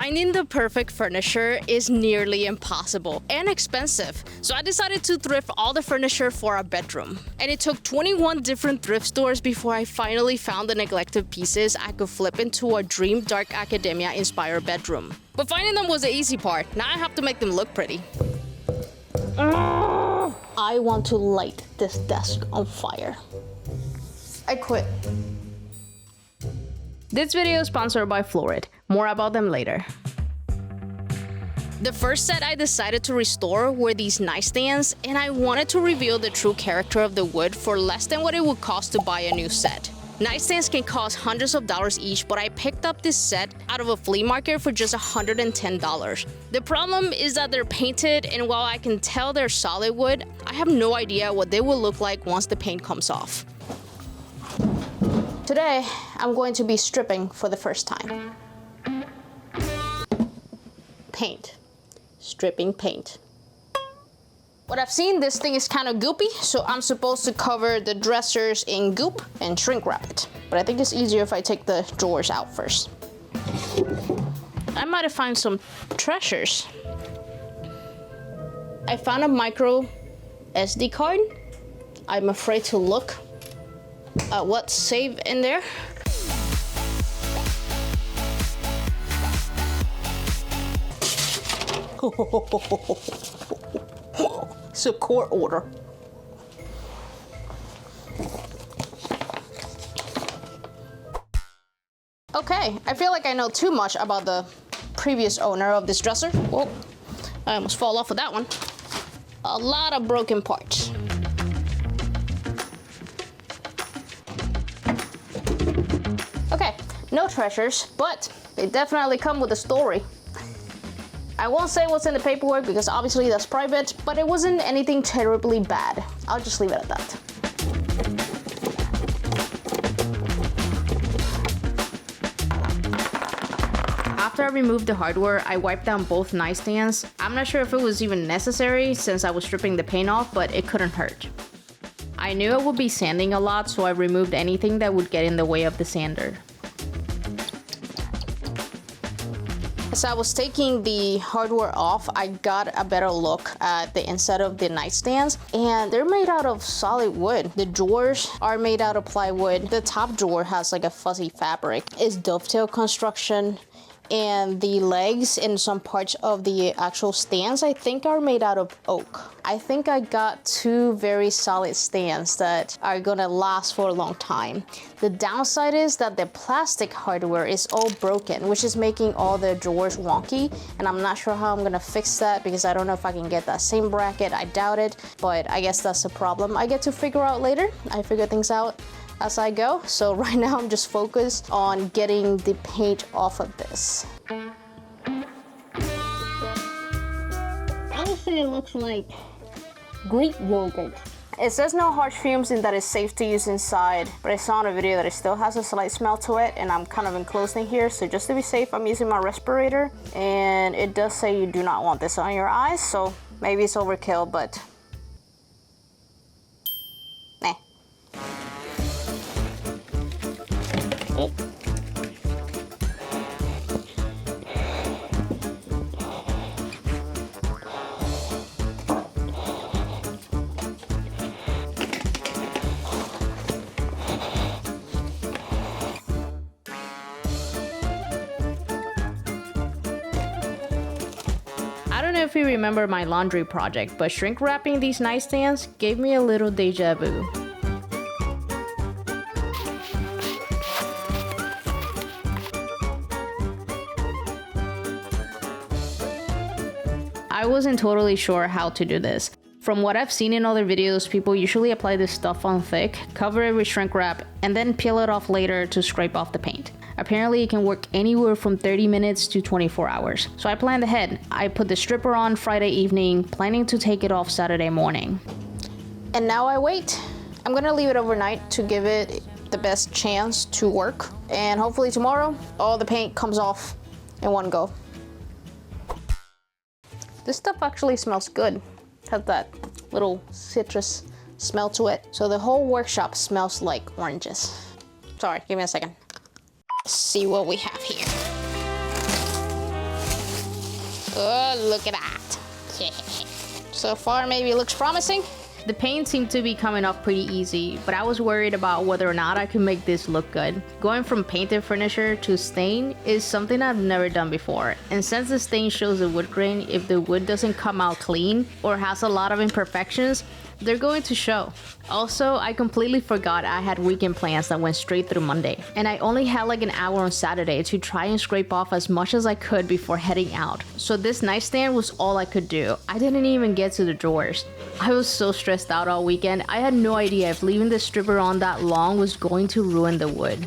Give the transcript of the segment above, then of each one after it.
Finding the perfect furniture is nearly impossible and expensive, so I decided to thrift all the furniture for our bedroom. And it took 21 different thrift stores before I finally found the neglected pieces I could flip into a dream dark academia inspired bedroom. But finding them was the easy part. Now I have to make them look pretty. I want to light this desk on fire. I quit. This video is sponsored by Florid. More about them later. The first set I decided to restore were these nightstands, and I wanted to reveal the true character of the wood for less than what it would cost to buy a new set. Nightstands can cost hundreds of dollars each, but I picked up this set out of a flea market for just $110. The problem is that they're painted, and while I can tell they're solid wood, I have no idea what they will look like once the paint comes off. Today, I'm going to be stripping for the first time. Paint. Stripping paint. What I've seen, this thing is kind of goopy, so I'm supposed to cover the dressers in goop and shrink wrap it. But I think it's easier if I take the drawers out first. I might have found some treasures. I found a micro SD card. I'm afraid to look at what's saved in there. It's a court order. Okay, I feel like I know too much about the previous owner of this dresser. Whoa, I almost fall off with that one. A lot of broken parts. Okay, no treasures, but they definitely come with a story. I won't say what's in the paperwork because obviously that's private, but it wasn't anything terribly bad. I'll just leave it at that. After I removed the hardware, I wiped down both nightstands. I'm not sure if it was even necessary since I was stripping the paint off, but it couldn't hurt. I knew I would be sanding a lot, so I removed anything that would get in the way of the sander. As I was taking the hardware off, I got a better look at the inside of the nightstands, and they're made out of solid wood. The drawers are made out of plywood. The top drawer has like a fuzzy fabric. It's dovetail construction, and the legs and some parts of the actual stands I think are made out of oak. I think I got two very solid stands that are gonna last for a long time. The downside is that the plastic hardware is all broken, which is making all the drawers wonky, and I'm not sure how I'm gonna fix that because I don't know if I can get that same bracket. I doubt it, but I guess that's a problem I get to figure out later. I figure things out as I go. So right now I'm just focused on getting the paint off of this. Honestly, it looks like Greek yogurt. It says no harsh fumes and that it's safe to use inside, but I saw in a video that it still has a slight smell to it, and I'm kind of enclosed in here, so just to be safe, I'm using my respirator. And it does say you do not want this on your eyes, so maybe it's overkill, but meh. Oh. I don't know if you remember my laundry project, but shrink wrapping these nightstands gave me a little deja vu. I wasn't totally sure how to do this. From what I've seen in other videos, people usually apply this stuff on thick, cover it with shrink wrap, and then peel it off later to scrape off the paint. Apparently it can work anywhere from 30 minutes to 24 hours. So I planned ahead. I put the stripper on Friday evening, planning to take it off Saturday morning. And now I wait. I'm gonna leave it overnight to give it the best chance to work. And hopefully tomorrow, all the paint comes off in one go. This stuff actually smells good. It has that little citrus smell to it. So the whole workshop smells like oranges. Sorry, give me a second. Let's see what we have here. Oh, look at that. So far, maybe it looks promising. The paint seemed to be coming off pretty easy, but I was worried about whether or not I could make this look good. Going from painted furniture to stain is something I've never done before, and since the stain shows the wood grain, if the wood doesn't come out clean or has a lot of imperfections, they're going to show. Also, I completely forgot I had weekend plans that went straight through Monday, and I only had like an hour on Saturday to try and scrape off as much as I could before heading out. So this nightstand was all I could do. I didn't even get to the drawers. I was so stressed out all weekend, I had no idea if leaving the stripper on that long was going to ruin the wood.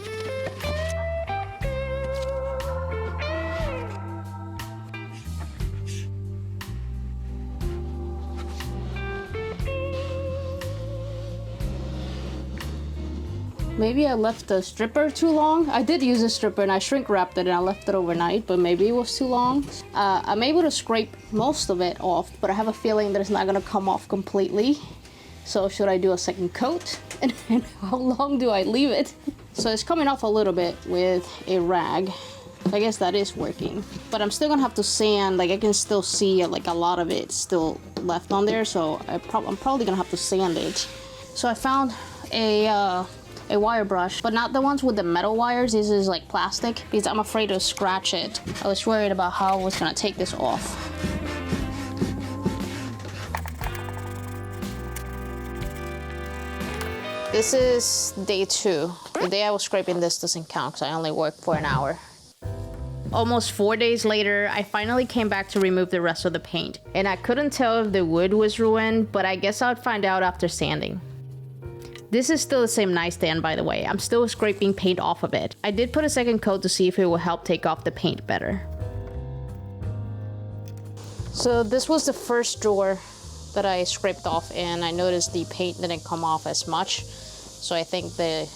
Maybe I left the stripper too long. I did use a stripper and I shrink wrapped it and I left it overnight, but maybe it was too long. I'm able to scrape most of it off, but I have a feeling that it's not gonna come off completely. So should I do a second coat? And how long do I leave it? So it's coming off a little bit with a rag. I guess that is working, but I'm still gonna have to sand. Like I can still see like a lot of it still left on there, so I'm probably gonna have to sand it. So I found a wire brush, but not the ones with the metal wires. This is like plastic because I'm afraid to scratch it. I was worried about how I was gonna take this off. This is day 2. The day I was scraping this doesn't count because I only worked for an hour. Almost 4 days later, I finally came back to remove the rest of the paint, and I couldn't tell if the wood was ruined, but I guess I'd find out after sanding. This is still the same nightstand, by the way. I'm still scraping paint off of it. I did put a second coat to see if it will help take off the paint better. So this was the first drawer that I scraped off, and I noticed the paint didn't come off as much. So I think the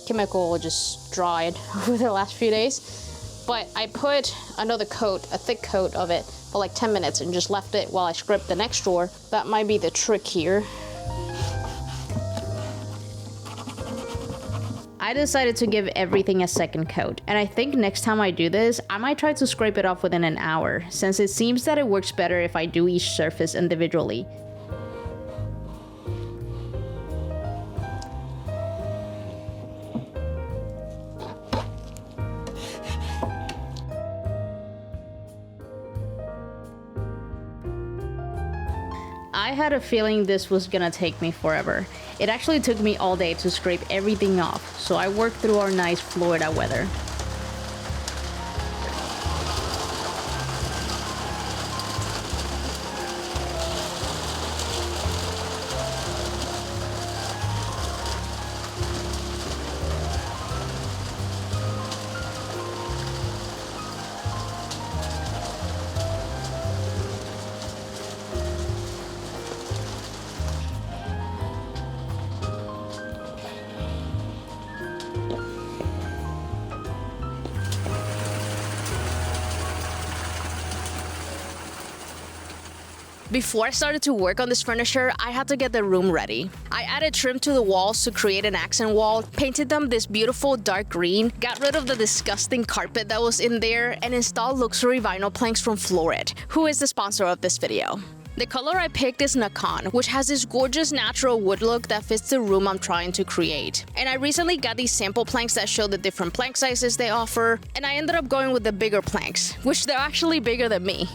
chemical just dried over the last few days. But I put another coat, a thick coat of it, for like 10 minutes and just left it while I scraped the next drawer. That might be the trick here. I decided to give everything a second coat, and I think next time I do this, I might try to scrape it off within an hour, since it seems that it works better if I do each surface individually. I had a feeling this was gonna take me forever. It actually took me all day to scrape everything off, so I worked through our nice Florida weather. Before I started to work on this furniture, I had to get the room ready. I added trim to the walls to create an accent wall, painted them this beautiful dark green, got rid of the disgusting carpet that was in there, and installed luxury vinyl planks from Thrifted, who is the sponsor of this video. The color I picked is Nakan, which has this gorgeous natural wood look that fits the room I'm trying to create. And I recently got these sample planks that show the different plank sizes they offer, and I ended up going with the bigger planks, which they're actually bigger than me.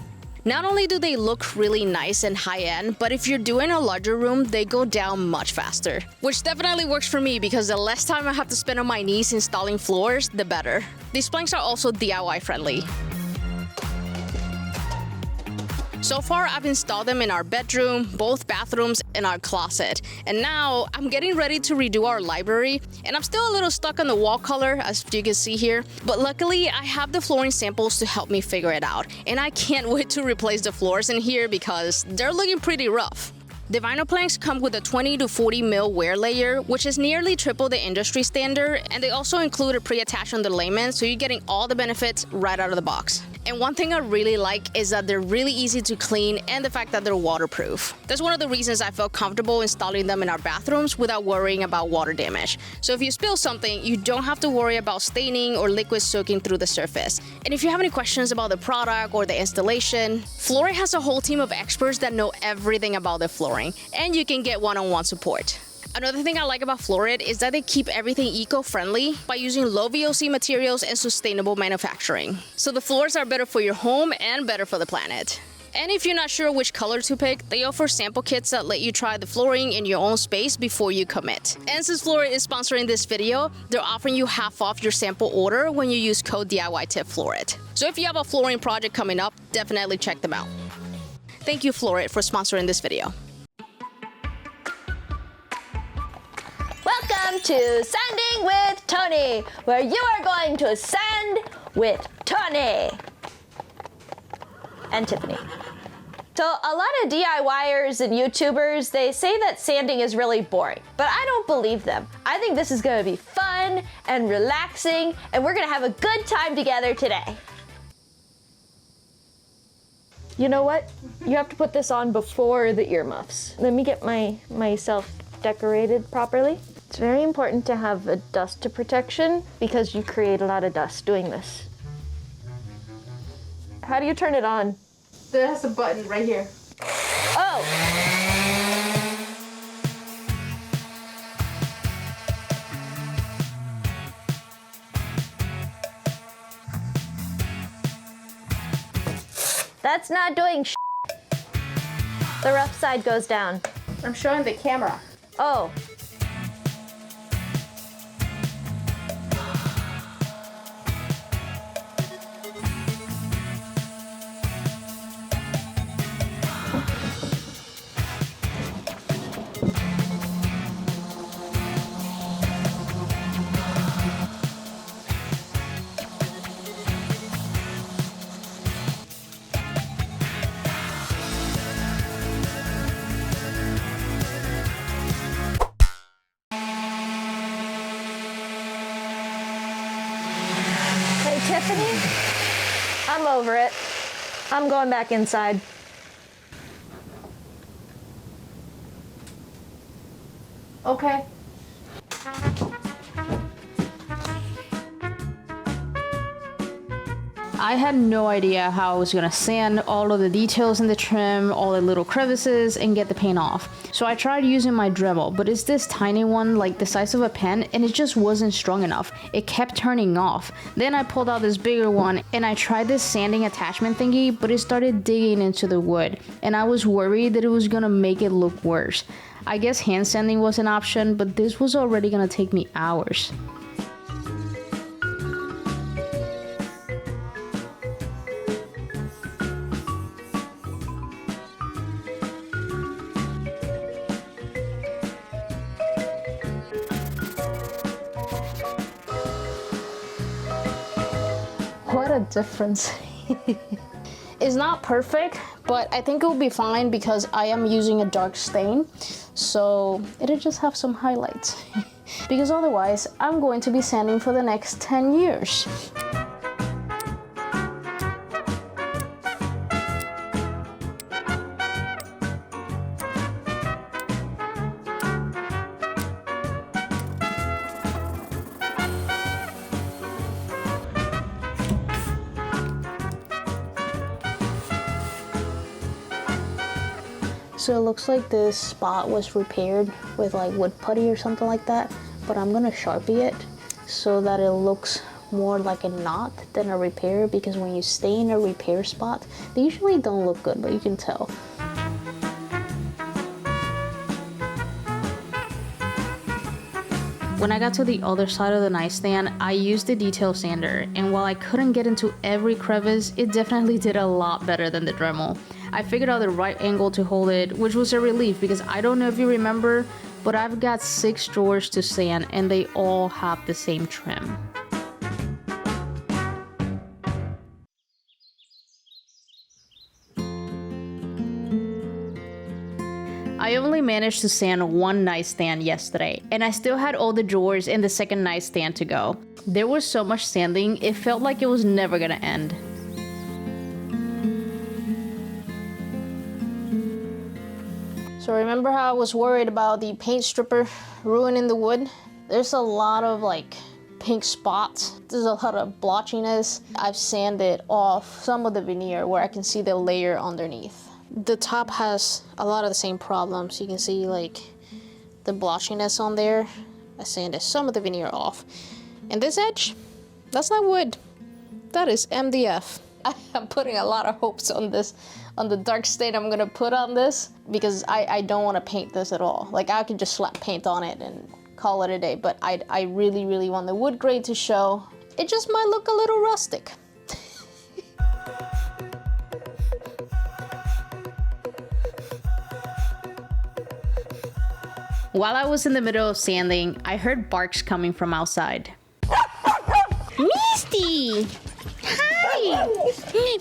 Not only do they look really nice and high-end, but if you're doing a larger room, they go down much faster. Which definitely works for me because the less time I have to spend on my knees installing floors, the better. These planks are also DIY friendly. So far, I've installed them in our bedroom, both bathrooms, and our closet. And now, I'm getting ready to redo our library, and I'm still a little stuck on the wall color, as you can see here. But luckily, I have the flooring samples to help me figure it out. And I can't wait to replace the floors in here because they're looking pretty rough. The vinyl planks come with a 20 to 40 mil wear layer, which is nearly triple the industry standard, and they also include a pre-attached underlayment, so you're getting all the benefits right out of the box. And one thing I really like is that they're really easy to clean and the fact that they're waterproof. That's one of the reasons I felt comfortable installing them in our bathrooms without worrying about water damage. So if you spill something, you don't have to worry about staining or liquid soaking through the surface. And if you have any questions about the product or the installation, Florid has a whole team of experts that know everything about the flooring, and you can get one-on-one support. Another thing I like about Florid is that they keep everything eco-friendly by using low VOC materials and sustainable manufacturing. So the floors are better for your home and better for the planet. And if you're not sure which color to pick, they offer sample kits that let you try the flooring in your own space before you commit. And since Florid is sponsoring this video, they're offering you half off your sample order when you use code DIYTiffFlorid. So if you have a flooring project coming up, definitely check them out. Thank you, Florid, for sponsoring this video. Welcome to Sanding with Tony, where you are going to sand with Tony and Tiffany. So a lot of DIYers and YouTubers, they say that sanding is really boring, but I don't believe them. I think this is gonna be fun and relaxing, and we're gonna have a good time together today. You know what? You have to put this on before the earmuffs. Let me get myself decorated properly. It's very important to have a dust protection because you create a lot of dust doing this. How do you turn it on? There's a button right here. Oh! That's not doing shit. The rough side goes down. I'm showing the camera. Oh. Tiffany, I'm over it. I'm going back inside. Okay. I had no idea how I was gonna sand all of the details in the trim, all the little crevices, and get the paint off. So I tried using my Dremel, but it's this tiny one, like the size of a pen, and it just wasn't strong enough. It kept turning off. Then I pulled out this bigger one, and I tried this sanding attachment thingy, but it started digging into the wood, and I was worried that it was gonna make it look worse. I guess hand sanding was an option, but this was already gonna take me hours. What a difference. It's not perfect, but I think it will be fine because I am using a dark stain, so it'll just have some highlights. Because otherwise, I'm going to be sanding for the next 10 years. So it looks like this spot was repaired with like wood putty or something like that, but I'm gonna Sharpie it so that it looks more like a knot than a repair, because when you stain a repair spot, they usually don't look good, but you can tell. When I got to the other side of the nightstand, I used the detail sander, and while I couldn't get into every crevice, it definitely did a lot better than the Dremel. I figured out the right angle to hold it, which was a relief because I don't know if you remember, but I've got 6 drawers to sand and they all have the same trim. I only managed to sand one nightstand yesterday, and I still had all the drawers in the second nightstand to go. There was so much sanding, it felt like it was never gonna end. So remember how I was worried about the paint stripper ruining the wood? There's a lot of like pink spots. There's a lot of blotchiness. I've sanded off some of the veneer where I can see the layer underneath. The top has a lot of the same problems. You can see like the blotchiness on there. I sanded some of the veneer off. And this edge, that's not wood. That is MDF. I'm putting a lot of hopes on this, on the dark stain I'm gonna put on this, because I don't want to paint this at all. Like I could just slap paint on it and call it a day, but I really, really want the wood grade to show. It just might look a little rustic. While I was in the middle of sanding, I heard barks coming from outside. Misty! Hi!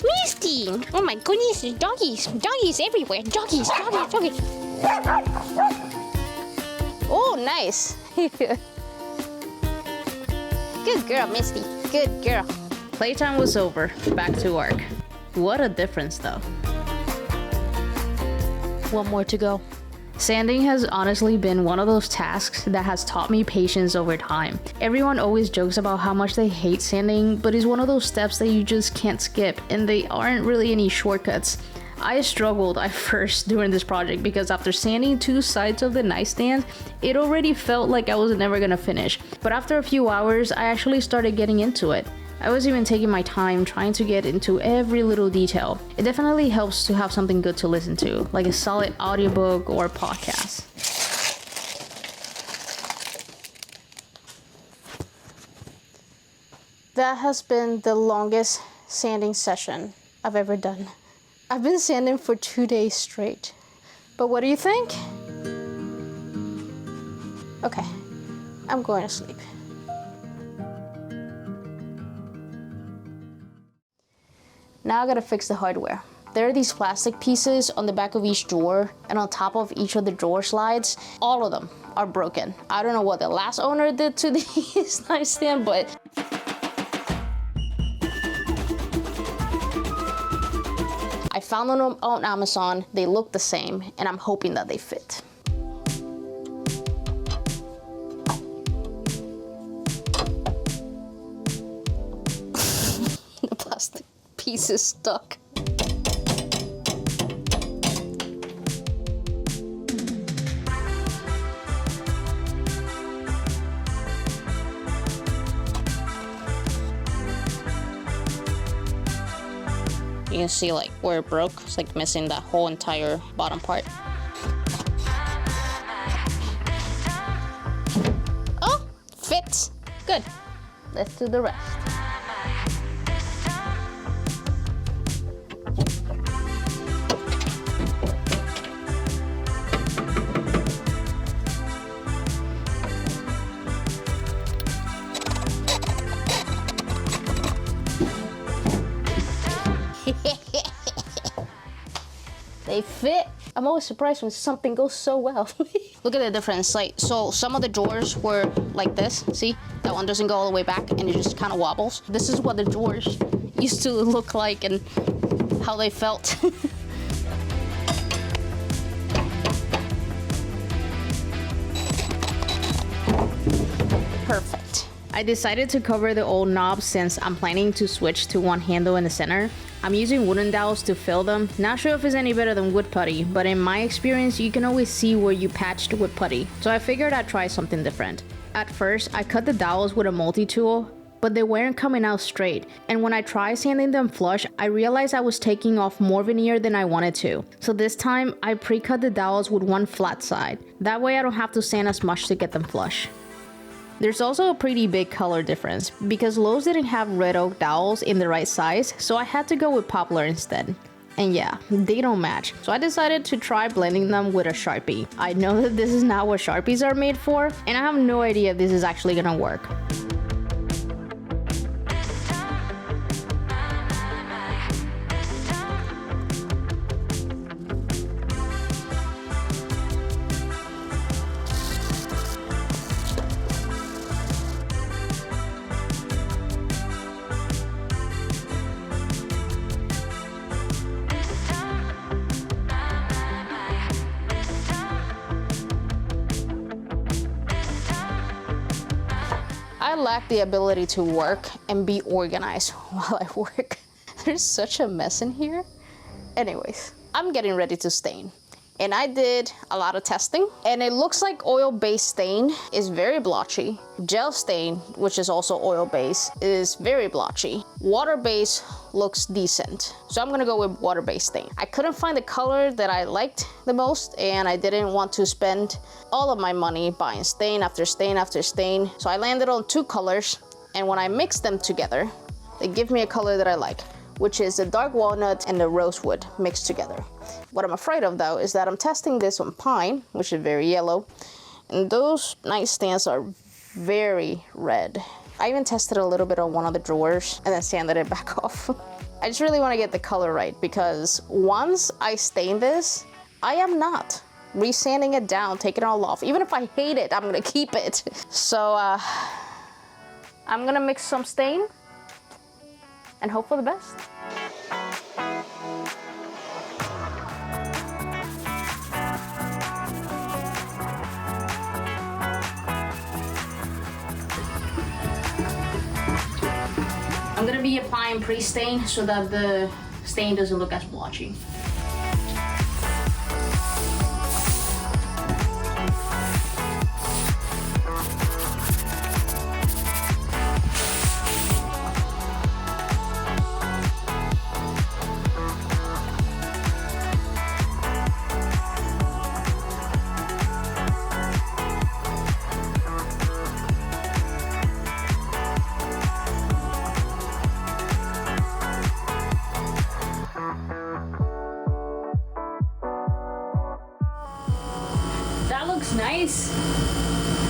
Misty! Oh my goodness, doggies! Doggies everywhere! Doggies! Doggies! Doggies! Oh, nice! Good girl, Misty. Good girl. Playtime was over. Back to work. What a difference, though. One more to go. Sanding has honestly been one of those tasks that has taught me patience over time. Everyone always jokes about how much they hate sanding, but it's one of those steps that you just can't skip, and they aren't really any shortcuts. I struggled at first during this project because after sanding 2 sides of the nightstand, it already felt like I was never gonna finish. But after a few hours, I actually started getting into it. I was even taking my time trying to get into every little detail. It definitely helps to have something good to listen to, like a solid audiobook or podcast. That has been the longest sanding session I've ever done. I've been sanding for 2 days straight. But what do you think? Okay, I'm going to sleep. Now I gotta fix the hardware. There are these plastic pieces on the back of each drawer and on top of each of the drawer slides. All of them are broken. I don't know what the last owner did to this nightstand, but I found them on Amazon. They look the same, and I'm hoping that they fit. The plastic piece is stuck. You can see like where it broke. It's like missing that whole entire bottom part. Oh, fits. Good. Let's do the rest. They fit. I'm always surprised when something goes so well. Look at the difference. Like, so some of the drawers were like this. See, that one doesn't go all the way back and it just kind of wobbles. This is what the drawers used to look like and how they felt. Perfect. I decided to cover the old knobs since I'm planning to switch to one handle in the center. I'm using wooden dowels to fill them. Not sure if it's any better than wood putty, but in my experience, you can always see where you patched with putty. So I figured I'd try something different. At first, I cut the dowels with a multi-tool, but they weren't coming out straight. And when I tried sanding them flush, I realized I was taking off more veneer than I wanted to. So this time, I pre-cut the dowels with one flat side. That way I don't have to sand as much to get them flush. There's also a pretty big color difference because Lowe's didn't have red oak dowels in the right size, so I had to go with poplar instead. And yeah, they don't match, so I decided to try blending them with a Sharpie. I know that this is not what Sharpies are made for, and I have no idea if this is actually gonna work. lack the ability to work and be organized while I work. There's such a mess in here. Anyways, I'm getting ready to stain. And I did a lot of testing, and it looks like oil-based stain is very blotchy. Gel stain, which is also oil-based, is very blotchy. Water-based looks decent. So I'm gonna go with water-based stain. I couldn't find the color that I liked the most, and I didn't want to spend all of my money buying stain after stain after stain. So I landed on 2 colors, and when I mixed them together, they give me a color that I like, which is the dark walnut and the rosewood mixed together. What I'm afraid of though is that I'm testing this on pine, which is very yellow, and those nightstands are very red. I even tested a little bit on one of the drawers and then sanded it back off. I just really want to get the color right, because once I stain this, I am not resanding it down, taking it all off. Even if I hate it, I'm gonna keep it. So I'm gonna mix some stain and hope for the best. I'm gonna be applying pre-stain so that the stain doesn't look as blotchy. That looks nice.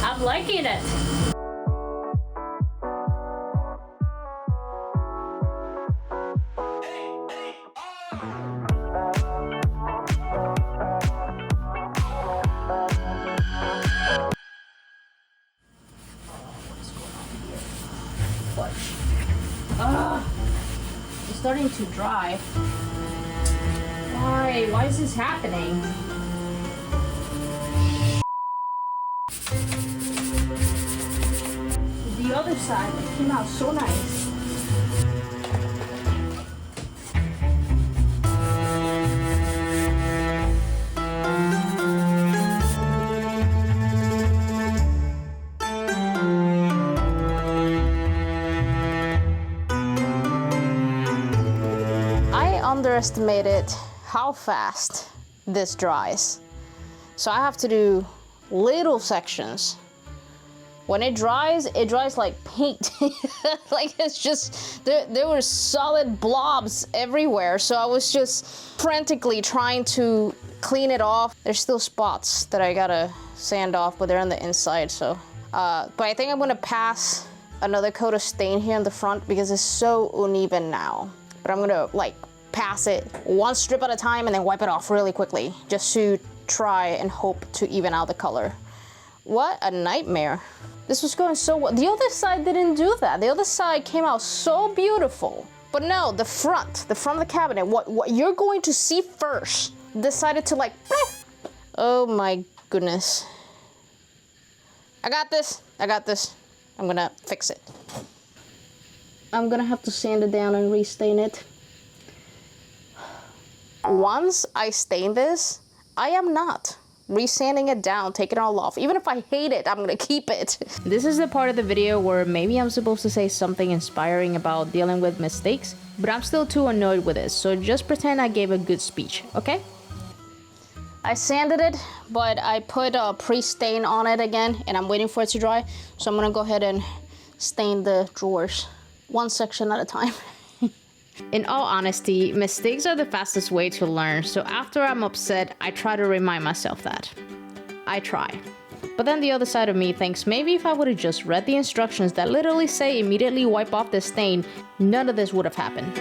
I'm liking it. It's starting to dry. Why? Why is this happening? The other side, it came out so nice. I underestimated how fast this dries. So I have to do little sections. When it dries like paint. Like it's just, there were solid blobs everywhere. So I was just frantically trying to clean it off. There's still spots that I gotta sand off, but they're on the inside, so. But I think I'm gonna pass another coat of stain here in the front because it's so uneven now. But I'm gonna like pass it one strip at a time and then wipe it off really quickly, just to try and hope to even out the color. What a nightmare. This was going so well. The other side didn't do that. The other side came out so beautiful. But no, the front of the cabinet, what you're going to see first, decided to like, oh my goodness. I got this. I'm gonna fix it. I'm gonna have to sand it down and restain it. Once I stain this, I am not resanding it down, taking it all off. Even if I hate it, I'm gonna keep it. This is the part of the video where maybe I'm supposed to say something inspiring about dealing with mistakes, but I'm still too annoyed with it, so just pretend I gave a good speech, okay? I sanded it, but I put a pre-stain on it again, and I'm waiting for it to dry, so I'm gonna go ahead and stain the drawers, one section at a time. In all honesty, mistakes are the fastest way to learn, so after I'm upset, I try to remind myself that. I try. But then the other side of me thinks maybe if I would have just read the instructions that literally say immediately wipe off the stain, none of this would have happened.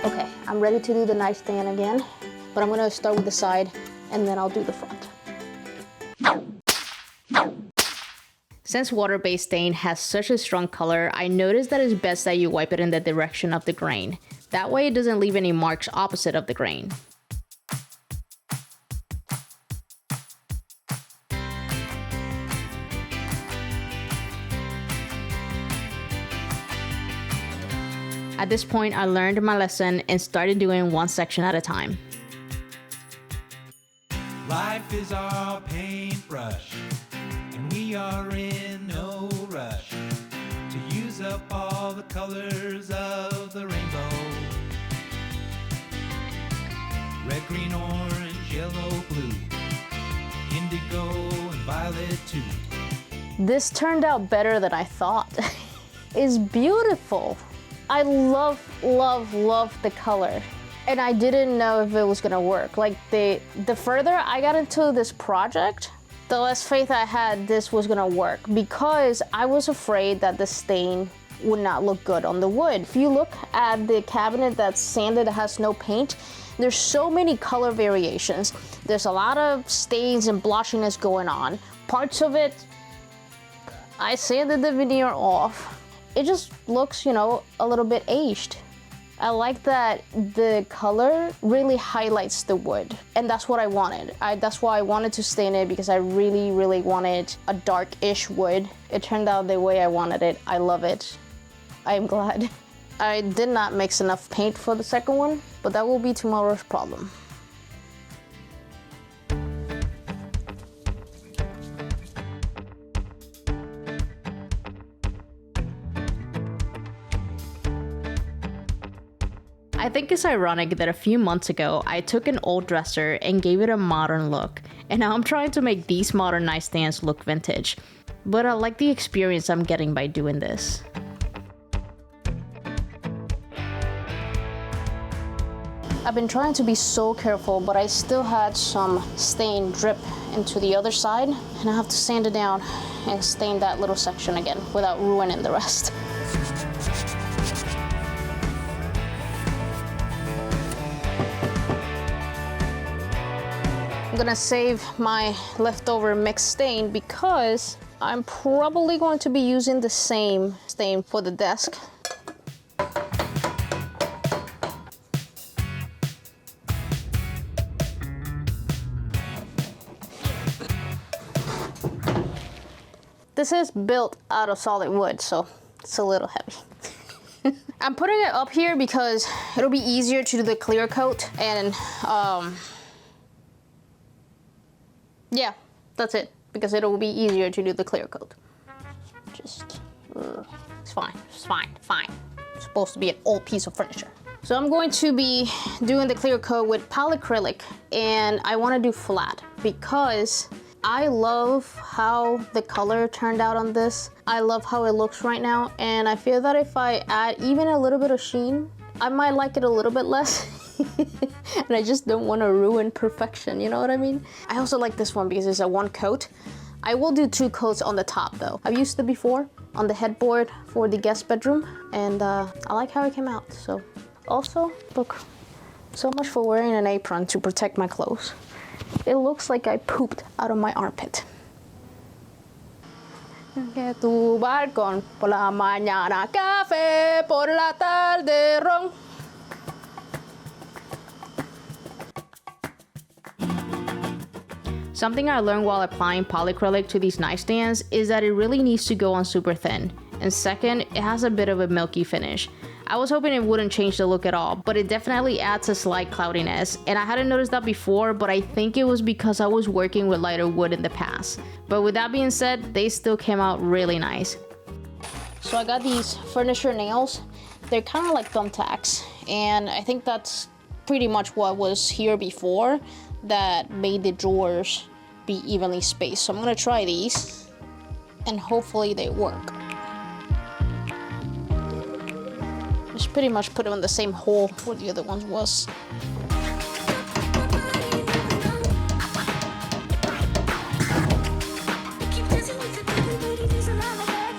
Okay, I'm ready to do the nightstand again, but I'm gonna start with the side and then I'll do the front. Since water-based stain has such a strong color, I noticed that it's best that you wipe it in the direction of the grain. That way it doesn't leave any marks opposite of the grain. At this point, I learned my lesson and started doing one section at a time. Life is our paintbrush, and we are in no rush to use up all the colors of the rainbow. Red, green, orange, yellow, blue, indigo, and violet too. This turned out better than I thought. It's beautiful. I love, love, love the color. And I didn't know if it was gonna work. Like the further I got into this project, the less faith I had this was gonna work, because I was afraid that the stain would not look good on the wood. If you look at the cabinet that's sanded that has no paint, there's so many color variations. There's a lot of stains and blotchiness going on. Parts of it, I sanded the veneer off. It just looks, you know, a little bit aged. I like that the color really highlights the wood, and that's what I wanted. That's why I wanted to stain it, because I really, really wanted a dark-ish wood. It turned out the way I wanted it. I love it. I am glad. I did not mix enough paint for the second one, but that will be tomorrow's problem. I think it's ironic that a few months ago, I took an old dresser and gave it a modern look, and now I'm trying to make these modern nightstands look vintage. But I like the experience I'm getting by doing this. I've been trying to be so careful, but I still had some stain drip into the other side, and I have to sand it down and stain that little section again without ruining the rest. I'm gonna save my leftover mixed stain because I'm probably going to be using the same stain for the desk. This is built out of solid wood, so it's a little heavy. I'm putting it up here because it'll be easier to do the clear coat, and yeah, that's it, because it will be easier to do the clear coat. Just, it's fine, it's fine, fine. It's supposed to be an old piece of furniture. So I'm going to be doing the clear coat with polyacrylic, and I want to do flat because I love how the color turned out on this. I love how it looks right now, and I feel that if I add even a little bit of sheen, I might like it a little bit less. And I just don't want to ruin perfection, you know what I mean? I also like this one because it's a one coat. I will do two coats on the top though. I've used it before on the headboard for the guest bedroom, and I like how it came out. So also, look, so much for wearing an apron to protect my clothes. It looks like I pooped out of my armpit. Que tu balcón por la mañana café, por la tarde ron. Something I learned while applying polyacrylic to these nightstands is that it really needs to go on super thin. And second, it has a bit of a milky finish. I was hoping it wouldn't change the look at all, but it definitely adds a slight cloudiness, and I hadn't noticed that before, but I think it was because I was working with lighter wood in the past. But with that being said, they still came out really nice. So I got these furniture nails. They're kind of like thumbtacks, and I think that's pretty much what was here before that made the drawers be evenly spaced. So I'm gonna try these, and hopefully they work. Just pretty much put them in the same hole where the other one was.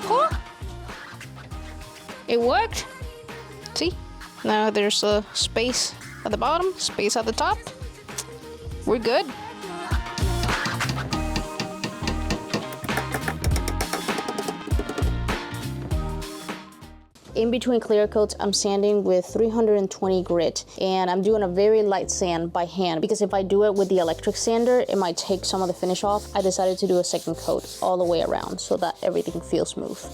Huh? It worked. See? Now there's a space at the bottom, space at the top. We're good. In between clear coats, I'm sanding with 320 grit, and I'm doing a very light sand by hand because if I do it with the electric sander, it might take some of the finish off. I decided to do a second coat all the way around so that everything feels smooth.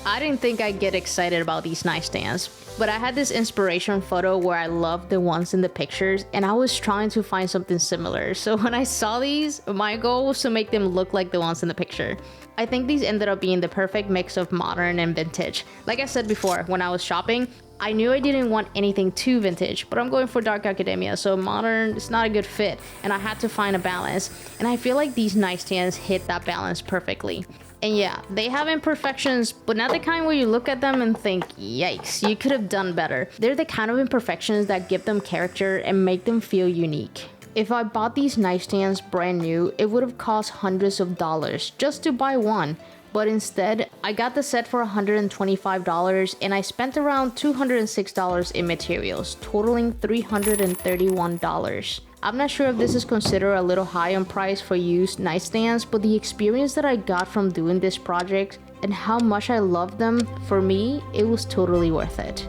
I didn't think I'd get excited about these nightstands, but I had this inspiration photo where I loved the ones in the pictures and I was trying to find something similar. So when I saw these, my goal was to make them look like the ones in the picture. I think these ended up being the perfect mix of modern and vintage. Like I said before, when I was shopping, I knew I didn't want anything too vintage, but I'm going for dark academia, so modern is not a good fit, and I had to find a balance. And I feel like these nightstands hit that balance perfectly. And yeah, they have imperfections, but not the kind where you look at them and think, yikes, you could have done better. They're the kind of imperfections that give them character and make them feel unique. If I bought these nightstands brand new, it would have cost hundreds of dollars just to buy one. But instead, I got the set for $125 and I spent around $206 in materials, totaling $331. I'm not sure if this is considered a little high on price for used nightstands, but the experience that I got from doing this project and how much I loved them, for me, it was totally worth it.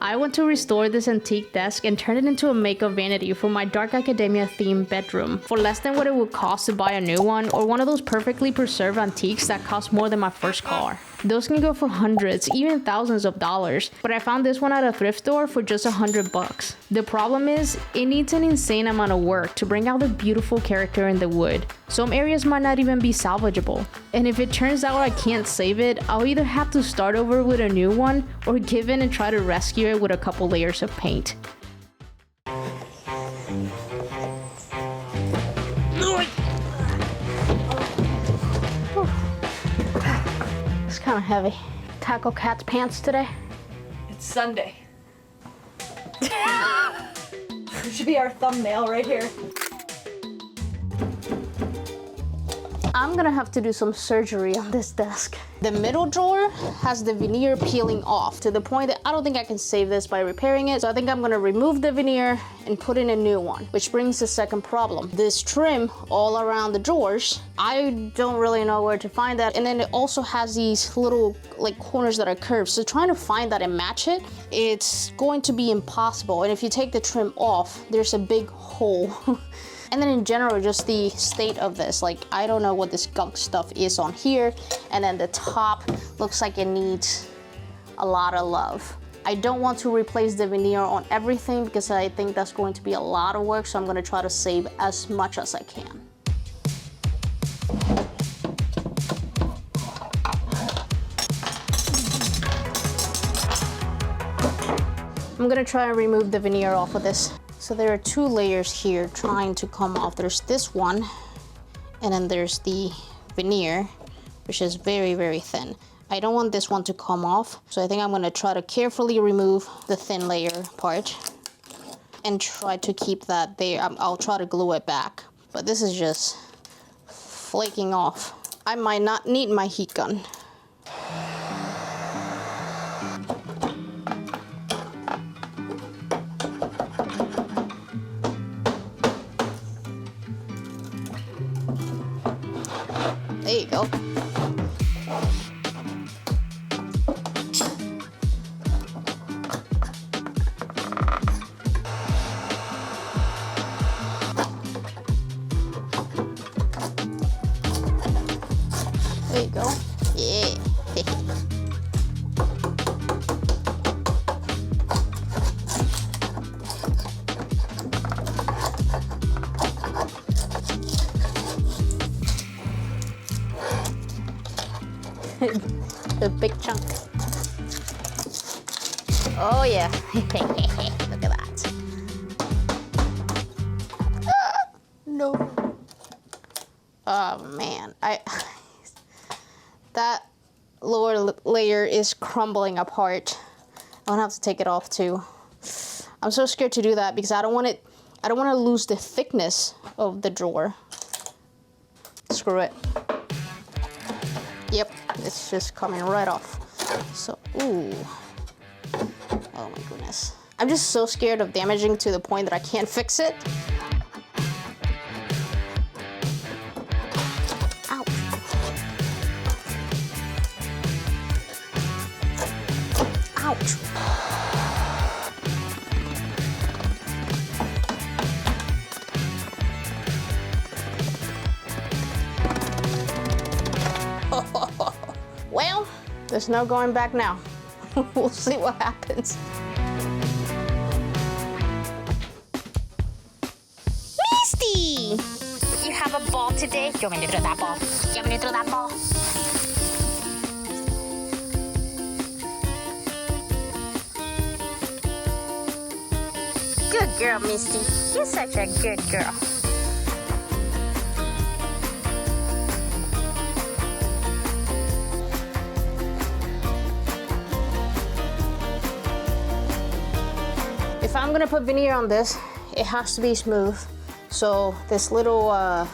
I want to restore this antique desk and turn it into a makeup vanity for my dark academia themed bedroom for less than what it would cost to buy a new one or one of those perfectly preserved antiques that cost more than my first car. Those can go for hundreds, even thousands of dollars, but I found this one at a thrift store for just $100. The problem is, it needs an insane amount of work to bring out the beautiful character in the wood. Some areas might not even be salvageable. And if it turns out I can't save it, I'll either have to start over with a new one or give in and try to rescue it with a couple layers of paint. It's kind of heavy. Tackle Cat's pants today. It's Sunday. This should be our thumbnail right here. I'm gonna have to do some surgery on this desk. The middle drawer has the veneer peeling off to the point that I don't think I can save this by repairing it. So I think I'm gonna remove the veneer and put in a new one, which brings the second problem. This trim all around the drawers, I don't really know where to find that. And then it also has these little like corners that are curved. So trying to find that and match it, it's going to be impossible. And if you take the trim off, there's a big hole. And then in general, just the state of this, like I don't know what this gunk stuff is on here. And then the top looks like it needs a lot of love. I don't want to replace the veneer on everything because I think that's going to be a lot of work. So I'm gonna try to save as much as I can. I'm gonna try and remove the veneer off of this. So there are two layers here trying to come off. There's this one, and then there's the veneer, which is very, very thin. I don't want this one to come off, so I think I'm gonna try to carefully remove the thin layer part and try to keep that there. I'll try to glue it back, but this is just flaking off. I might not need my heat gun. There you go. There you go. Yeah. The big chunk. Oh yeah. Look at that. No. Oh man, that lower layer is crumbling apart. I'm gonna have to take it off too. I'm so scared to do that because I don't want to lose the thickness of the drawer. Screw it. Yep, it's just coming right off. So, ooh. Oh my goodness. I'm just so scared of damaging to the point that I can't fix it. Ouch. Ouch. Well, there's no going back now. We'll see what happens. Misty! You have a ball today? You want me to throw that ball? You want me to throw that ball? Good girl, Misty. You're such a good girl. If I'm gonna put veneer on this, it has to be smooth. So this little, I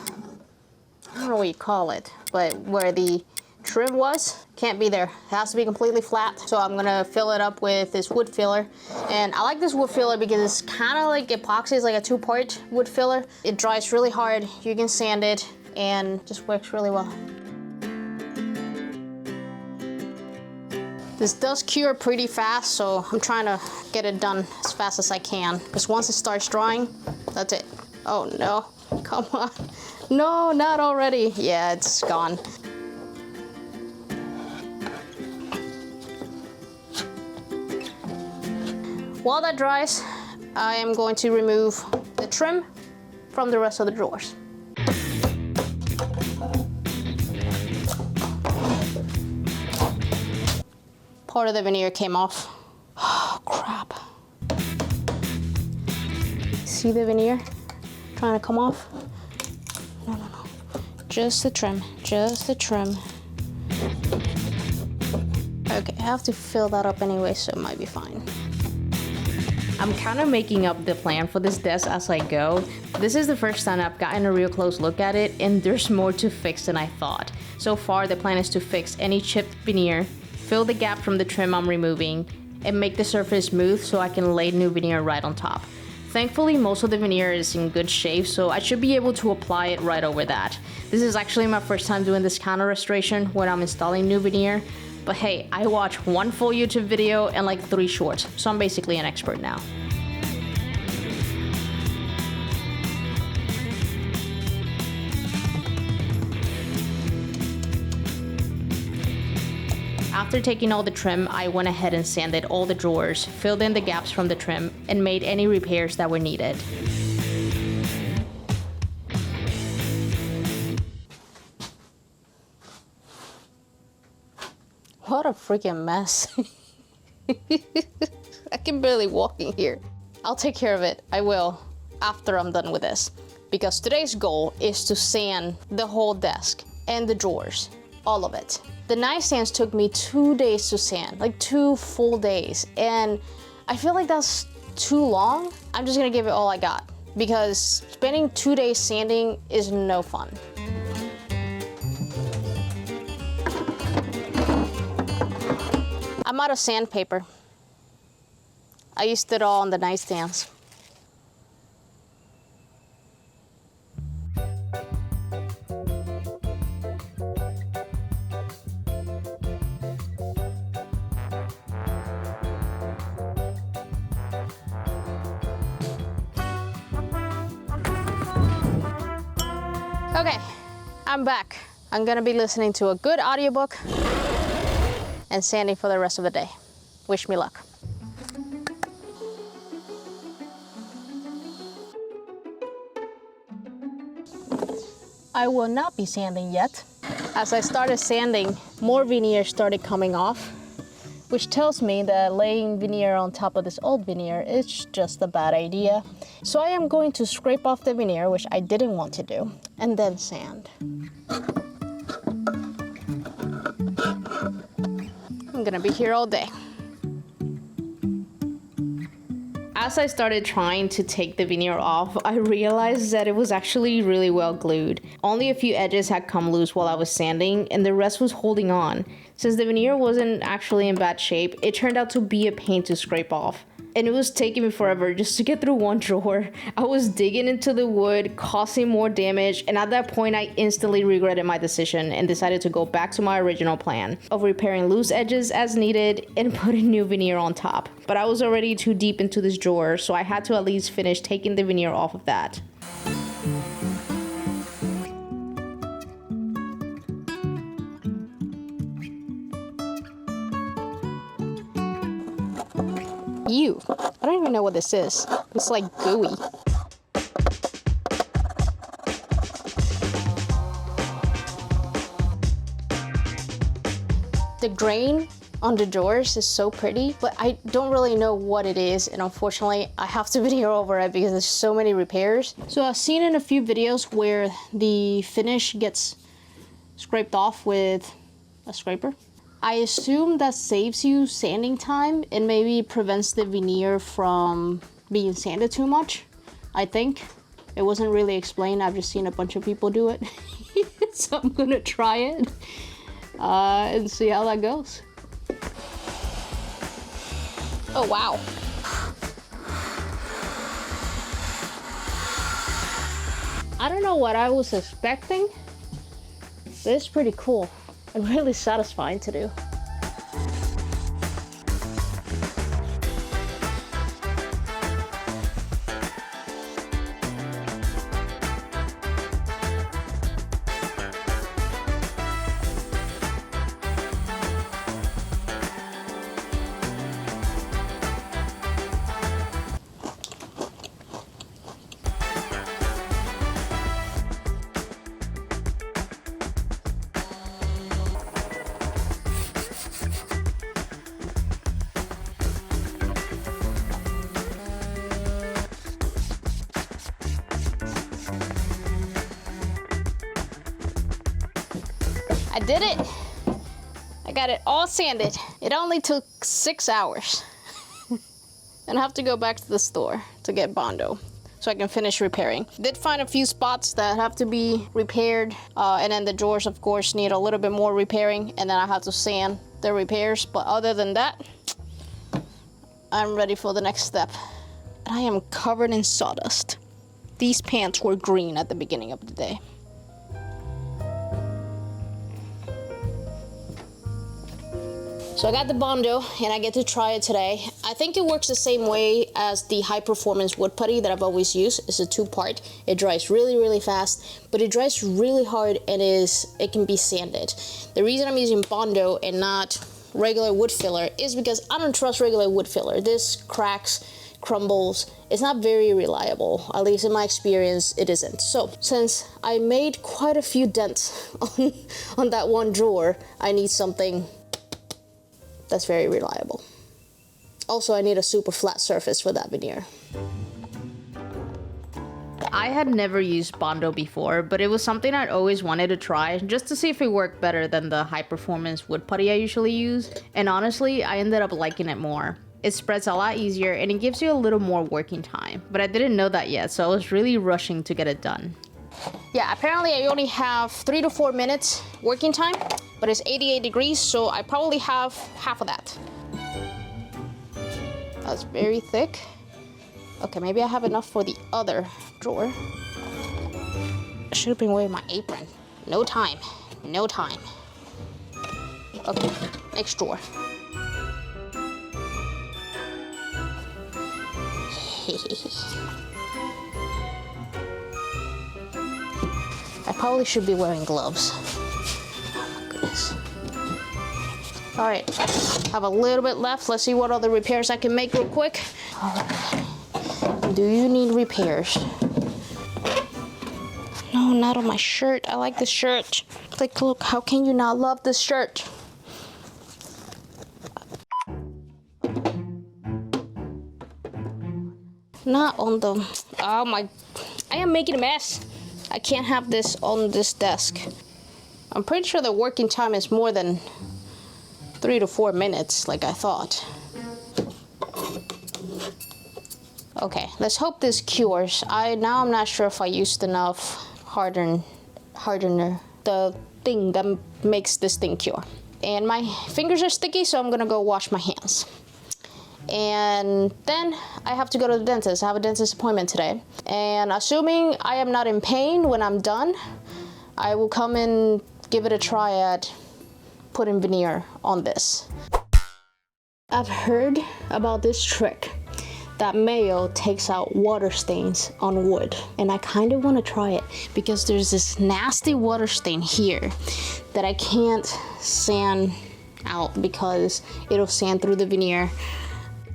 don't know what you call it, but where the trim was, can't be there. It has to be completely flat. So I'm gonna fill it up with this wood filler. And I like this wood filler because it's kind of like epoxy. It's like a two-part wood filler. It dries really hard. You can sand it and just works really well. This does cure pretty fast, so I'm trying to get it done as fast as I can. Because once it starts drying, that's it. Oh no, come on. No, not already. Yeah, it's gone. While that dries, I am going to remove the trim from the rest of the drawers. Part of the veneer came off. Oh, crap. See the veneer trying to come off? No, no, no. Just the trim, just the trim. Okay, I have to fill that up anyway, so it might be fine. I'm kind of making up the plan for this desk as I go. This is the first time I've gotten a real close look at it, and there's more to fix than I thought. So far, the plan is to fix any chipped veneer, fill the gap from the trim I'm removing, and make the surface smooth so I can lay new veneer right on top. Thankfully, most of the veneer is in good shape, so I should be able to apply it right over that. This is actually my first time doing this kind of restoration when I'm installing new veneer, but hey, I watched one full YouTube video and like 3 shorts, so I'm basically an expert now. After taking all the trim, I went ahead and sanded all the drawers, filled in the gaps from the trim, and made any repairs that were needed. What a freaking mess. I can barely walk in here. I'll take care of it. I will, after I'm done with this. Because today's goal is to sand the whole desk and the drawers, all of it. The nightstands took me 2 days to sand, like 2 full days. And I feel like that's too long. I'm just gonna give it all I got because spending 2 days sanding is no fun. I'm out of sandpaper. I used it all on the nightstands. Okay, I'm back. I'm gonna be listening to a good audiobook and sanding for the rest of the day. Wish me luck. I will not be sanding yet. As I started sanding, more veneer started coming off, which tells me that laying veneer on top of this old veneer is just a bad idea. So I am going to scrape off the veneer, which I didn't want to do, and then sand. I'm gonna be here all day. As I started trying to take the veneer off, I realized that it was actually really well glued. Only a few edges had come loose while I was sanding, and the rest was holding on. Since the veneer wasn't actually in bad shape, it turned out to be a pain to scrape off. And it was taking me forever just to get through one drawer. I was digging into the wood, causing more damage, and at that point I instantly regretted my decision and decided to go back to my original plan of repairing loose edges as needed and putting new veneer on top. But I was already too deep into this drawer, so I had to at least finish taking the veneer off of that. Ew, I don't even know what this is. It's like gooey. The grain on the drawers is so pretty, but I don't really know what it is, and unfortunately I have to veneer over it because there's so many repairs. So I've seen in a few videos where the finish gets scraped off with a scraper. I assume that saves you sanding time and maybe prevents the veneer from being sanded too much. I think. It wasn't really explained. I've just seen a bunch of people do it. So I'm gonna try it and see how that goes. Oh, wow. I don't know what I was expecting, but it's pretty cool and really satisfying to do. I did it. I got it all sanded. It only took 6 hours. And I have to go back to the store to get Bondo so I can finish repairing. Did find a few spots that have to be repaired, and then the drawers of course need a little bit more repairing, and then I have to sand the repairs, but other than that, I'm ready for the next step. And I am covered in sawdust. These pants were green at the beginning of the day. So I got the Bondo and I get to try it today. I think it works the same way as the high performance wood putty that I've always used. It's a 2-part. It dries really, really fast, but it dries really hard and it can be sanded. The reason I'm using Bondo and not regular wood filler is because I don't trust regular wood filler. This cracks, crumbles. It's not very reliable. At least in my experience, it isn't. So since I made quite a few dents on that one drawer, I need something that's very reliable. Also, I need a super flat surface for that veneer. I had never used Bondo before, but it was something I'd always wanted to try just to see if it worked better than the high performance wood putty I usually use. And honestly, I ended up liking it more. It spreads a lot easier and it gives you a little more working time, but I didn't know that yet, so I was really rushing to get it done. Yeah, apparently I only have 3 to 4 minutes working time, but it's 88 degrees, so I probably have half of that. That's very thick. Okay, maybe I have enough for the other drawer. I should have been wearing my apron. No time, no time. Okay, next drawer. I probably should be wearing gloves. Oh my goodness. All right, have a little bit left. Let's see what other repairs I can make real quick. All right. Do you need repairs? No, not on my shirt. I like this shirt. Like, look, how can you not love this shirt? Not on the, oh my, I am making a mess. I can't have this on this desk. I'm pretty sure the working time is more than 3 to 4 minutes, like I thought. Okay, let's hope this cures. I'm not sure if I used enough hardener, the thing that makes this thing cure. And my fingers are sticky, so I'm gonna go wash my hands. And then I have to go to the dentist. I have a dentist appointment today. And assuming I am not in pain when I'm done, I will come and give it a try at putting veneer on this. I've heard about this trick that Mayo takes out water stains on wood, and I kind of want to try it because there's this nasty water stain here that I can't sand out because it'll sand through the veneer.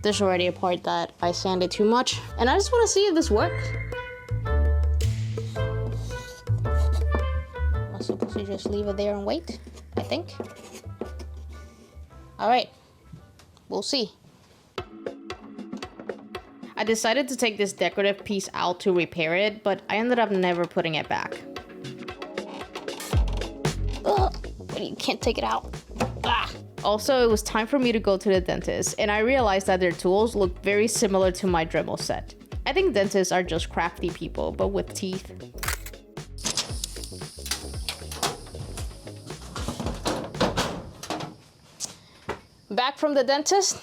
There's already a part that I sanded too much, and I just want to see if this works. I'm supposed to just leave it there and wait, I think. All right, we'll see. I decided to take this decorative piece out to repair it, but I ended up never putting it back. Ugh, you can't take it out. Ah. Also, it was time for me to go to the dentist, and I realized that their tools look very similar to my Dremel set. I think dentists are just crafty people, but with teeth. Back from the dentist,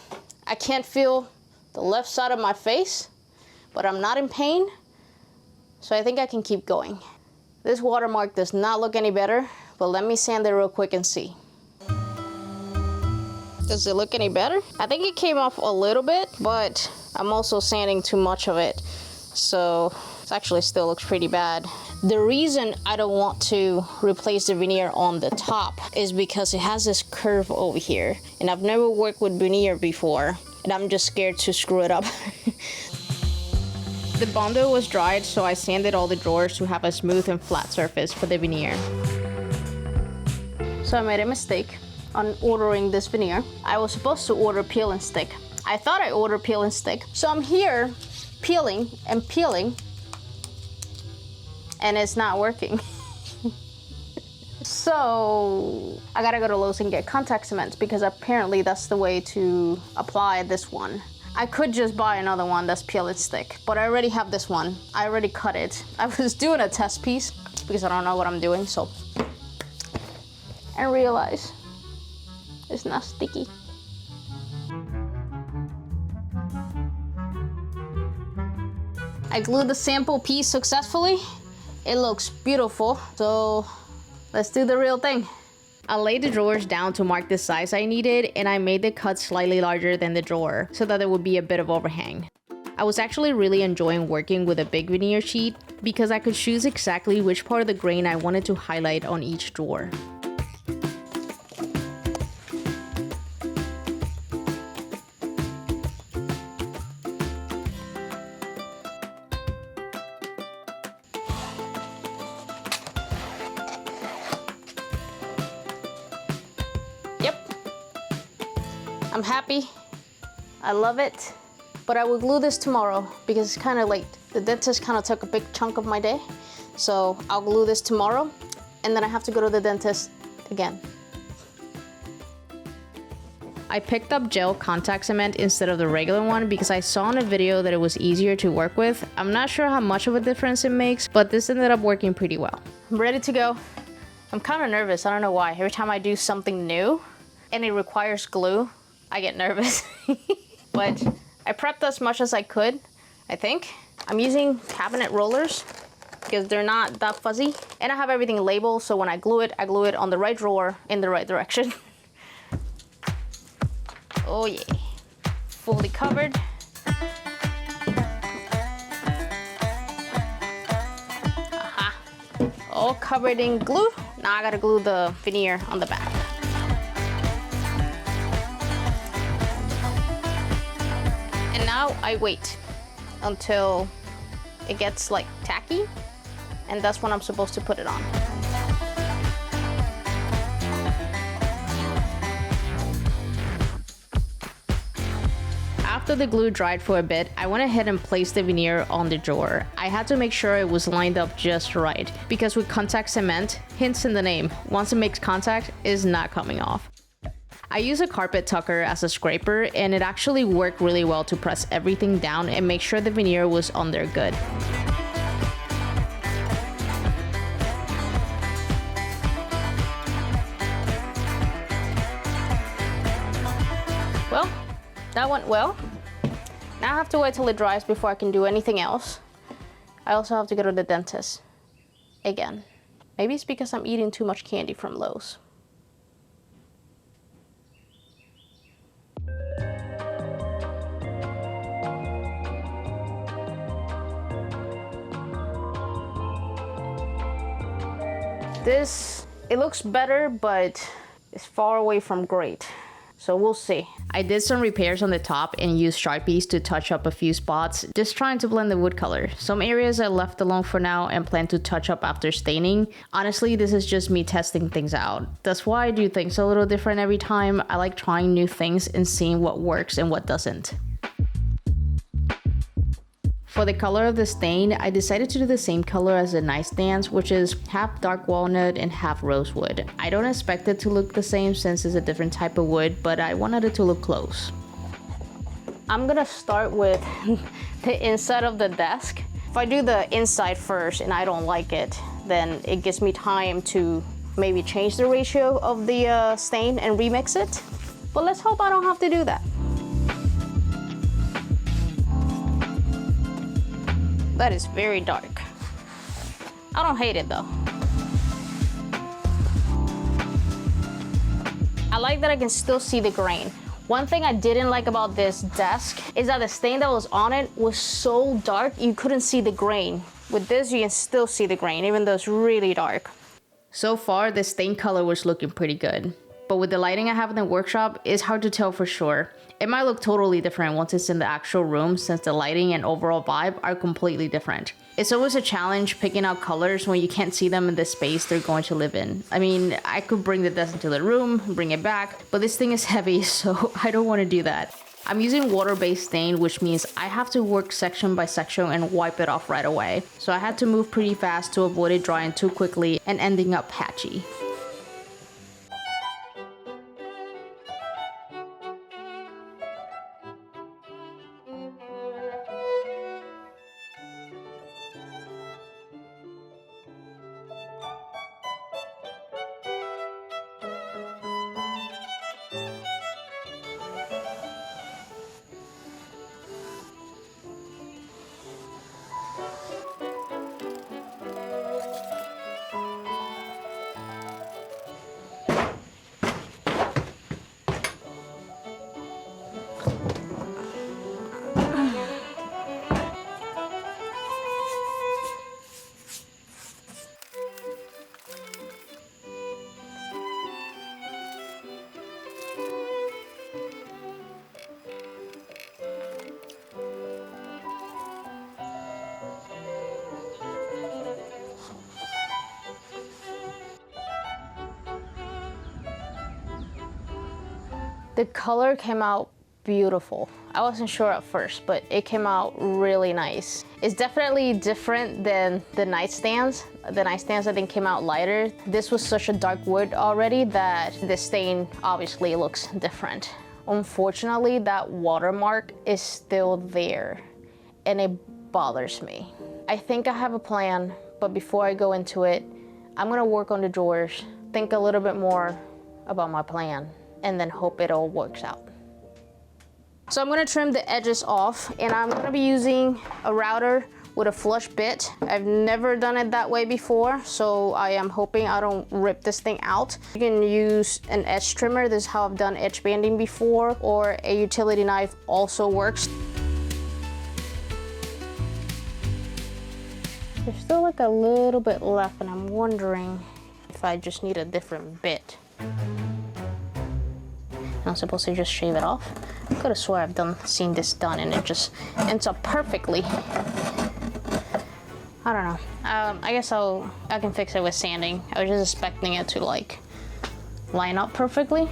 I can't feel the left side of my face, but I'm not in pain, so I think I can keep going. This watermark does not look any better, but let me sand it real quick and see. Does it look any better? I think it came off a little bit, but I'm also sanding too much of it, so it actually still looks pretty bad. The reason I don't want to replace the veneer on the top is because it has this curve over here, and I've never worked with veneer before, and I'm just scared to screw it up. The Bondo was dried, so I sanded all the drawers to have a smooth and flat surface for the veneer. So I made a mistake on ordering this veneer. I was supposed to order peel and stick. I thought I ordered peel and stick. So I'm here peeling and peeling, and it's not working. So I gotta go to Lowe's and get contact cement because apparently that's the way to apply this one. I could just buy another one that's peel and stick, but I already have this one. I already cut it. I was doing a test piece because I don't know what I'm doing, so. And realize it's not sticky. I glued the sample piece successfully. It looks beautiful, so let's do the real thing. I laid the drawers down to mark the size I needed, and I made the cut slightly larger than the drawer so that there would be a bit of overhang. I was actually really enjoying working with a big veneer sheet because I could choose exactly which part of the grain I wanted to highlight on each drawer. I'm happy, I love it, but I will glue this tomorrow because it's kind of late. The dentist kind of took a big chunk of my day, so I'll glue this tomorrow, and then I have to go to the dentist again. I picked up gel contact cement instead of the regular one because I saw in a video that it was easier to work with. I'm not sure how much of a difference it makes, but this ended up working pretty well. I'm ready to go. I'm kind of nervous, I don't know why. Every time I do something new and it requires glue, I get nervous. But I prepped as much as I could, I think. I'm using cabinet rollers because they're not that fuzzy. And I have everything labeled, so when I glue it on the right drawer in the right direction. Oh yeah, fully covered. Aha, all covered in glue. Now I gotta glue the veneer on the back. And now I wait until it gets like tacky, and that's when I'm supposed to put it on. After the glue dried for a bit, I went ahead and placed the veneer on the drawer. I had to make sure it was lined up just right, because with contact cement, hints in the name, once it makes contact, it's not coming off. I use a carpet tucker as a scraper, and it actually worked really well to press everything down and make sure the veneer was on there good. Well, that went well. Now I have to wait till it dries before I can do anything else. I also have to go to the dentist again. Maybe it's because I'm eating too much candy from Lowe's. It looks better, but it's far away from great. So we'll see. I did some repairs on the top and used Sharpies to touch up a few spots, just trying to blend the wood color. Some areas I left alone for now and plan to touch up after staining. Honestly, this is just me testing things out. That's why I do things a little different every time. I like trying new things and seeing what works and what doesn't. For the color of the stain, I decided to do the same color as the nightstands, which is half dark walnut and half rosewood. I don't expect it to look the same since it's a different type of wood, but I wanted it to look close. I'm gonna start with the inside of the desk. If I do the inside first and I don't like it, then it gives me time to maybe change the ratio of the stain and remix it. But let's hope I don't have to do that. That is very dark. I don't hate it though. I like that I can still see the grain. One thing I didn't like about this desk is that the stain that was on it was so dark you couldn't see the grain. With this, you can still see the grain, even though it's really dark. So far, the stain color was looking pretty good. But with the lighting I have in the workshop, it's hard to tell for sure. It might look totally different once it's in the actual room since the lighting and overall vibe are completely different. It's always a challenge picking out colors when you can't see them in the space they're going to live in. I mean, I could bring the desk into the room, bring it back, but this thing is heavy, so I don't want to do that. I'm using water-based stain, which means I have to work section by section and wipe it off right away. So I had to move pretty fast to avoid it drying too quickly and ending up patchy. The color came out beautiful. I wasn't sure at first, but it came out really nice. It's definitely different than the nightstands. The nightstands I think came out lighter. This was such a dark wood already that the stain obviously looks different. Unfortunately, that watermark is still there and it bothers me. I think I have a plan, but before I go into it, I'm gonna work on the drawers, think a little bit more about my plan, and then hope it all works out. So I'm gonna trim the edges off, and I'm gonna be using a router with a flush bit. I've never done it that way before, so I am hoping I don't rip this thing out. You can use an edge trimmer. This is how I've done edge banding before, or a utility knife also works. There's still like a little bit left, and I'm wondering if I just need a different bit. I'm supposed to just shave it off. I could have swore I've seen this done and it just ends up perfectly. I don't know. I guess I can fix it with sanding. I was just expecting it to like line up perfectly.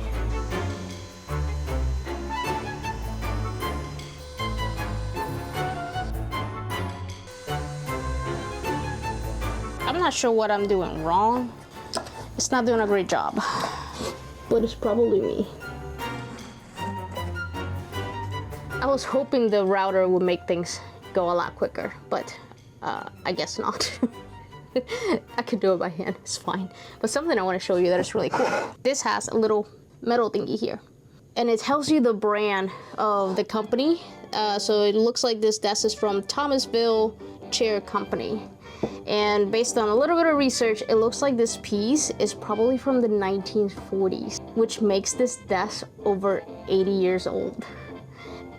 I'm not sure what I'm doing wrong. It's not doing a great job, but it's probably me. was hoping the router would make things go a lot quicker, but I guess not. I could do it by hand, it's fine. But something I want to show you that is really cool. This has a little metal thingy here, and it tells you the brand of the company. So it looks like this desk is from Thomasville Chair Company. And based on a little bit of research, it looks like this piece is probably from the 1940s, which makes this desk over 80 years old.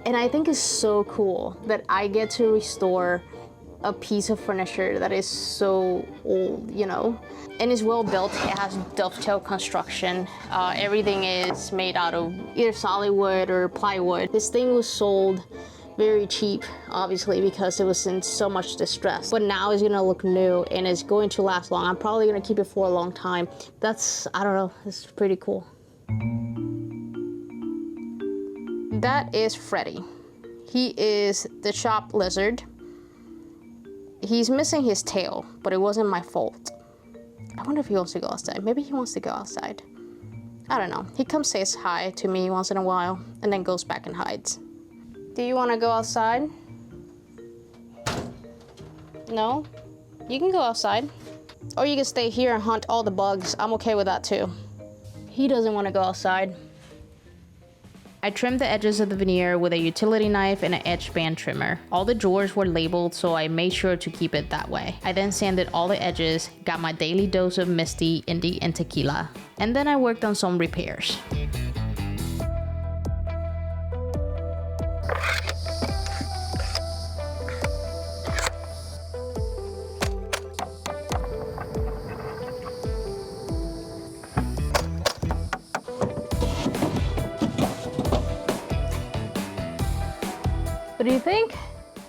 And I think it's so cool that I get to restore a piece of furniture that is so old, you know? And it's well built. It has dovetail construction. Everything is made out of either solid wood or plywood. This thing was sold very cheap, obviously, because it was in so much distress. But now it's gonna look new and it's going to last long. I'm probably gonna keep it for a long time. That's, I don't know, it's pretty cool. That is Freddy. He is the shop lizard. He's missing his tail, but it wasn't my fault. I wonder if he wants to go outside. Maybe he wants to go outside. I don't know. He comes says hi to me once in a while and then goes back and hides. Do you want to go outside? No? You can go outside. Or you can stay here and hunt all the bugs. I'm okay with that too. He doesn't want to go outside. I trimmed the edges of the veneer with a utility knife and an edge band trimmer. All the drawers were labeled, so I made sure to keep it that way. I then sanded all the edges, got my daily dose of Misty, Indie, and tequila, and then I worked on some repairs. What do you think?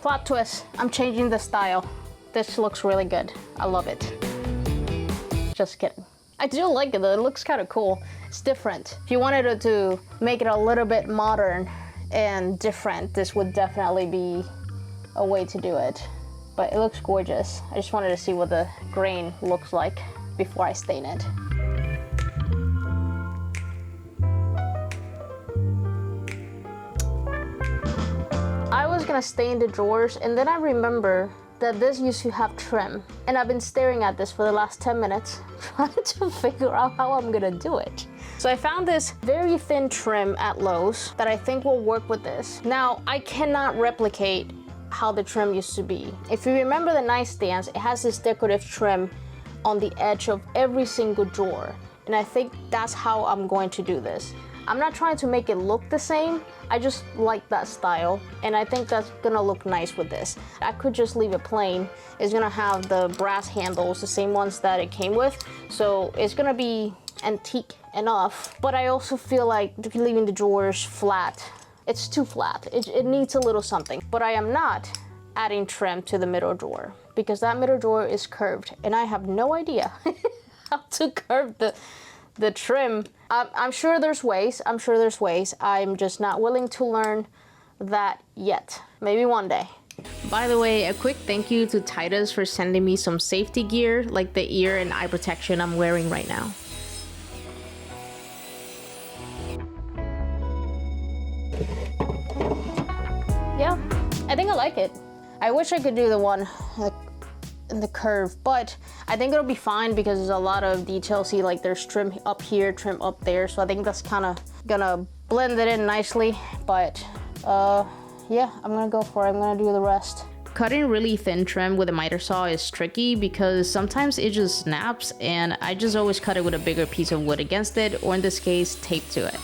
Plot twist, I'm changing the style. This looks really good. I love it. Just kidding. I do like it though, it looks kind of cool. It's different. If you wanted to make it a little bit modern and different, this would definitely be a way to do it. But it looks gorgeous. I just wanted to see what the grain looks like before I stain it. I was gonna stain the drawers, and then I remember that this used to have trim, and I've been staring at this for the last 10 minutes trying to figure out how I'm gonna do it. So I found this very thin trim at Lowe's that I think will work with this. Now, I cannot replicate how the trim used to be. If you remember the nightstands, it has this decorative trim on the edge of every single drawer, and I think that's how I'm going to do this. I'm not trying to make it look the same, I just like that style, and I think that's gonna look nice with this. I could just leave it plain. It's gonna have the brass handles, the same ones that it came with, so it's gonna be antique enough, but I also feel like leaving the drawers flat, it's too flat. It needs a little something, but I am not adding trim to the middle drawer because that middle drawer is curved, and I have no idea how to curve the trim. I'm sure there's ways. I'm just not willing to learn that yet. Maybe one day. By the way, a quick thank you to Titus for sending me some safety gear like the ear and eye protection I'm wearing right now. Yeah, I think I like it. I wish I could do the one like in the curve, but I think it'll be fine because there's a lot of detail. See, like there's trim up here, trim up there, so I think that's kind of gonna blend it in nicely. But yeah, I'm gonna go for it. I'm gonna do the rest. Cutting really thin trim with a miter saw is tricky because sometimes it just snaps, and I just always cut it with a bigger piece of wood against it, or in this case, tape to it.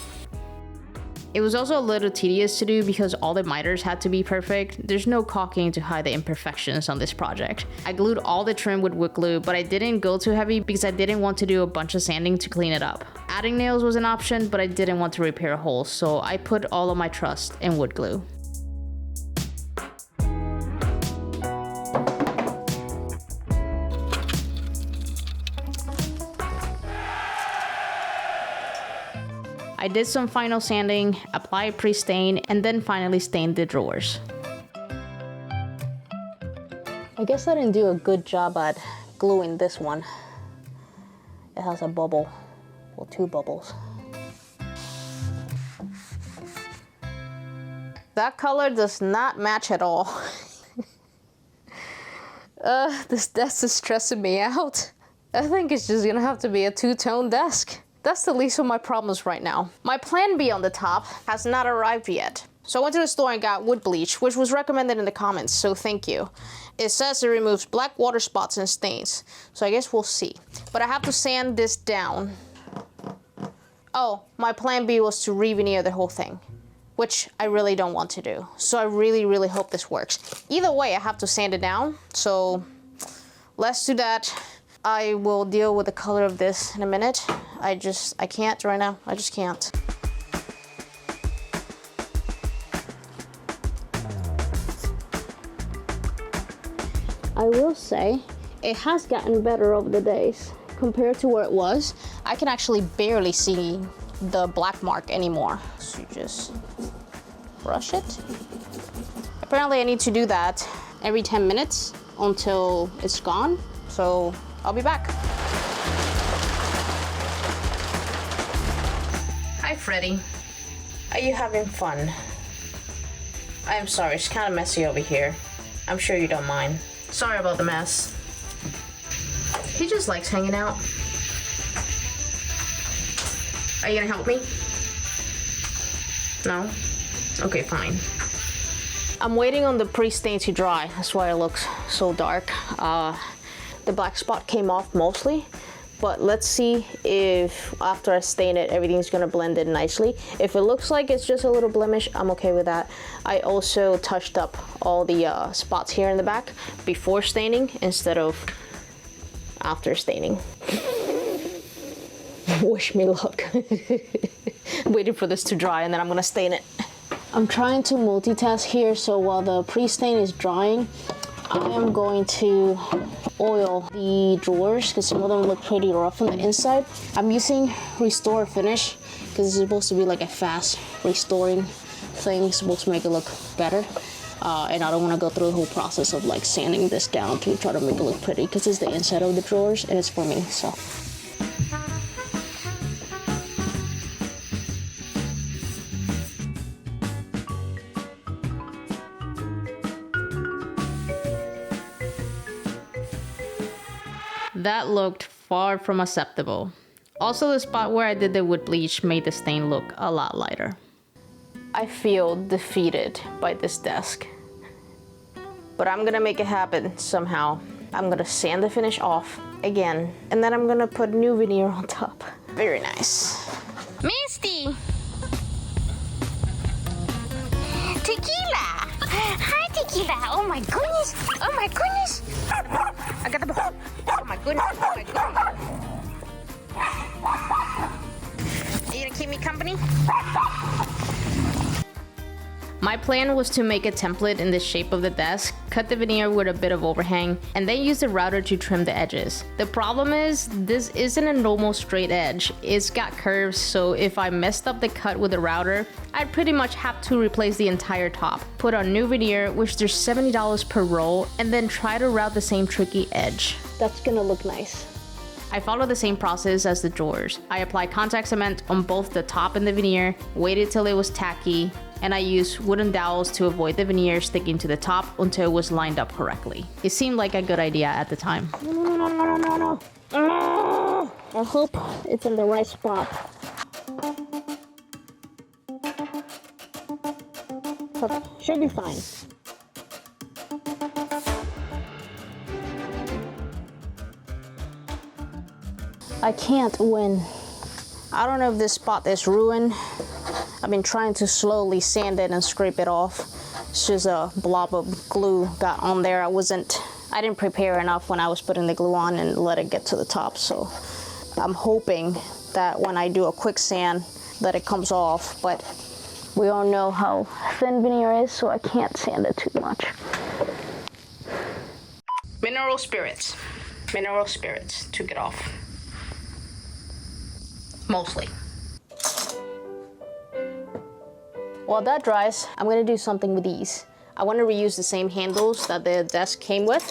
It was also a little tedious to do because all the miters had to be perfect. There's no caulking to hide the imperfections on this project. I glued all the trim with wood glue, but I didn't go too heavy because I didn't want to do a bunch of sanding to clean it up. Adding nails was an option, but I didn't want to repair a hole, so I put all of my trust in wood glue. I did some final sanding, applied pre-stain, and then finally stained the drawers. I guess I didn't do a good job at gluing this one. It has a bubble, well, two bubbles. That color does not match at all. This desk is stressing me out. I think it's just gonna have to be a two-tone desk. That's the least of my problems right now. My plan B on the top has not arrived yet. So I went to the store and got wood bleach, which was recommended in the comments, so thank you. It says it removes black water spots and stains, so I guess we'll see. But I have to sand this down. Oh, my plan B was to re-veneer the whole thing, which I really don't want to do. So I really hope this works. Either way, I have to sand it down, so let's do that. I will deal with the color of this in a minute. I can't right now, I just can't. I will say, it has gotten better over the days compared to where it was. I can actually barely see the black mark anymore. So you just brush it. Apparently I need to do that every 10 minutes until it's gone. So I'll be back. Hi, Freddy. Are you having fun? I'm sorry, it's kind of messy over here. I'm sure you don't mind. Sorry about the mess. He just likes hanging out. Are you gonna help me? No? Okay, fine. I'm waiting on the pre-stain to dry. That's why it looks so dark. The black spot came off mostly, but let's see if after I stain it, everything's gonna blend in nicely. If it looks like it's just a little blemish, I'm okay with that. I also touched up all the spots here in the back before staining instead of after staining. Wish me luck. I'm waiting for this to dry and then I'm gonna stain it. I'm trying to multitask here, so while the pre-stain is drying, I am going to oil the drawers because some of them look pretty rough on the inside. I'm using Restore Finish because it's supposed to be like a fast restoring thing. It's supposed to make it look better. And I don't want to go through the whole process of like sanding this down to try to make it look pretty because it's the inside of the drawers and it's for me, so. That looked far from acceptable. Also, the spot where I did the wood bleach made the stain look a lot lighter. I feel defeated by this desk, but I'm gonna make it happen somehow. I'm gonna sand the finish off again, and then I'm gonna put new veneer on top. Very nice. Misty! Tequila! Hi, Tequila! Oh my goodness! Oh my goodness! I got the ball. Oh my goodness! Oh my goodness! Are you gonna keep me company? My plan was to make a template in the shape of the desk, cut the veneer with a bit of overhang, and then use the router to trim the edges. The problem is, this isn't a normal straight edge. It's got curves, so if I messed up the cut with the router, I'd pretty much have to replace the entire top, put on new veneer, which there's $70 per roll, and then try to route the same tricky edge. That's gonna look nice. I followed the same process as the drawers. I applied contact cement on both the top and the veneer, waited till it was tacky, and I used wooden dowels to avoid the veneer sticking to the top until it was lined up correctly. It seemed like a good idea at the time. No. I hope it's in the right spot. Should be fine. I can't win. I don't know if this spot is ruined. I've been trying to slowly sand it and scrape it off. It's just a blob of glue got on there. I didn't prepare enough when I was putting the glue on and let it get to the top. So I'm hoping that when I do a quick sand that it comes off, but we all know how thin veneer is, so I can't sand it too much. Mineral spirits took it off. Mostly. While that dries, I'm gonna do something with these. I want to reuse the same handles that the desk came with.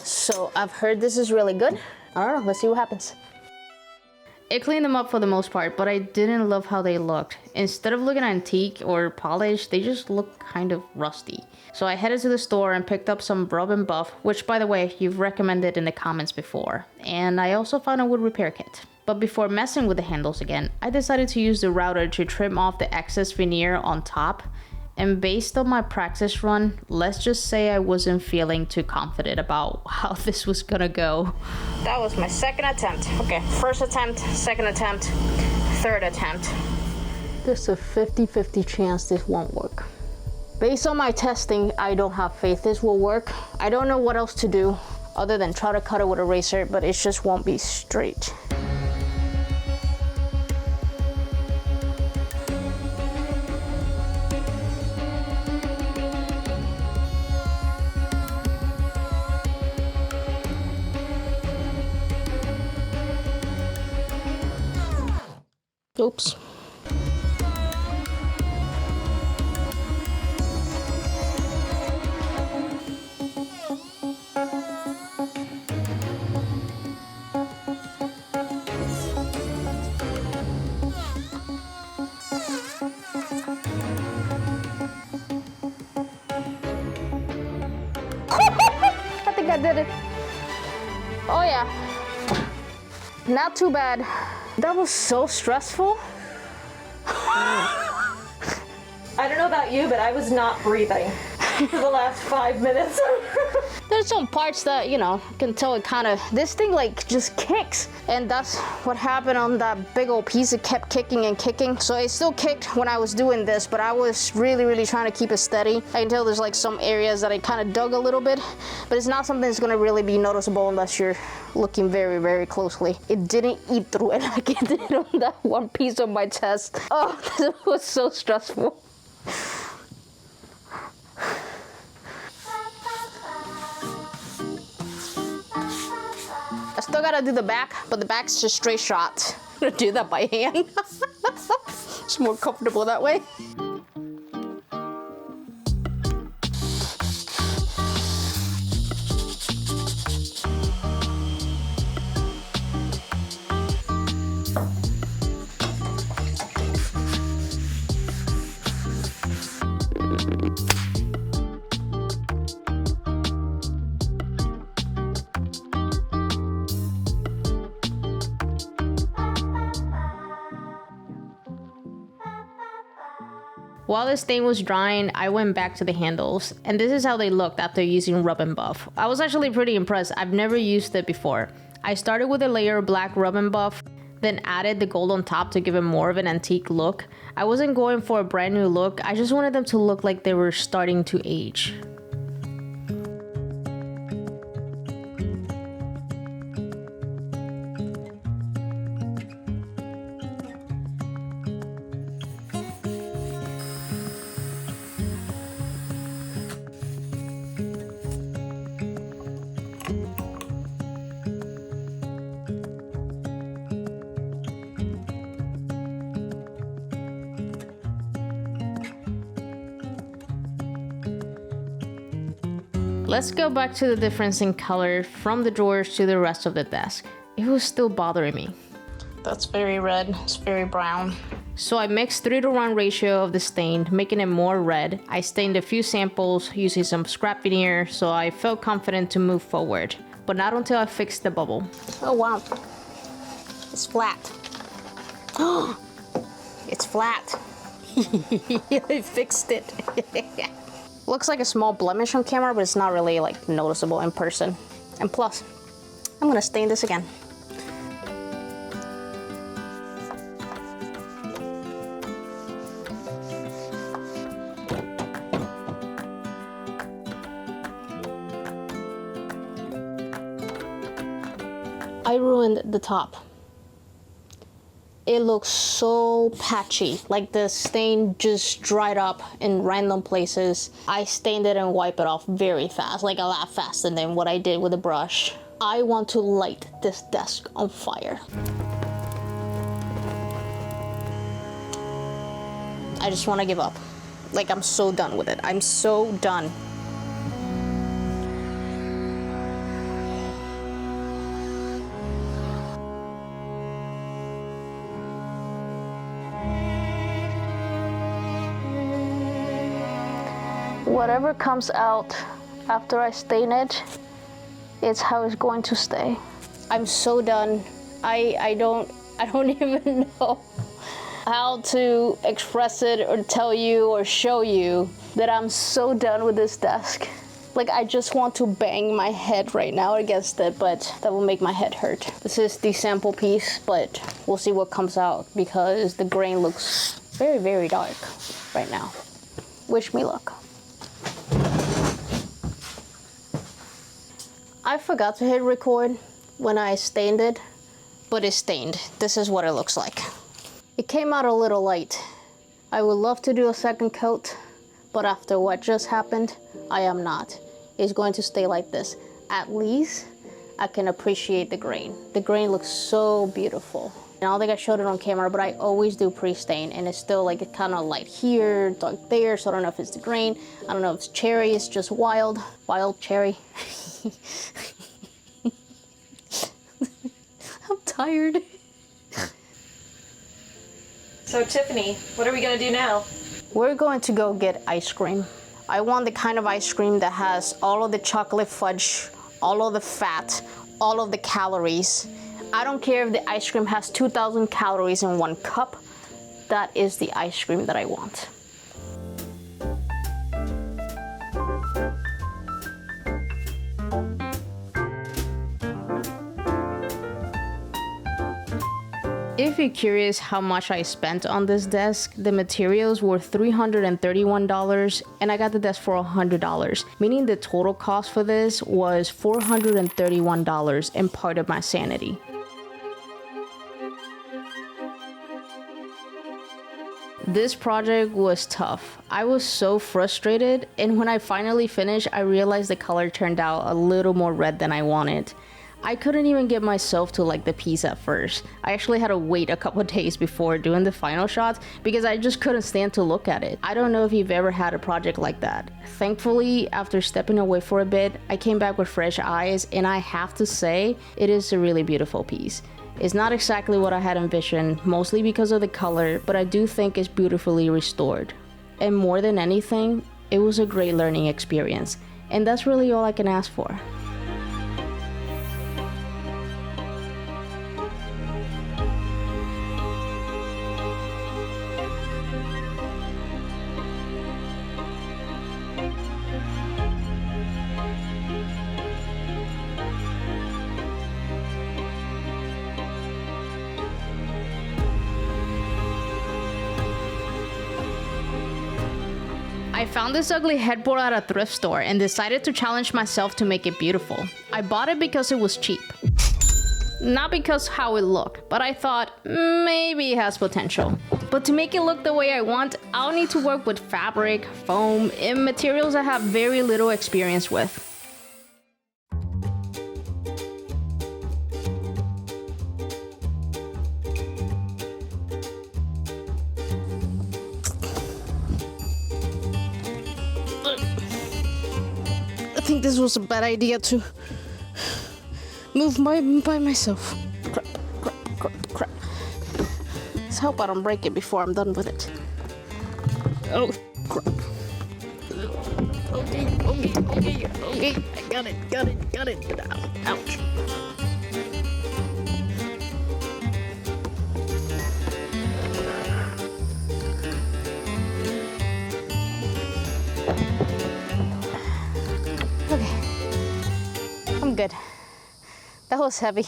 So I've heard this is really good. I don't know, let's see what happens. It cleaned them up for the most part, but I didn't love how they looked. Instead of looking antique or polished, they just looked kind of rusty. So I headed to the store and picked up some rub and buff, which by the way, you've recommended in the comments before. And I also found a wood repair kit. But before messing with the handles again, I decided to use the router to trim off the excess veneer on top. And based on my practice run, let's just say I wasn't feeling too confident about how this was gonna go. That was my second attempt. Okay, first attempt, second attempt, third attempt. There's a 50-50 chance this won't work. Based on my testing, I don't have faith this will work. I don't know what else to do other than try to cut it with a razor, but it just won't be straight. Oops. I think I did it. Oh yeah. Not too bad. That was so stressful. I don't know about you, but I was not breathing for the last 5 minutes. There's some parts that, you know, you can tell it kind of, this thing like just kicks. And that's what happened on that big old piece. It kept kicking and kicking. So it still kicked when I was doing this, but I was really trying to keep it steady. I can tell there's like some areas that I kind of dug a little bit, but it's not something that's gonna really be noticeable unless you're looking very closely. It didn't eat through it like it did on that one piece of my chest. Oh, this was so stressful. I still gotta do the back, but the back's just straight shots. I'm gonna do that by hand. It's more comfortable that way. While the stain was drying, I went back to the handles, and this is how they looked after using rub and buff. I was actually pretty impressed. I've never used it before. I started with a layer of black rub and buff, then added the gold on top to give it more of an antique look. I wasn't going for a brand new look, I just wanted them to look like they were starting to age. Let's go back to the difference in color from the drawers to the rest of the desk. It was still bothering me. That's very red, it's very brown. So I mixed 3:1 ratio of the stain, making it more red. I stained a few samples using some scrap veneer, so I felt confident to move forward. But not until I fixed the bubble. Oh wow, it's flat. Oh, it's flat. I fixed it. Looks like a small blemish on camera, but it's not really like noticeable in person. And plus, I'm gonna stain this again. I ruined the top. It looks so patchy, like the stain just dried up in random places. I stained it and wiped it off very fast, like a lot faster than what I did with a brush. I want to light this desk on fire. I just want to give up. Like, I'm so done with it. I'm so done. whatever comes out after I stain it, it's how it's going to stay. I'm so done. I don't even know how to express it or tell you or show you that I'm so done with this desk. Like, I just want to bang my head right now against it, but that will make my head hurt. This is the sample piece, but we'll see what comes out because the grain looks very, very dark right now. Wish me luck. I forgot to hit record when I stained it, but it's stained. This is what it looks like. It came out a little light. I would love to do a second coat, but after what just happened, I am not. It's going to stay like this. At least I can appreciate the grain. The grain looks so beautiful. I don't think I showed it on camera, but I always do pre-stain, and it's still like it's kind of light here, dark there, so I don't know if it's the grain. I don't know if it's cherry, it's just wild cherry. I'm tired. So Tiffany, what are we gonna do now? We're going to go get ice cream. I want the kind of ice cream that has all of the chocolate fudge, all of the fat, all of the calories. I don't care if the ice cream has 2,000 calories in one cup. That is the ice cream that I want. If you're curious how much I spent on this desk, the materials were $331 and I got the desk for $100, meaning the total cost for this was $431 and part of my sanity. This project was tough. I was so frustrated, and when I finally finished, I realized the color turned out a little more red than I wanted. I couldn't even get myself to like the piece at first. I actually had to wait a couple of days before doing the final shots because I just couldn't stand to look at it. I don't know if you've ever had a project like that. Thankfully, after stepping away for a bit, I came back with fresh eyes, and I have to say, it is a really beautiful piece. It's not exactly what I had envisioned, mostly because of the color, but I do think it's beautifully restored. And more than anything, it was a great learning experience, and that's really all I can ask for. I found this ugly headboard at a thrift store and decided to challenge myself to make it beautiful. I bought it because it was cheap. Not because how it looked, but I thought maybe it has potential. But to make it look the way I want, I'll need to work with fabric, foam, and materials I have very little experience with. I think this was a bad idea to move by myself. Crap. Let's hope I don't break it before I'm done with it. Oh, crap. Okay. I got it. Ouch. I'm good. That was heavy.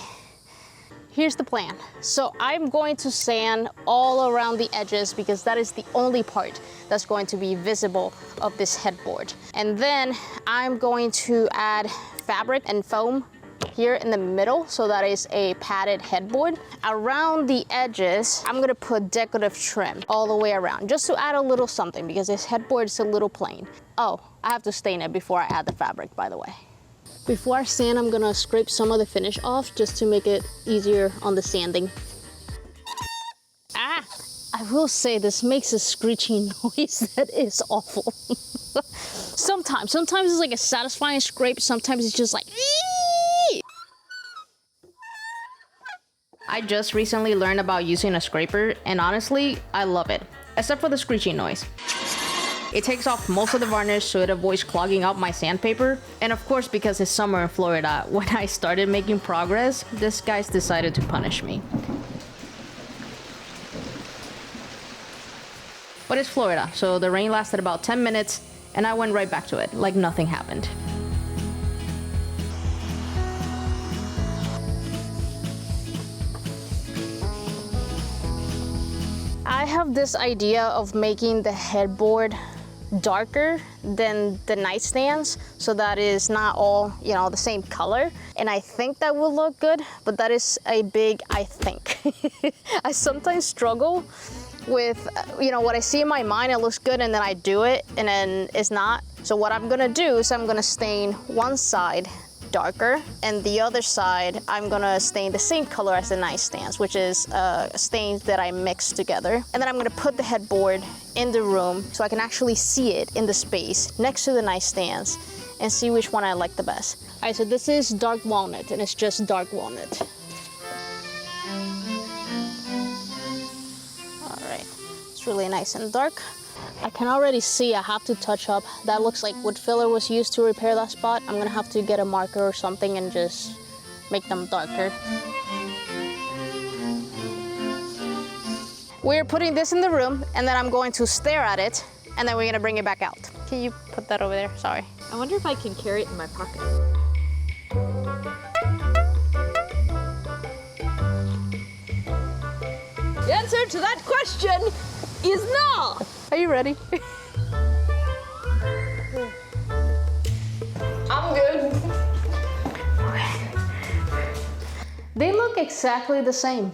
Here's the plan. So I'm going to sand all around the edges because that is the only part that's going to be visible of this headboard. And then I'm going to add fabric and foam here in the middle, so that is a padded headboard. Around the edges, I'm gonna put decorative trim all the way around, just to add a little something because this headboard is a little plain. Oh, I have to stain it before I add the fabric, by the way. Before I sand, I'm gonna scrape some of the finish off just to make it easier on the sanding. I will say this makes a screeching noise that is awful. Sometimes it's like a satisfying scrape, sometimes it's just like ee! I just recently learned about using a scraper, and honestly, I love it, except for the screeching noise. It takes off most of the varnish so it avoids clogging up my sandpaper. And of course, because it's summer in Florida, when I started making progress, this guy's decided to punish me. But it's Florida, so the rain lasted about 10 minutes and I went right back to it, like nothing happened. I have this idea of making the headboard darker than the nightstands, so that is not all, you know, the same color. And I think that will look good, but that is a big I think. I sometimes struggle with, you know, what I see in my mind, it looks good, and then I do it, and then it's not. So what I'm gonna do is I'm gonna stain one side darker, and the other side I'm gonna stain the same color as the nightstands, which is stains that I mixed together. And then I'm gonna put the headboard in the room so I can actually see it in the space next to the nightstands and see which one I like the best. All right, so this is dark walnut, and it's just dark walnut. All right, it's really nice and dark. I can already see I have to touch up. That looks like wood filler was used to repair that spot. I'm gonna have to get a marker or something and just make them darker. We're putting this in the room, and then I'm going to stare at it, and then we're gonna bring it back out. Can you put that over there? Sorry. I wonder if I can carry it in my pocket. The answer to that question is no. Are you ready? I'm good. They look exactly the same.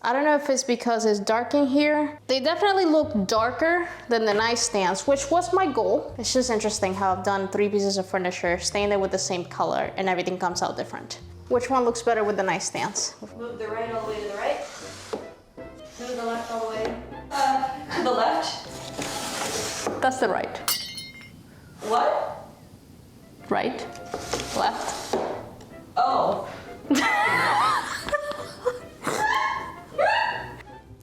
I don't know if it's because it's dark in here. They definitely look darker than the nightstands, which was my goal. It's just interesting how I've done 3 pieces of furniture, stained it with the same color, and everything comes out different. Which one looks better with the nightstands? Move the right all the way to the right. Move the left all the way to the left. That's the right. What? Right, left. Oh.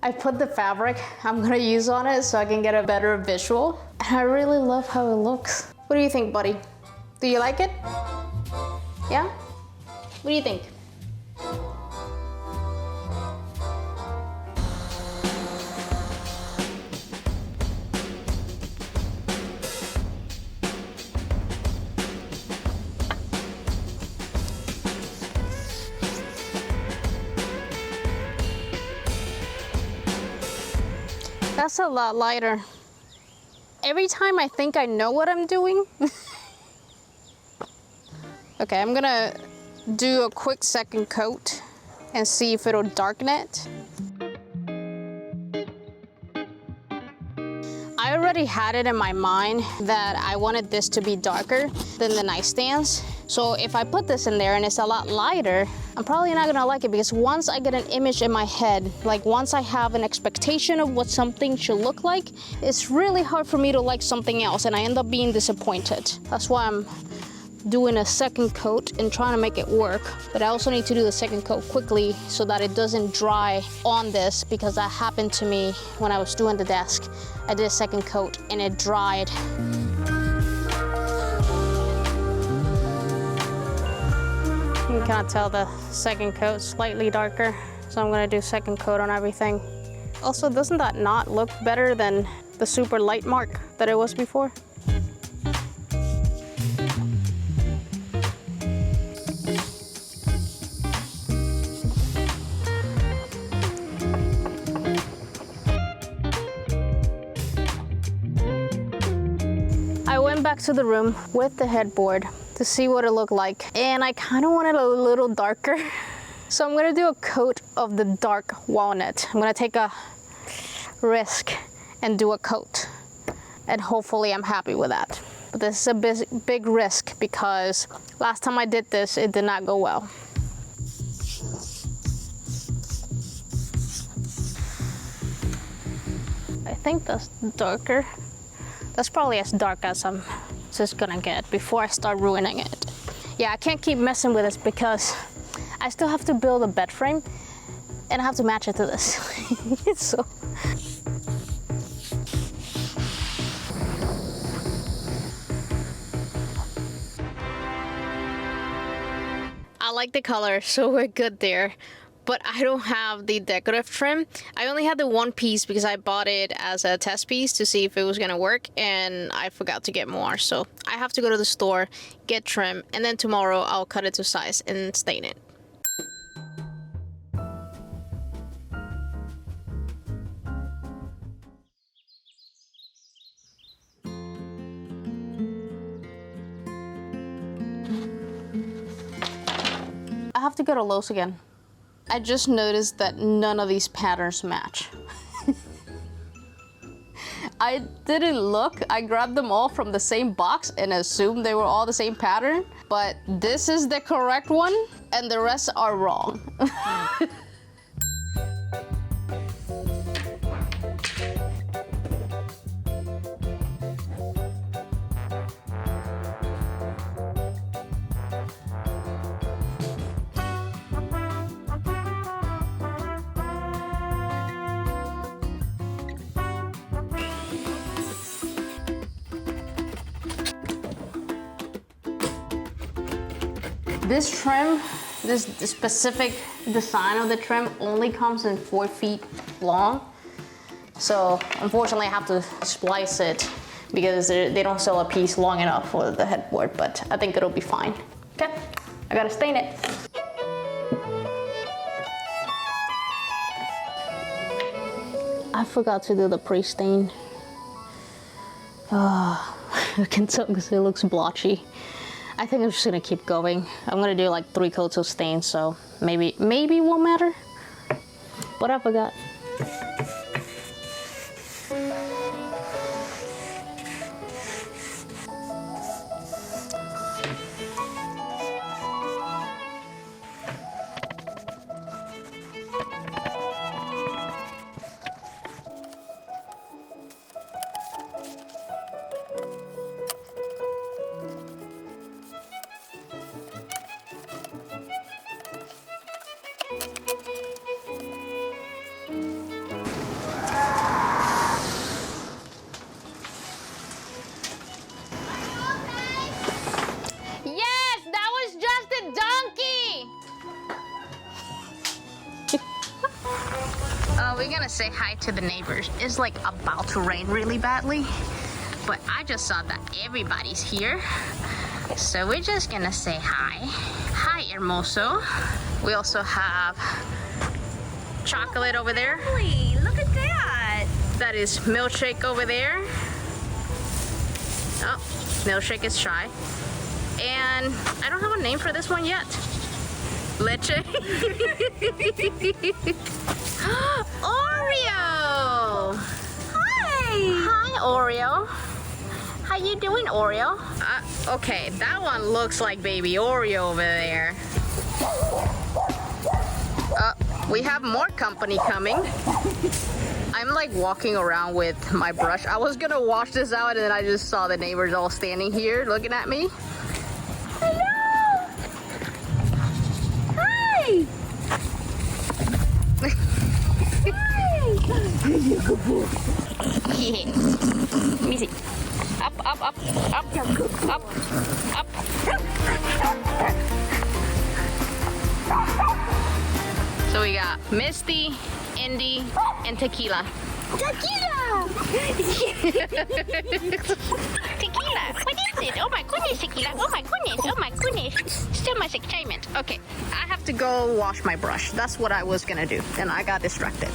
I put the fabric I'm gonna use on it so I can get a better visual. And I really love how it looks. What do you think, buddy? Do you like it? Yeah? What do you think? That's a lot lighter. Every time I think I know what I'm doing. Okay, I'm gonna do a quick second coat and see if it'll darken it. I already had it in my mind that I wanted this to be darker than the nightstands. So if I put this in there and it's a lot lighter, I'm probably not gonna like it, because once I get an image in my head, like once I have an expectation of what something should look like, it's really hard for me to like something else, and I end up being disappointed. That's why I'm doing a second coat and trying to make it work. But I also need to do the second coat quickly so that it doesn't dry on this, because that happened to me when I was doing the desk. I did a second coat and it dried. You can kind of tell the second coat slightly darker, so I'm gonna do second coat on everything. Also, doesn't that not look better than the super light mark that it was before? I went back to the room with the headboard to see what it looked like, and I kind of want it a little darker. So I'm gonna do a coat of the dark walnut. I'm gonna take a risk and do a coat, and hopefully I'm happy with that. But this is a big risk, because last time I did this, it did not go well. I think that's darker. That's probably as dark as I'm just gonna get before I start ruining it. Yeah, I can't keep messing with this because I still have to build a bed frame and I have to match it to this. So like the color, so we're good there. But I don't have the decorative trim. I only had the one piece because I bought it as a test piece to see if it was gonna work, and I forgot to get more. So I have to go to the store, get trim, and then tomorrow I'll cut it to size and stain it. I have to go to Lowe's again. I just noticed that none of these patterns match. I didn't look. I grabbed them all from the same box and assumed they were all the same pattern, but this is the correct one and the rest are wrong. This trim, this specific design of the trim only comes in 4 feet long. So unfortunately I have to splice it because they don't sell a piece long enough for the headboard, but I think it'll be fine. Okay, I gotta stain it. I forgot to do the pre-stain. I can tell because it looks blotchy. I think I'm just gonna keep going. I'm gonna do like 3 coats of stain, so maybe it won't matter. But I forgot. We're gonna say hi to the neighbors. It's like about to rain really badly, but I just saw that everybody's here. So we're just gonna say hi. Hi, hermoso. We also have chocolate over there. Holy, look at that. That is milkshake over there. Oh, milkshake is shy. And I don't have a name for this one yet. Leche. Oreo! Hi! Hi, Oreo. How you doing, Oreo? Okay, that one looks like baby Oreo over there. We have more company coming. I'm like walking around with my brush. I was gonna wash this out and then I just saw the neighbors all standing here looking at me. Hello! Hi! Yeah. Let me see. Up, up, up, up, up, up. So we got Misty, Indy, and Tequila. Tequila! Tequila! What is it? Oh my goodness, Tequila! Oh my goodness! Oh my goodness! So much excitement. Okay, I have to go wash my brush. That's what I was gonna do, and I got distracted.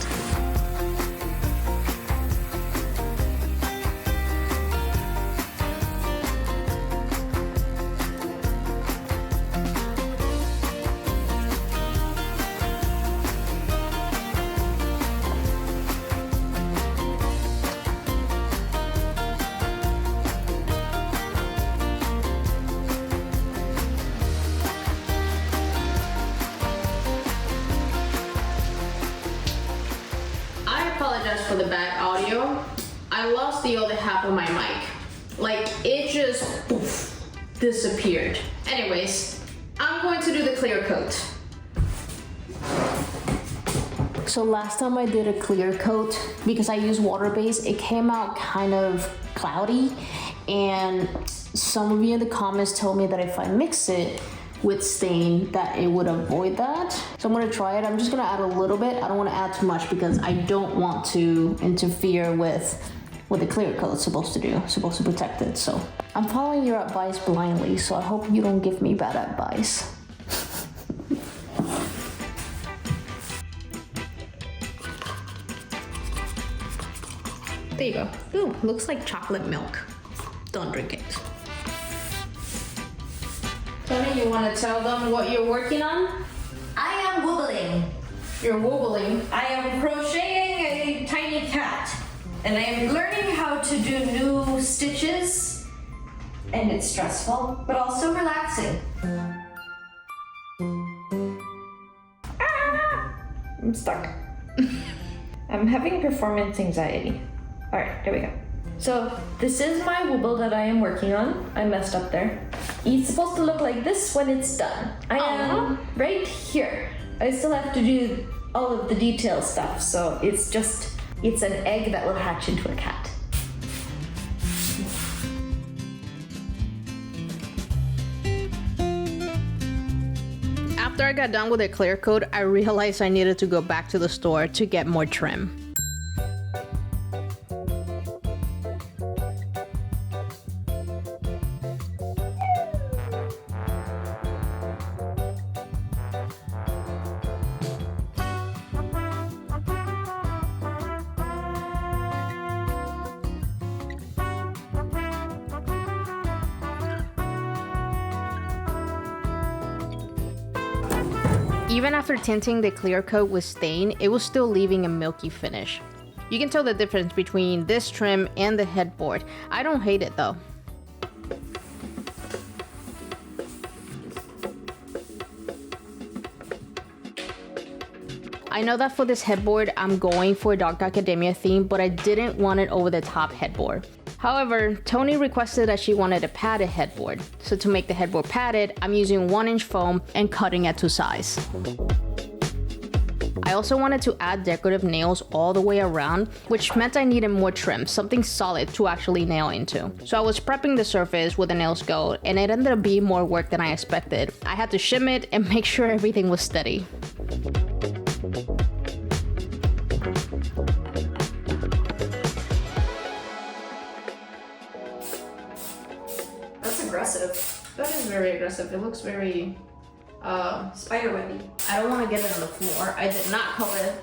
For the back audio, I lost the other half of my mic. Like, it just poof, disappeared. Anyways, I'm going to do the clear coat. So last time I did a clear coat, because I used Waterbase, it came out kind of cloudy, and some of you in the comments told me that if I mix it with stain that it would avoid that. So I'm gonna try it. I'm just gonna add a little bit. I don't wanna add too much because I don't want to interfere with what the clear coat is supposed to do. It's supposed to protect it. So I'm following your advice blindly, so I hope you don't give me bad advice. There you go. Ooh, looks like chocolate milk. Don't drink it. Tony, you want to tell them what you're working on? I am wobbling. You're wobbling. I am crocheting a tiny cat. And I am learning how to do new stitches. And it's stressful, but also relaxing. I'm stuck. I'm having performance anxiety. All right, there we go. So this is my wobble that I am working on. I messed up there. It's supposed to look like this when it's done. I am right here. I still have to do all of the detail stuff, so it's an egg that will hatch into a cat. After I got done with the clear coat, I realized I needed to go back to the store to get more trim. Even after tinting the clear coat with stain, it was still leaving a milky finish. You can tell the difference between this trim and the headboard. I don't hate it though. I know that for this headboard, I'm going for a Dark Academia theme, but I didn't want it over the top headboard. However, Tony requested that she wanted a padded headboard. So to make the headboard padded, I'm using 1-inch foam and cutting it to size. I also wanted to add decorative nails all the way around, which meant I needed more trim, something solid to actually nail into. So I was prepping the surface where the nails go, and it ended up being more work than I expected. I had to shim it and make sure everything was steady. Aggressive. That is very aggressive. It looks very spiderwebby. I don't want to get it on the floor. I did not cover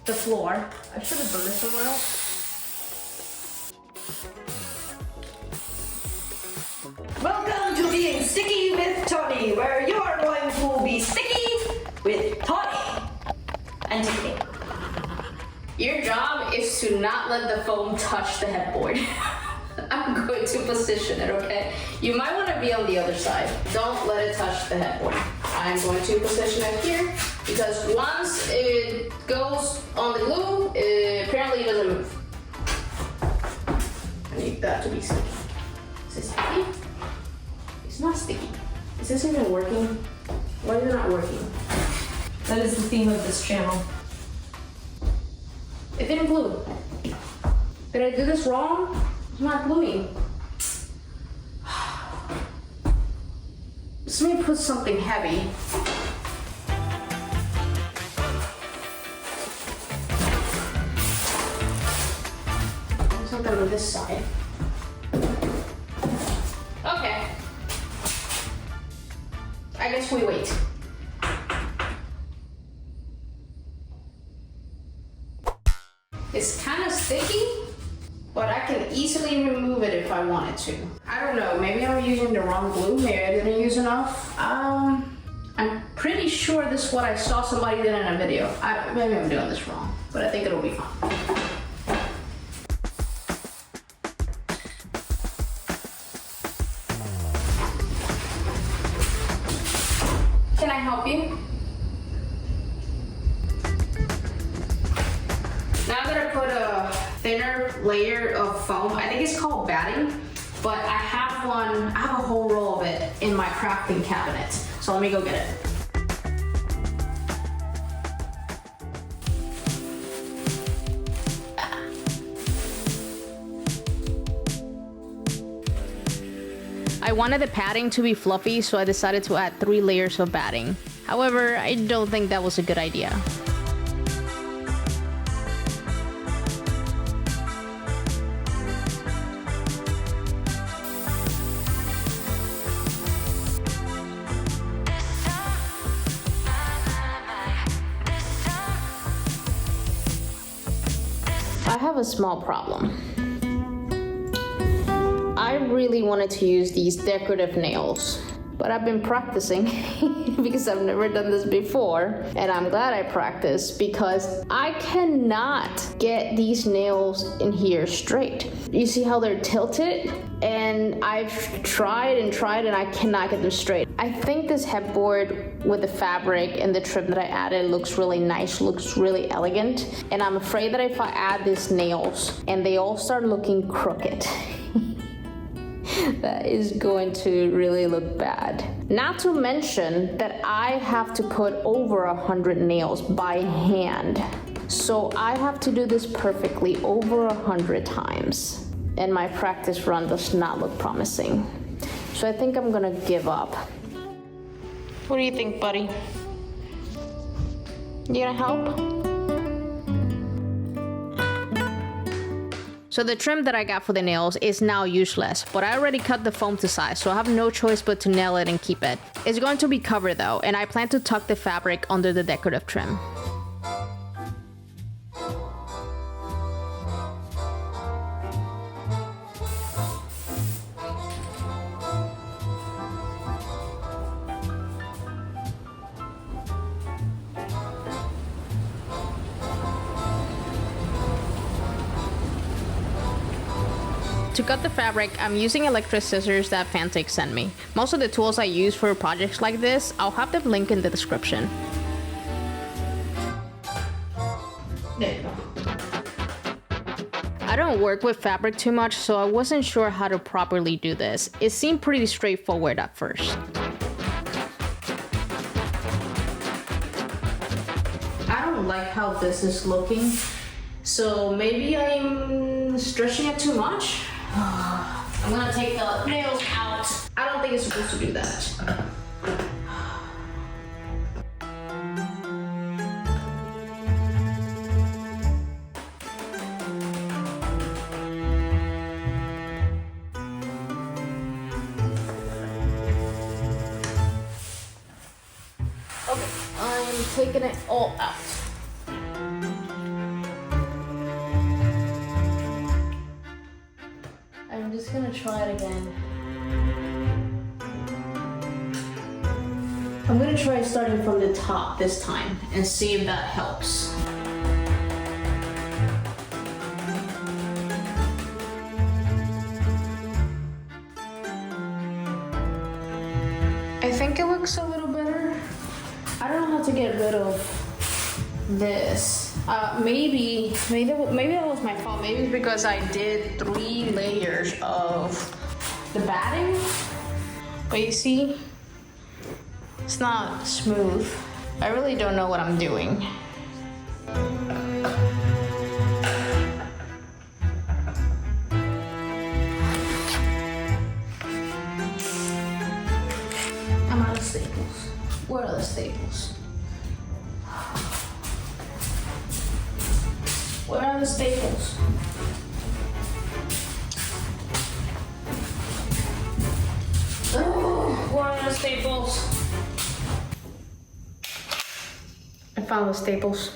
the floor. I should have done this somewhere else. Welcome to Being Sticky with Tony, where you are going to be sticky with Tony and Tiffany. Your job is to not let the foam touch the headboard. I'm going to position it, okay? You might want to be on the other side. Don't let it touch the headboard. I'm going to position it here because once it goes on the glue, apparently it doesn't move. I need that to be sticky. Is it sticky? It's not sticky. Is this even working? Why is it not working? That is the theme of this channel. It didn't glue. Did I do this wrong? It's not gluing. Let me put something heavy. Something on this side. Okay. I guess we wait. It's kind of sticky, but I can easily remove it if I wanted to. I don't know, maybe I'm using the wrong glue. Maybe I didn't use enough. I'm pretty sure this is what I saw somebody did in a video. Maybe I'm doing this wrong, but I think it'll be fine. Can I help you? Now I'm gonna put a thinner layer of foam. I think it's called batting, but I have a whole roll of it in my crafting cabinet. So let me go get it. I wanted the padding to be fluffy, so I decided to add 3 layers of batting. However, I don't think that was a good idea. I have a small problem. I really wanted to use these decorative nails, but I've been practicing because I've never done this before, and I'm glad I practiced because I cannot get these nails in here straight. You see how they're tilted? And I've tried and I cannot get them straight. I think this headboard with the fabric and the trim that I added looks really nice, looks really elegant, and I'm afraid that if I add these nails and they all start looking crooked, that is going to really look bad. Not to mention that I have to put over 100 nails by hand. So I have to do this perfectly over 100 times. And my practice run does not look promising. So I think I'm gonna give up. What do you think, buddy? You gonna help? So the trim that I got for the nails is now useless, but I already cut the foam to size, so I have no choice but to nail it and keep it. It's going to be covered though, and I plan to tuck the fabric under the decorative trim. To cut the fabric, I'm using electric scissors that Fantic sent me. Most of the tools I use for projects like this, I'll have them linked in the description. There you go. I don't work with fabric too much, so I wasn't sure how to properly do this. It seemed pretty straightforward at first. I don't like how this is looking, so maybe I'm stretching it too much. I'm gonna take the nails out. I don't think it's supposed to do that. Okay, I'm taking it all out. I'm just gonna try it again. I'm gonna try starting from the top this time and see if that helps. I think it looks a little better. I don't know how to get rid of this. Maybe that was my fault. Maybe it's because I did 3 layers of the batting. But you see, it's not smooth. I really don't know what I'm doing. I'm out of staples. Where are the staples? Where are the staples? Oh, where are the staples? I found the staples.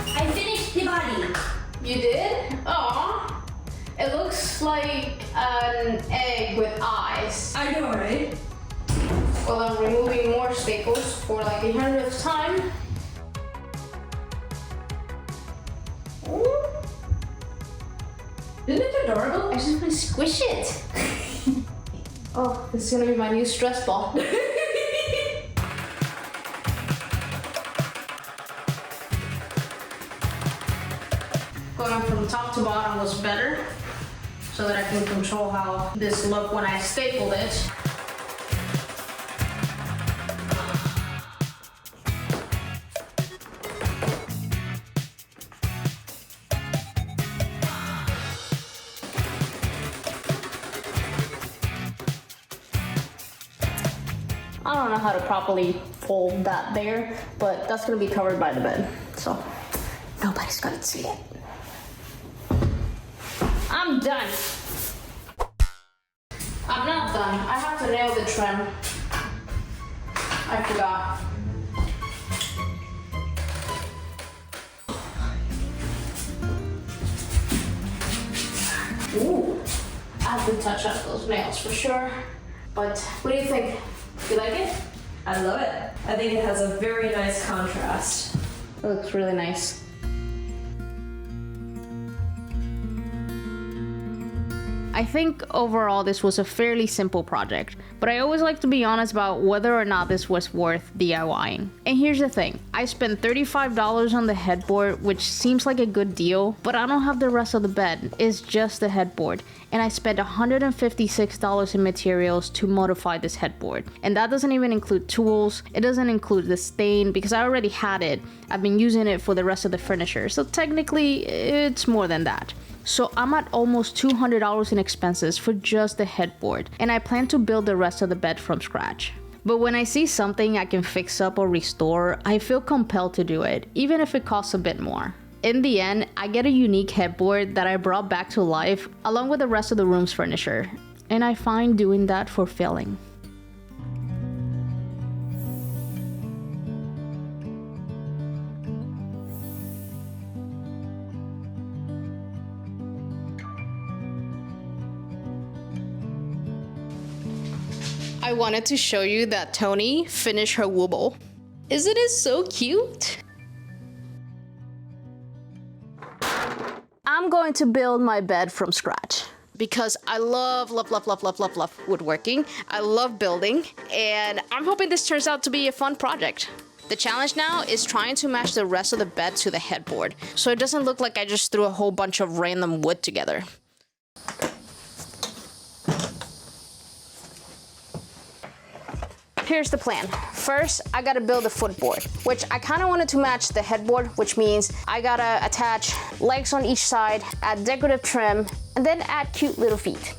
I finished the body. You did? Aw. It looks like an egg with eyes. I know, right? Well, I'm removing more staples for like the 100th time. Ooh. Isn't it adorable? I just want to squish it. Oh, this is gonna be my new stress ball. Going from top to bottom was better, so that I can control how this looked when I stapled it. I don't know how to properly fold that there, but that's gonna be covered by the bed. So nobody's gonna see it. I'm done. I'm not done. I have to nail the trim. I forgot. Ooh, I have to touch up those nails for sure. But what do you think? You like it? I love it. I think it has a very nice contrast. It looks really nice. I think overall this was a fairly simple project, but I always like to be honest about whether or not this was worth DIYing. And here's the thing, I spent $35 on the headboard, which seems like a good deal, but I don't have the rest of the bed, it's just the headboard. And I spent $156 in materials to modify this headboard. And that doesn't even include tools, it doesn't include the stain because I already had it. I've been using it for the rest of the furniture, so technically it's more than that. So I'm at almost $200 in expenses for just the headboard, and I plan to build the rest of the bed from scratch. But when I see something I can fix up or restore, I feel compelled to do it, even if it costs a bit more. In the end, I get a unique headboard that I brought back to life along with the rest of the room's furniture, and I find doing that fulfilling. I wanted to show you that Tony finished her wooble. Isn't it so cute? I'm going to build my bed from scratch because I love woodworking. I love building, and I'm hoping this turns out to be a fun project. The challenge now is trying to match the rest of the bed to the headboard, so it doesn't look like I just threw a whole bunch of random wood together. Here's the plan. First, I gotta build a footboard, which I kinda wanted to match the headboard, which means I gotta attach legs on each side, add decorative trim, and then add cute little feet.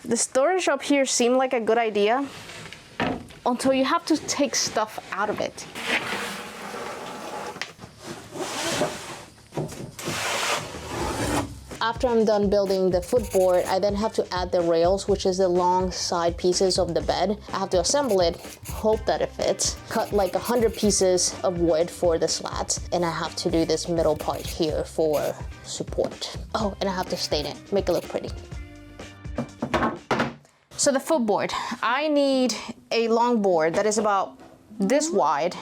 The storage up here seemed like a good idea until you have to take stuff out of it. After I'm done building the footboard, I then have to add the rails, which is the long side pieces of the bed. I have to assemble it, hope that it fits, cut like 100 pieces of wood for the slats, and I have to do this middle part here for support. Oh, and I have to stain it, make it look pretty. So the footboard, I need a long board that is about this wide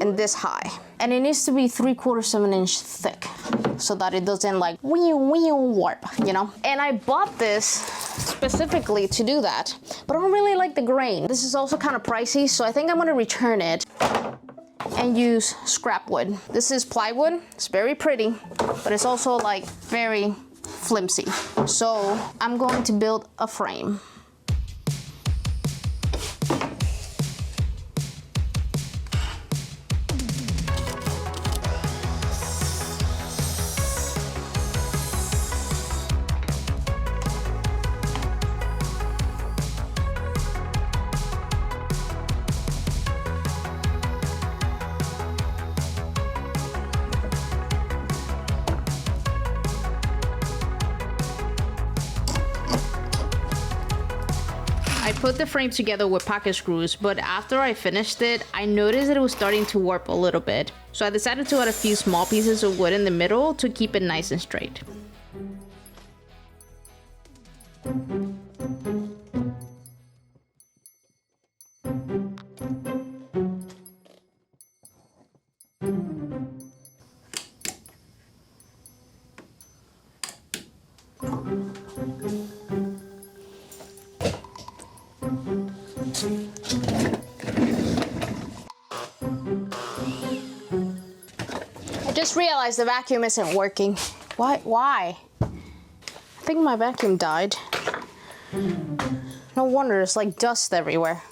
and this high. And it needs to be 3/4 of an inch thick so that it doesn't like warp, you know? And I bought this specifically to do that, but I don't really like the grain. This is also kind of pricey, so I think I'm gonna return it and use scrap wood. This is plywood, it's very pretty, but it's also like very flimsy. So I'm going to build a frame. I put the frame together with pocket screws, but after I finished it, I noticed that it was starting to warp a little bit. So I decided to add a few small pieces of wood in the middle to keep it nice and straight. I just realized the vacuum isn't working. Why? I think my vacuum died. No wonder, there's like dust everywhere.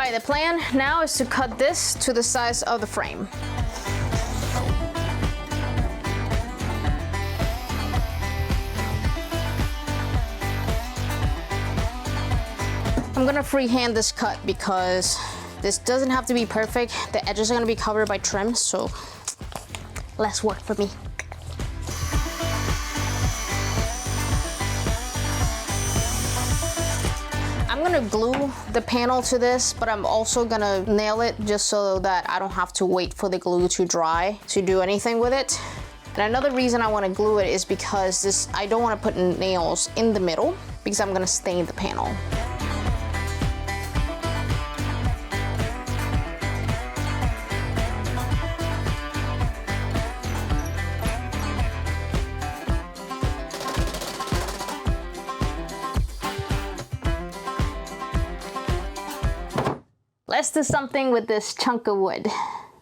All right, the plan now is to cut this to the size of the frame. I'm gonna freehand this cut because this doesn't have to be perfect. The edges are gonna be covered by trim, so less work for me. I'm gonna glue the panel to this, but I'm also gonna nail it just so that I don't have to wait for the glue to dry to do anything with it. And another reason I wanna glue it is because I don't wanna put nails in the middle because I'm gonna stain the panel. Let's do something with this chunk of wood.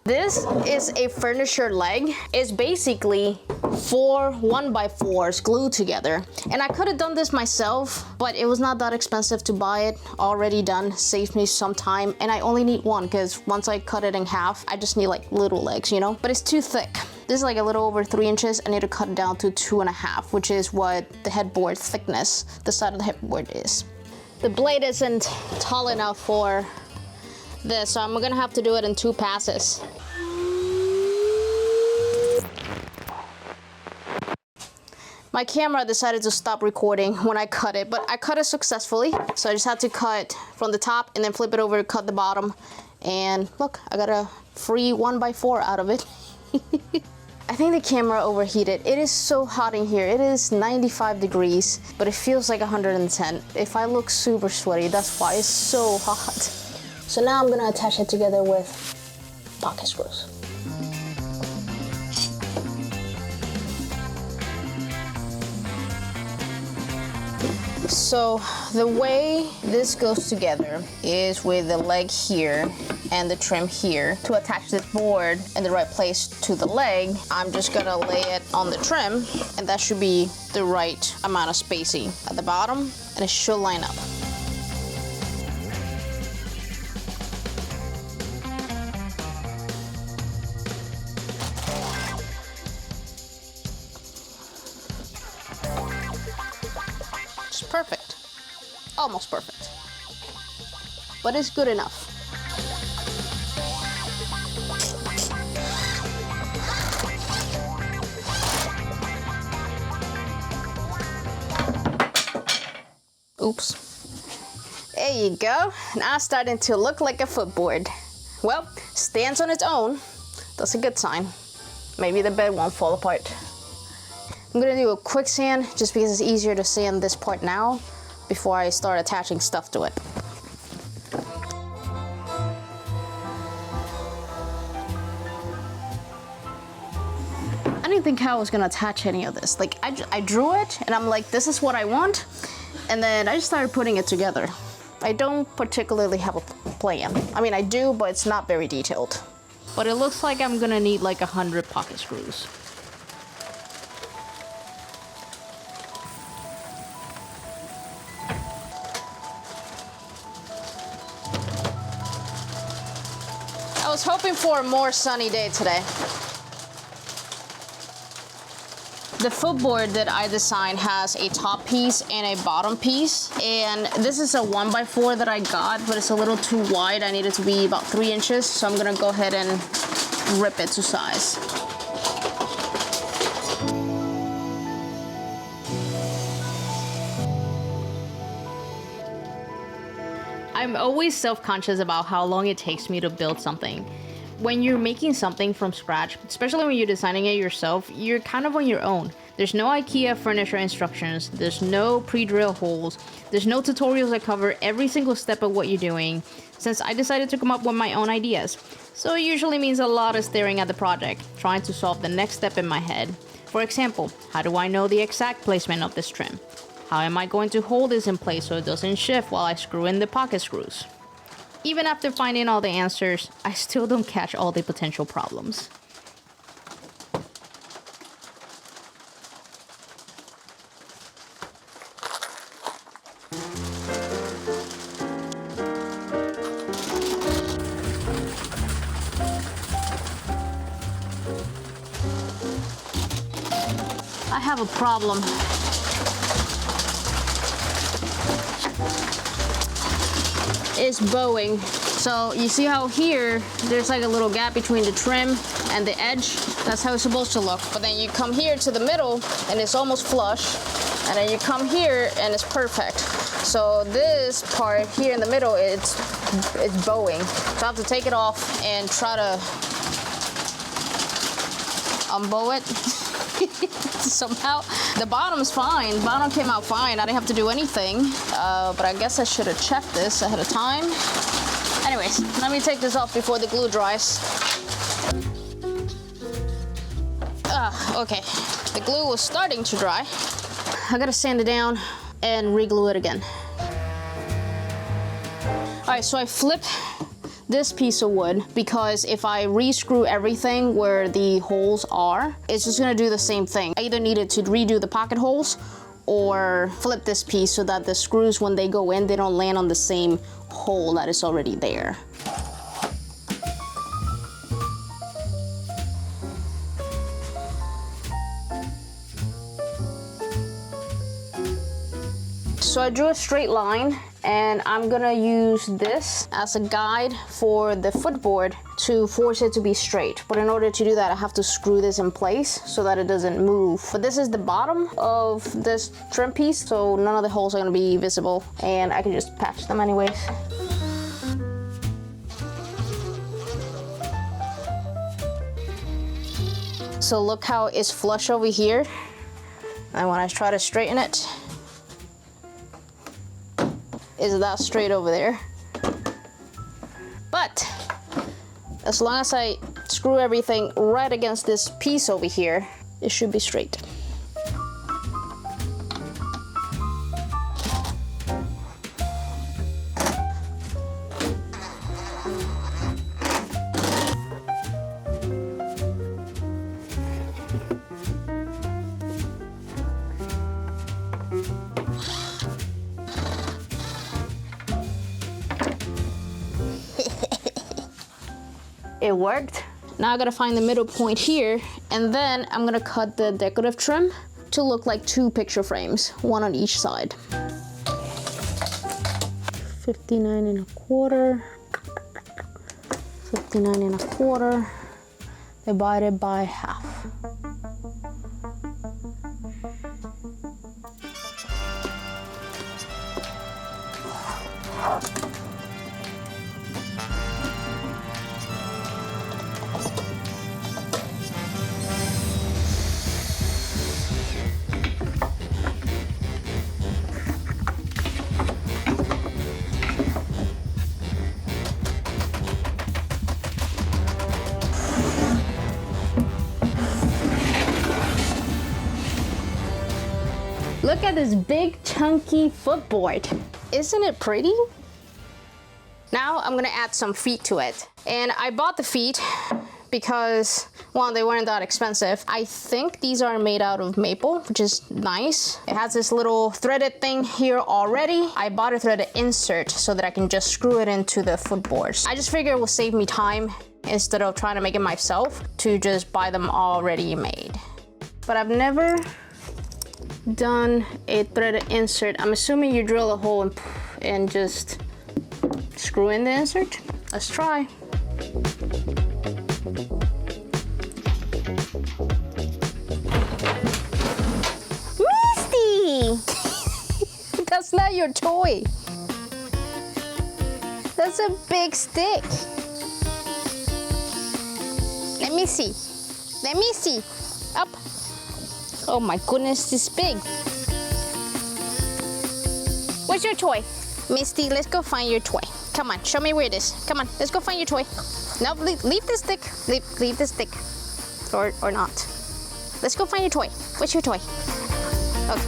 This is a furniture leg. It's basically 4 1x4s glued together. And I could have done this myself, but it was not that expensive to buy it already done. Saves me some time, and I only need one because once I cut it in half, I just need like little legs, you know? But it's too thick. This is like a little over 3 inches. I need to cut it down to 2.5, which is what the headboard thickness, the side of the headboard is. The blade isn't tall enough for this, so I'm gonna have to do it in 2 passes. My camera decided to stop recording when I cut it, but I cut it successfully. So I just had to cut from the top and then flip it over, cut the bottom, and look, I got a free 1x4 out of it. I think the camera overheated. It is so hot in here. It is 95 degrees, but it feels like 110. If I look super sweaty, that's why it's so hot. So now I'm gonna attach it together with pocket screws. So the way this goes together is with the leg here and the trim here. To attach this board in the right place to the leg, I'm just gonna lay it on the trim, and that should be the right amount of spacing at the bottom, and it should line up. Perfect. Almost perfect. But it's good enough. Oops. There you go. Now it's starting to look like a footboard. Well, stands on its own. That's a good sign. Maybe the bed won't fall apart. I'm gonna do a quick sand just because it's easier to sand this part now before I start attaching stuff to it. I didn't think how I was gonna attach any of this. Like I drew it and I'm like, this is what I want. And then I just started putting it together. I don't particularly have a plan. I mean, I do, but it's not very detailed. But it looks like I'm gonna need like 100 pocket screws. I was hoping for a more sunny day today. The footboard that I designed has a top piece and a bottom piece, and this is a 1x4 that I got, but it's a little too wide. I need it to be about 3 inches, so I'm gonna go ahead and rip it to size. I'm always self-conscious about how long it takes me to build something. When you're making something from scratch, especially when you're designing it yourself, you're kind of on your own. There's no IKEA furniture instructions, there's no pre-drill holes, there's no tutorials that cover every single step of what you're doing, since I decided to come up with my own ideas. So it usually means a lot of staring at the project, trying to solve the next step in my head. For example, how do I know the exact placement of this trim? How am I going to hold this in place so it doesn't shift while I screw in the pocket screws? Even after finding all the answers, I still don't catch all the potential problems. have a problem. It's bowing. So you see how here, there's like a little gap between the trim and the edge? That's how it's supposed to look. But then you come here to the middle and it's almost flush. And then you come here and it's perfect. So this part here in the middle, it's bowing. So I have to take it off and try to unbow it somehow. The bottom's fine. The bottom came out fine. I didn't have to do anything. But I guess I should have checked this ahead of time. Anyways, let me take this off before the glue dries. Okay, the glue was starting to dry. I gotta sand it down and re-glue it again. All right, so I flip this piece of wood because if I re-screw everything where the holes are, it's just gonna do the same thing. I either needed to redo the pocket holes or flip this piece so that the screws, when they go in, they don't land on the same hole that is already there. So I drew a straight line and I'm gonna use this as a guide for the footboard to force it to be straight. But in order to do that, I have to screw this in place so that it doesn't move. But this is the bottom of this trim piece, so none of the holes are gonna be visible and I can just patch them anyways. So look how it's flush over here. And when I try to straighten it, is that straight over there. But as long as I screw everything right against this piece over here, it should be straight. It worked. Now I gotta find the middle point here, and then I'm gonna cut the decorative trim to look like two picture frames, one on each side. 59 1/4, 59 1/4, divided by half. Look at this big chunky footboard. Isn't it pretty? Now I'm gonna add some feet to it. And I bought the feet because, one, they weren't that expensive. I think these are made out of maple, which is nice. It has this little threaded thing here already. I bought a threaded insert so that I can just screw it into the footboards. I just figured it will save me time instead of trying to make it myself to just buy them already made. But I've never done a threaded insert. I'm assuming you drill a hole and just screw in the insert. Let's try. Misty! That's not your toy. That's a big stick. Let me see. Let me see. Up. Oh my goodness, it's big. Where's your toy? Misty, let's go find your toy. Come on, show me where it is. Come on, let's go find your toy. No, leave the stick. Leave the stick. Or not. Let's go find your toy. What's your toy? Okay.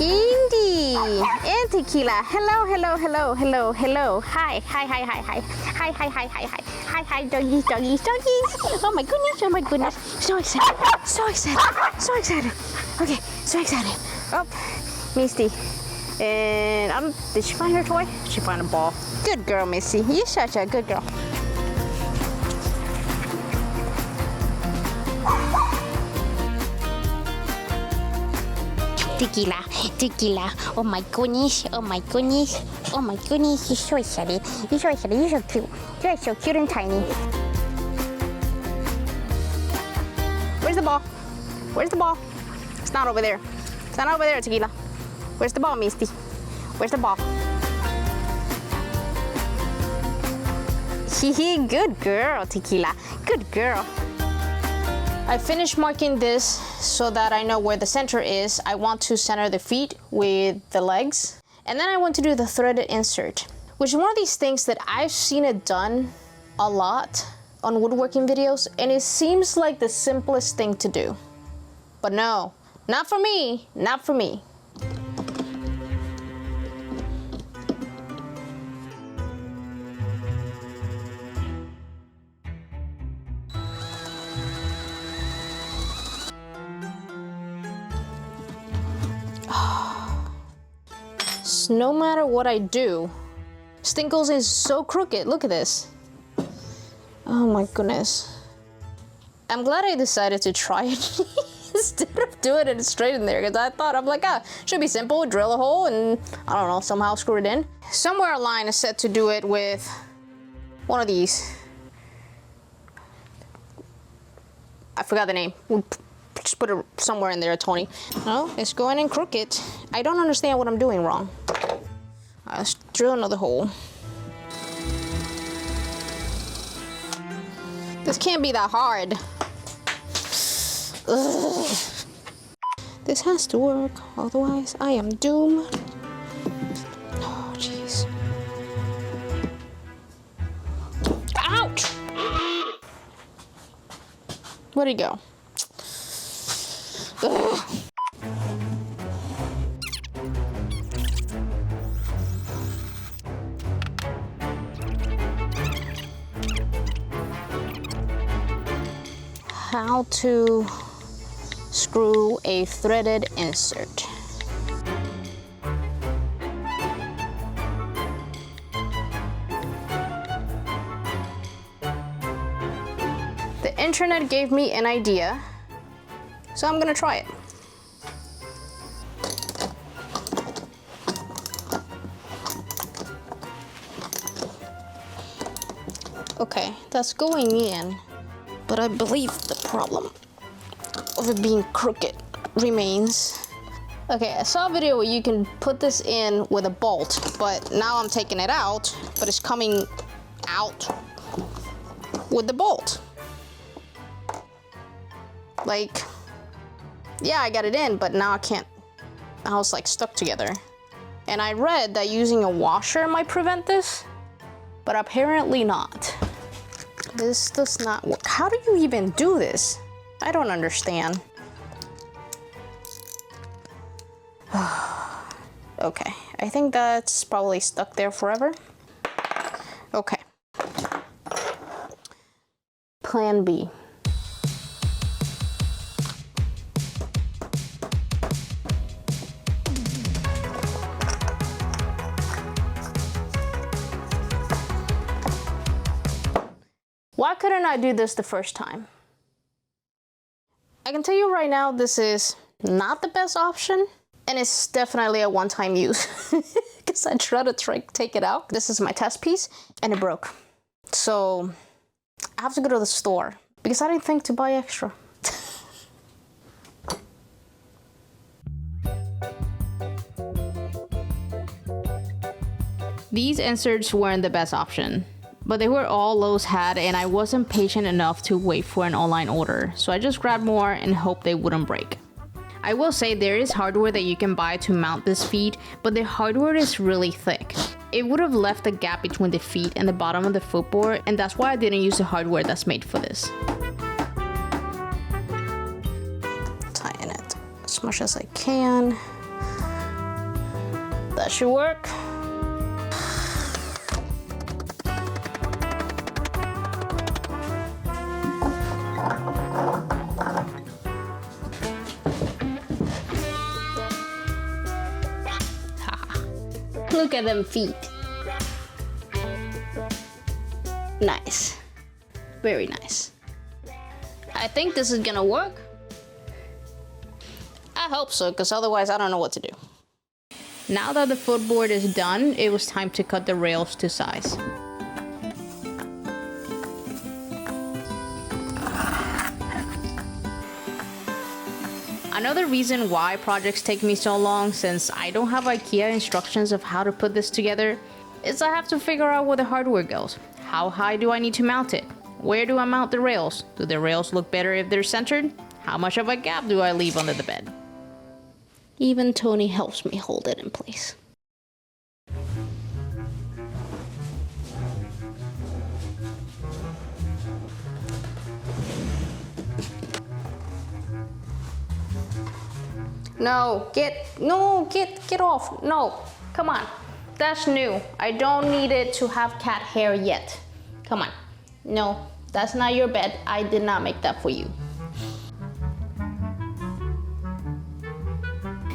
Indy and Tequila. Hello, hello, hello, hello, hello. Hi, hi, hi, hi, hi. Hi, hi, hi, hi, hi. Hi, hi, doggies, doggies, doggies. Oh my goodness, oh my goodness. So excited, so excited, so excited. Okay, so excited. Oh, Misty. And did she find her toy? She found a ball. Good girl, Misty. You're such a good girl. Tequila, tequila. Oh my goodness, oh my goodness, oh my goodness. You're so excited. You're so excited. You're so cute. You're so cute and tiny. Where's the ball? Where's the ball? It's not over there. It's not over there, Tequila. Where's the ball, Misty? Where's the ball? Good girl, Tequila. Good girl. I finished marking this so that I know where the center is. I want to center the feet with the legs. And then I want to do the threaded insert, which is one of these things that I've seen it done a lot on woodworking videos, and it seems like the simplest thing to do. But no, not for me, not for me. No matter what I do, this thing goes in so crooked. Look at this. Oh my goodness. I'm glad I decided to try it instead of doing it straight in there, because I thought, I'm like, should be simple, drill a hole and, I don't know, somehow screw it in. Somewhere online is set to do it with one of these. I forgot the name. We'll just put it somewhere in there, Tony. No, it's going in crooked. I don't understand what I'm doing wrong. Let's drill another hole. This can't be that hard. Ugh. This has to work, otherwise I am doomed. Oh, jeez. Ouch! Where'd he go? Ugh. How to screw a threaded insert. The internet gave me an idea, so I'm gonna try it. Okay, that's going in. But I believe the problem of it being crooked remains. Okay, I saw a video where you can put this in with a bolt, but now I'm taking it out, but it's coming out with the bolt. Like, yeah, I got it in, but now I can't. Now it's like stuck together. And I read that using a washer might prevent this, but apparently not. This does not work. How do you even do this? I don't understand. Okay, I think that's probably stuck there forever. Okay. Plan B. Why couldn't I do this the first time? I can tell you right now, this is not the best option, and it's definitely a one-time use. Because I tried to take it out. This is my test piece, and it broke. So I have to go to the store, because I didn't think to buy extra. These inserts weren't the best option, but they were all Lowe's had, and I wasn't patient enough to wait for an online order, so I just grabbed more and hoped they wouldn't break. I will say there is hardware that you can buy to mount this feet, but the hardware is really thick. It would have left a gap between the feet and the bottom of the footboard, and that's why I didn't use the hardware that's made for this. Tighten it as much as I can. That should work. Look at them feet. Nice. Very nice. I think this is gonna work. hope so, because otherwise I don't know what to do. Now that the footboard is done, it was time to cut the rails to size. Another reason why projects take me so long, since I don't have IKEA instructions of how to put this together, is I have to figure out where the hardware goes. How high do I need to mount it? Where do I mount the rails? Do the rails look better if they're centered? How much of a gap do I leave under the bed? Even Tony helps me hold it in place. No, get off. No, come on. That's new. I don't need it to have cat hair yet. Come on. No, that's not your bed. I did not make that for you.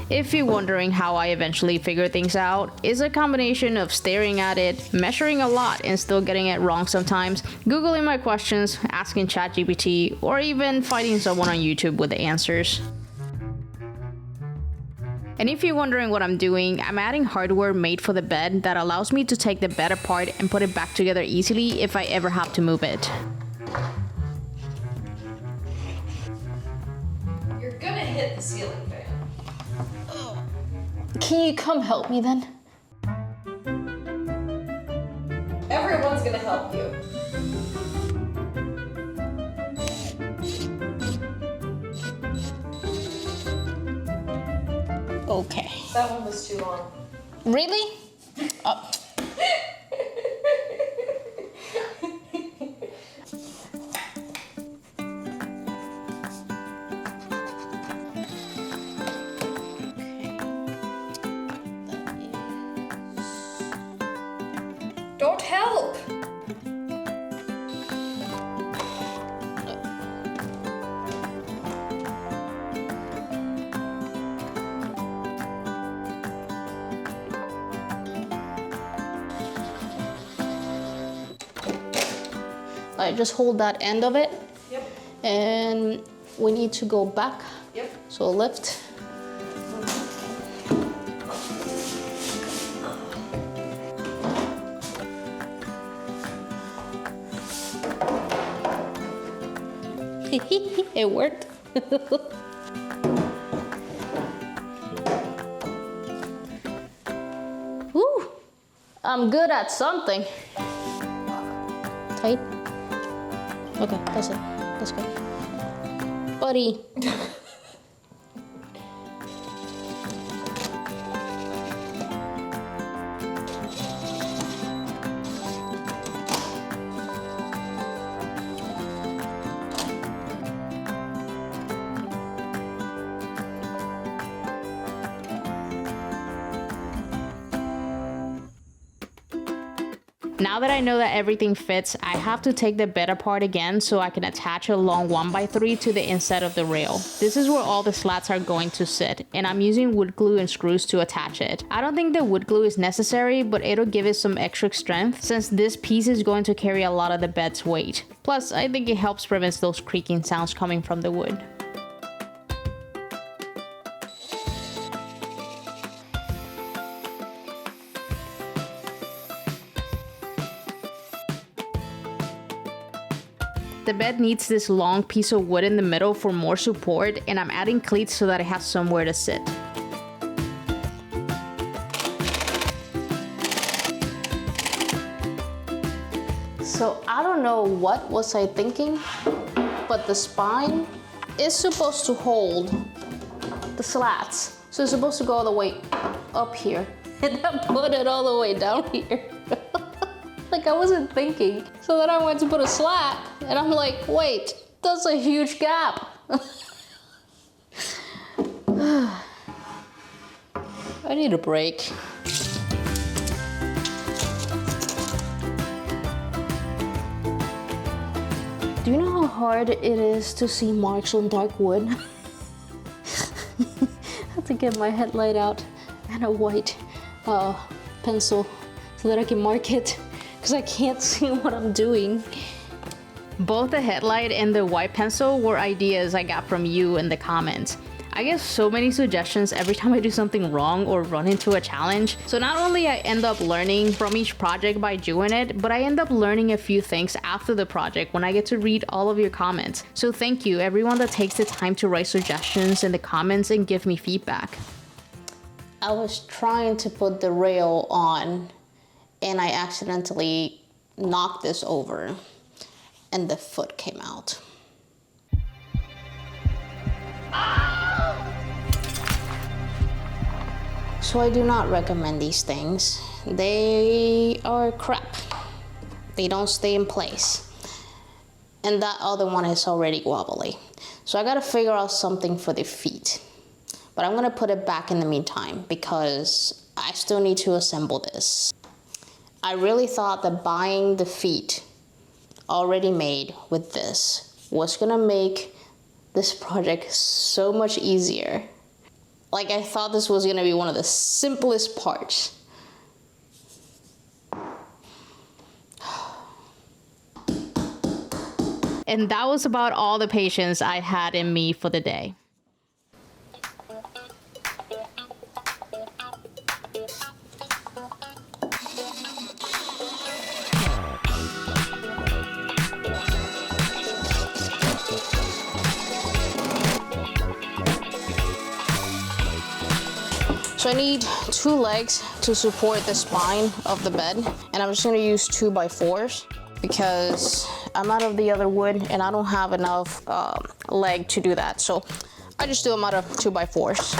If you're wondering how I eventually figure things out, it's a combination of staring at it, measuring a lot and still getting it wrong sometimes, Googling my questions, asking ChatGPT, or even finding someone on YouTube with the answers. And if you're wondering what I'm doing, I'm adding hardware made for the bed that allows me to take the bed apart and put it back together easily if I ever have to move it. You're gonna hit the ceiling fan. Can you come help me then? Everyone's gonna help you. Okay. That one was too long. Really? Oh. Don't help! I just hold that end of it. Yep. And we need to go back. Yep. So lift. It worked. Woo! I'm good at something. Tight. Okay, that's it. That's good. Buddy. Now that I know that everything fits, I have to take the bed apart again so I can attach a long 1x3 to the inside of the rail. This is where all the slats are going to sit, and I'm using wood glue and screws to attach it. I don't think the wood glue is necessary, but it'll give it some extra strength since this piece is going to carry a lot of the bed's weight. Plus, I think it helps prevent those creaking sounds coming from the wood. The bed needs this long piece of wood in the middle for more support, and I'm adding cleats so that it has somewhere to sit. So I don't know what was I thinking, but the spine is supposed to hold the slats. So it's supposed to go all the way up here, and I put it all the way down here. Like I wasn't thinking. So then I went to put a slat and I'm like, wait, that's a huge gap. I need a break. Do you know how hard it is to see marks on dark wood? I have to get my headlight out and a white pencil so that I can mark it, because I can't see what I'm doing. Both the headlight and the white pencil were ideas I got from you in the comments. I get so many suggestions every time I do something wrong or run into a challenge. So not only I end up learning from each project by doing it, but I end up learning a few things after the project when I get to read all of your comments. So thank you everyone that takes the time to write suggestions in the comments and give me feedback. I was trying to put the rail on and I accidentally knocked this over and the foot came out. So I do not recommend these things. They are crap. They don't stay in place. And that other one is already wobbly. So I gotta figure out something for the feet. But I'm gonna put it back in the meantime because I still need to assemble this. I really thought that buying the feet already made with this was gonna make this project so much easier. Like I thought this was gonna be one of the simplest parts. And that was about all the patience I had in me for the day. So I need 2 legs to support the spine of the bed, and I'm just gonna use 2x4s because I'm out of the other wood and I don't have enough leg to do that. So I just do them out of 2x4s.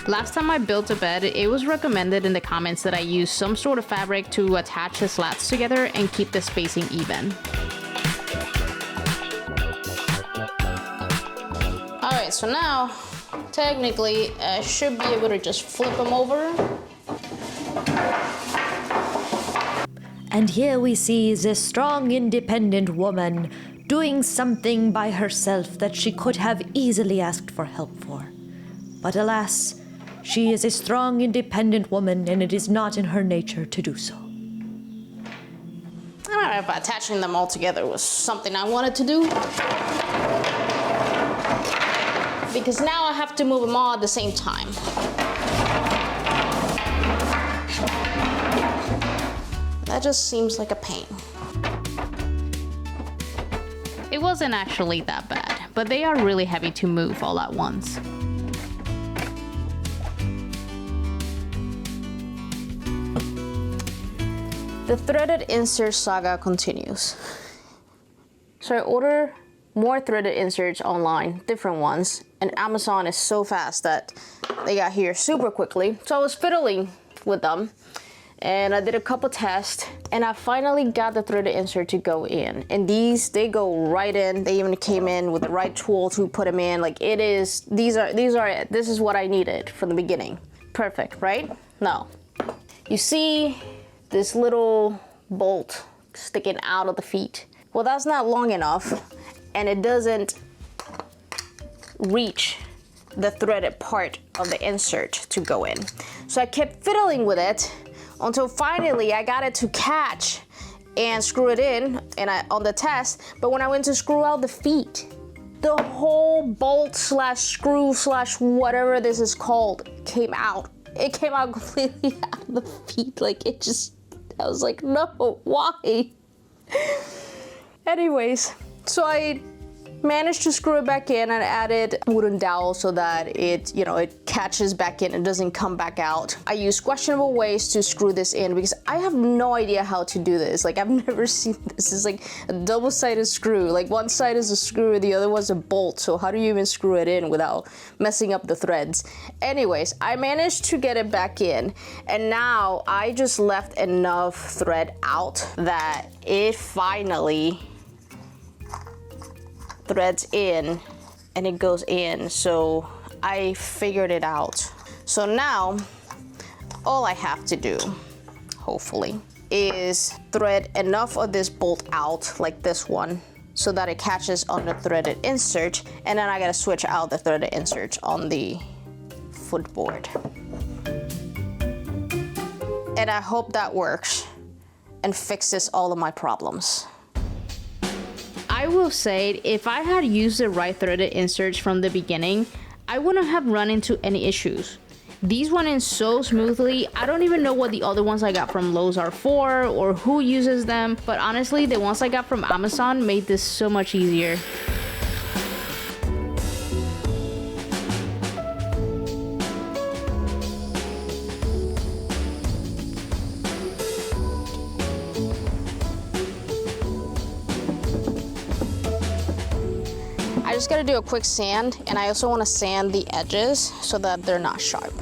Last time I built a bed, it was recommended in the comments that I use some sort of fabric to attach the slats together and keep the spacing even. Alright, so now, technically, I should be able to just flip them over. And here we see this strong, independent woman doing something by herself that she could have easily asked for help for. But alas, she is a strong, independent woman, and it is not in her nature to do so. I don't know if attaching them all together was something I wanted to do. Because now I have to move them all at the same time. That just seems like a pain. It wasn't actually that bad, but they are really heavy to move all at once. The threaded insert saga continues. So I ordered more threaded inserts online, different ones, and Amazon is so fast that they got here super quickly. So I was fiddling with them and I did a couple tests and I finally got the threaded insert to go in. And they go right in. They even came in with the right tool to put them in. Like it is, these are it. This is what I needed from the beginning. Perfect, right? No. You see this little bolt sticking out of the feet. Well, that's not long enough and it doesn't reach the threaded part of the insert to go in. So I kept fiddling with it until finally I got it to catch and screw it in on the test. But when I went to screw out the feet, the whole bolt slash screw slash whatever this is called came out. It came out completely out of the feet. Like it just, I was like, no, why? Anyways, so I managed to screw it back in and added wooden dowel so that it, it catches back in and doesn't come back out. I use questionable ways to screw this in because I have no idea how to do this. Like I've never seen this. It's like a double-sided screw. Like one side is a screw, the other one's a bolt. So how do you even screw it in without messing up the threads? Anyways, I managed to get it back in and now I just left enough thread out that it finally threads in and it goes in. So I figured it out. So now all I have to do, hopefully, is thread enough of this bolt out, like this one, so that it catches on the threaded insert, and then I gotta switch out the threaded insert on the footboard. And I hope that works and fixes all of my problems. I will say, if I had used the right threaded inserts from the beginning, I wouldn't have run into any issues. These went in so smoothly. I don't even know what the other ones I got from Lowe's are for or who uses them, but honestly, the ones I got from Amazon made this so much easier. I just gotta do a quick sand, and I also wanna sand the edges so that they're not sharp.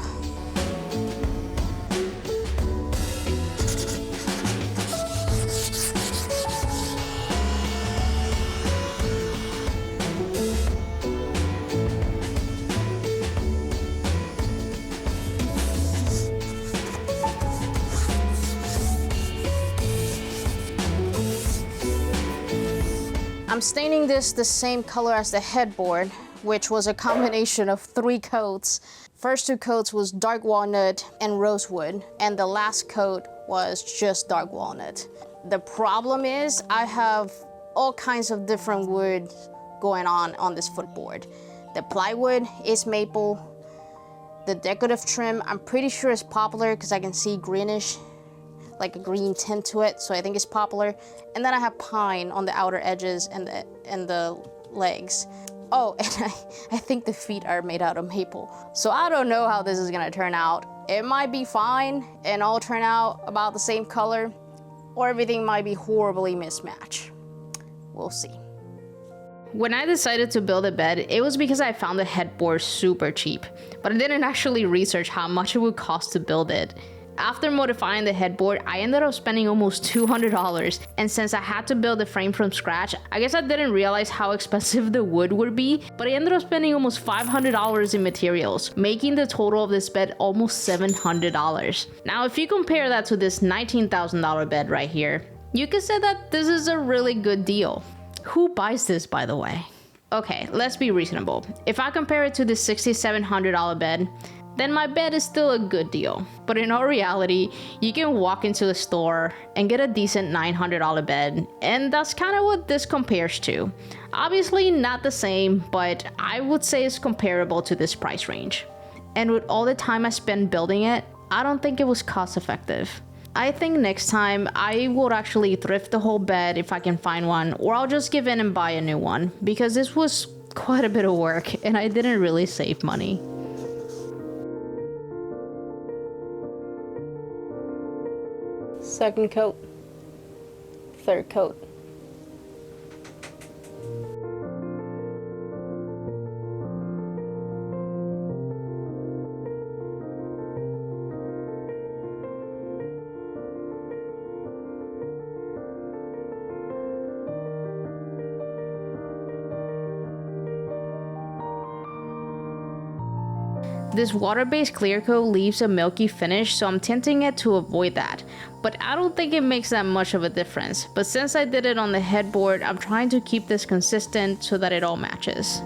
I'm staining this the same color as the headboard, which was a combination of 3 coats. First 2 coats was dark walnut and rosewood, and the last coat was just dark walnut. The problem is I have all kinds of different wood going on this footboard. The plywood is maple. The decorative trim, I'm pretty sure is poplar because I can see greenish, like a green tint to it, so I think it's poplar. And then I have pine on the outer edges and the legs. Oh, and I think the feet are made out of maple. So I don't know how this is gonna turn out. It might be fine and all turn out about the same color, or everything might be horribly mismatched. We'll see. When I decided to build a bed, it was because I found the headboard super cheap, but I didn't actually research how much it would cost to build it. After modifying the headboard, I ended up spending almost $200, and since I had to build the frame from scratch, I guess I didn't realize how expensive the wood would be, but I ended up spending almost $500 in materials, making the total of this bed almost $700. Now, if you compare that to this $19,000 bed right here, you could say that this is a really good deal. Who buys this, by the way? Okay, let's be reasonable. If I compare it to the $6,700 bed, then my bed is still a good deal. But in all reality, you can walk into the store and get a decent $900 bed, and that's kind of what this compares to. Obviously not the same, but I would say it's comparable to this price range. And with all the time I spent building it, I don't think it was cost effective. I think next time I would actually thrift the whole bed if I can find one, or I'll just give in and buy a new one, because this was quite a bit of work and I didn't really save money. Second coat, third coat. This water-based clear coat leaves a milky finish, so I'm tinting it to avoid that. But I don't think it makes that much of a difference. But since I did it on the headboard, I'm trying to keep this consistent so that it all matches.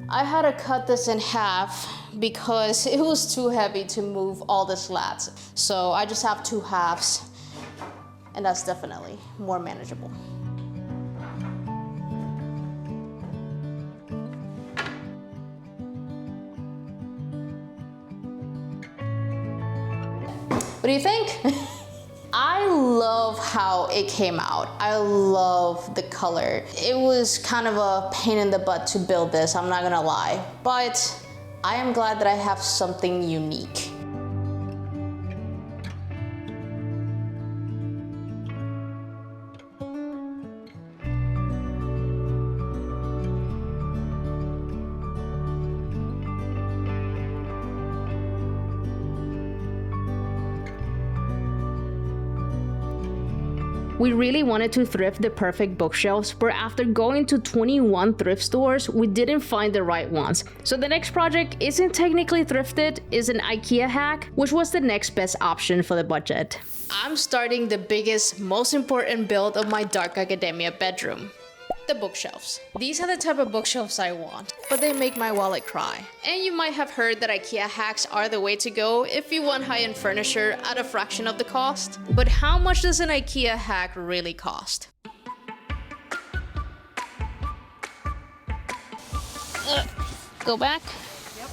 I had to cut this in half because it was too heavy to move all the slats. So I just have 2 halves, and that's definitely more manageable. What do you think? I love how it came out. I love the color. It was kind of a pain in the butt to build this, I'm not gonna lie. But I am glad that I have something unique. We really wanted to thrift the perfect bookshelves, but after going to 21 thrift stores, we didn't find the right ones. So the next project isn't technically thrifted, it's an IKEA hack, which was the next best option for the budget. I'm starting the biggest, most important build of my dark academia bedroom. The bookshelves. These are the type of bookshelves I want, but they make my wallet cry. And you might have heard that IKEA hacks are the way to go if you want high-end furniture at a fraction of the cost. But how much does an IKEA hack really cost? Go back. Yep.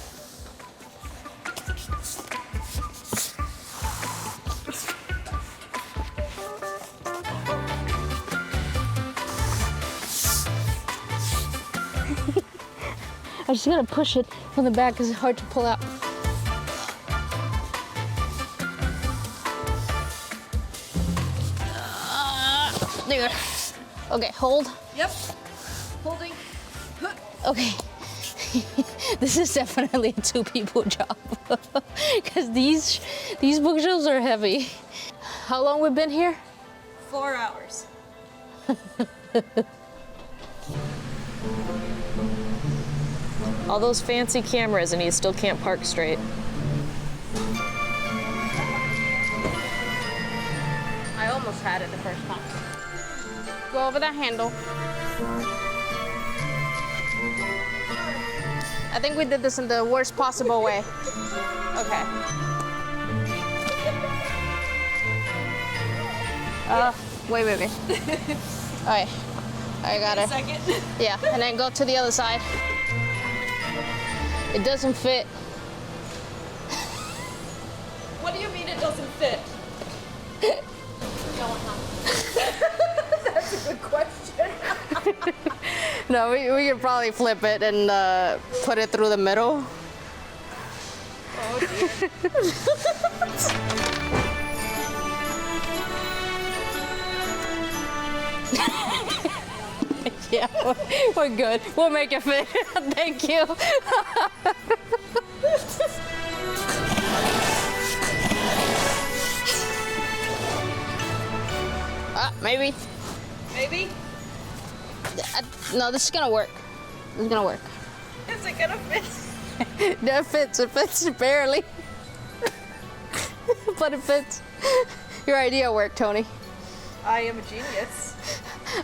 I just gotta push it on the back because it's hard to pull out. There. Okay, hold. Yep. Holding. Okay. This is definitely a two-people job because these bookshelves are heavy. How long we've been here? 4 hours. All those fancy cameras and he still can't park straight. I almost had it the first time. Go over that handle. I think we did this in the worst possible way. Okay. Wait. Alright. I got it. Second. Yeah, and then go to the other side. It doesn't fit. What do you mean it doesn't fit? That's a good question. No, we could probably flip it and put it through the middle. Oh dear. Yeah, we're good. We'll make it fit. Thank you. Maybe. Maybe? No, this is gonna work. This is gonna work. Is it gonna fit? No, it fits. It fits barely. But it fits. Your idea worked, Tony. I am a genius.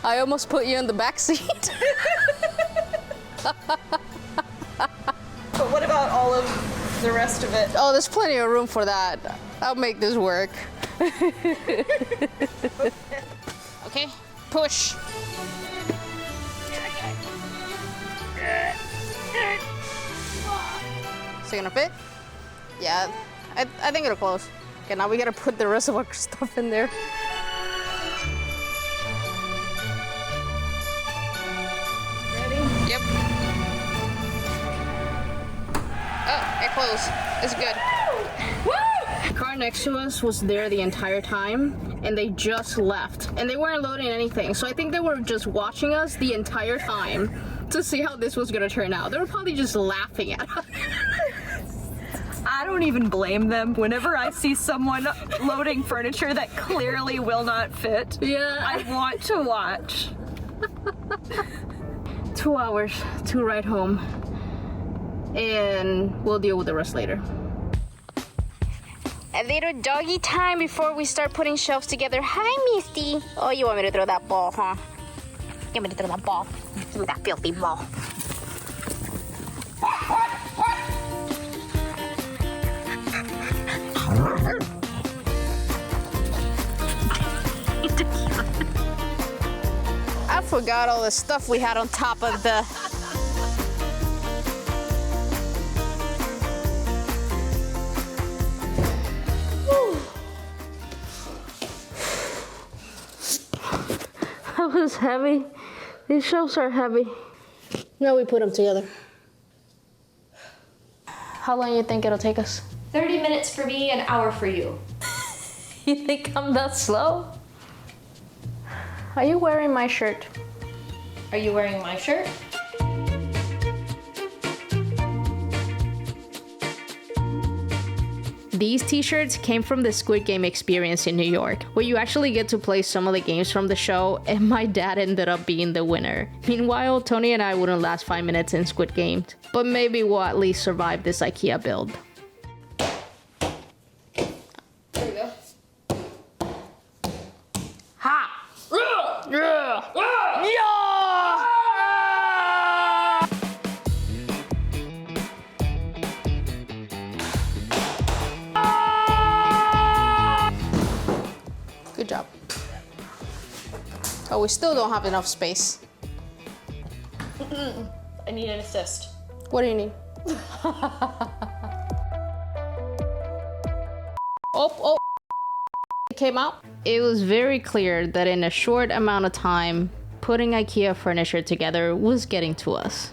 I almost put you in the back seat. But what about all of the rest of it? Oh, there's plenty of room for that. I'll make this work. Okay, push. Is it gonna fit? Yeah, I think it'll close. Okay, now we gotta put the rest of our stuff in there. Yep. Oh, it closed. It's good. Woo! The car next to us was there the entire time, and they just left. And they weren't loading anything, so I think they were just watching us the entire time to see how this was gonna turn out. They were probably just laughing at us. I don't even blame them. Whenever I see someone loading furniture that clearly will not fit, Yeah. I want to watch. 2 hours to ride home, and we'll deal with the rest later. A little doggy time before we start putting shelves together. Hi, Misty. Oh, you want me to throw that ball, huh? You want me to throw that ball? Throw that filthy ball. I forgot all the stuff we had on top of the... That was heavy. These shelves are heavy. Now we put them together. How long do you think it'll take us? 30 minutes for me, an hour for you. You think I'm that slow? Are you wearing my shirt? Are you wearing my shirt? These t-shirts came from the Squid Game experience in New York, where you actually get to play some of the games from the show, and my dad ended up being the winner. Meanwhile, Tony and I wouldn't last 5 minutes in Squid Game, but maybe we'll at least survive this IKEA build. There we go. Ha! Good job. Oh, we still don't have enough space. I need an assist. What do you need? Oh. It came out. It was very clear that in a short amount of time, putting IKEA furniture together was getting to us.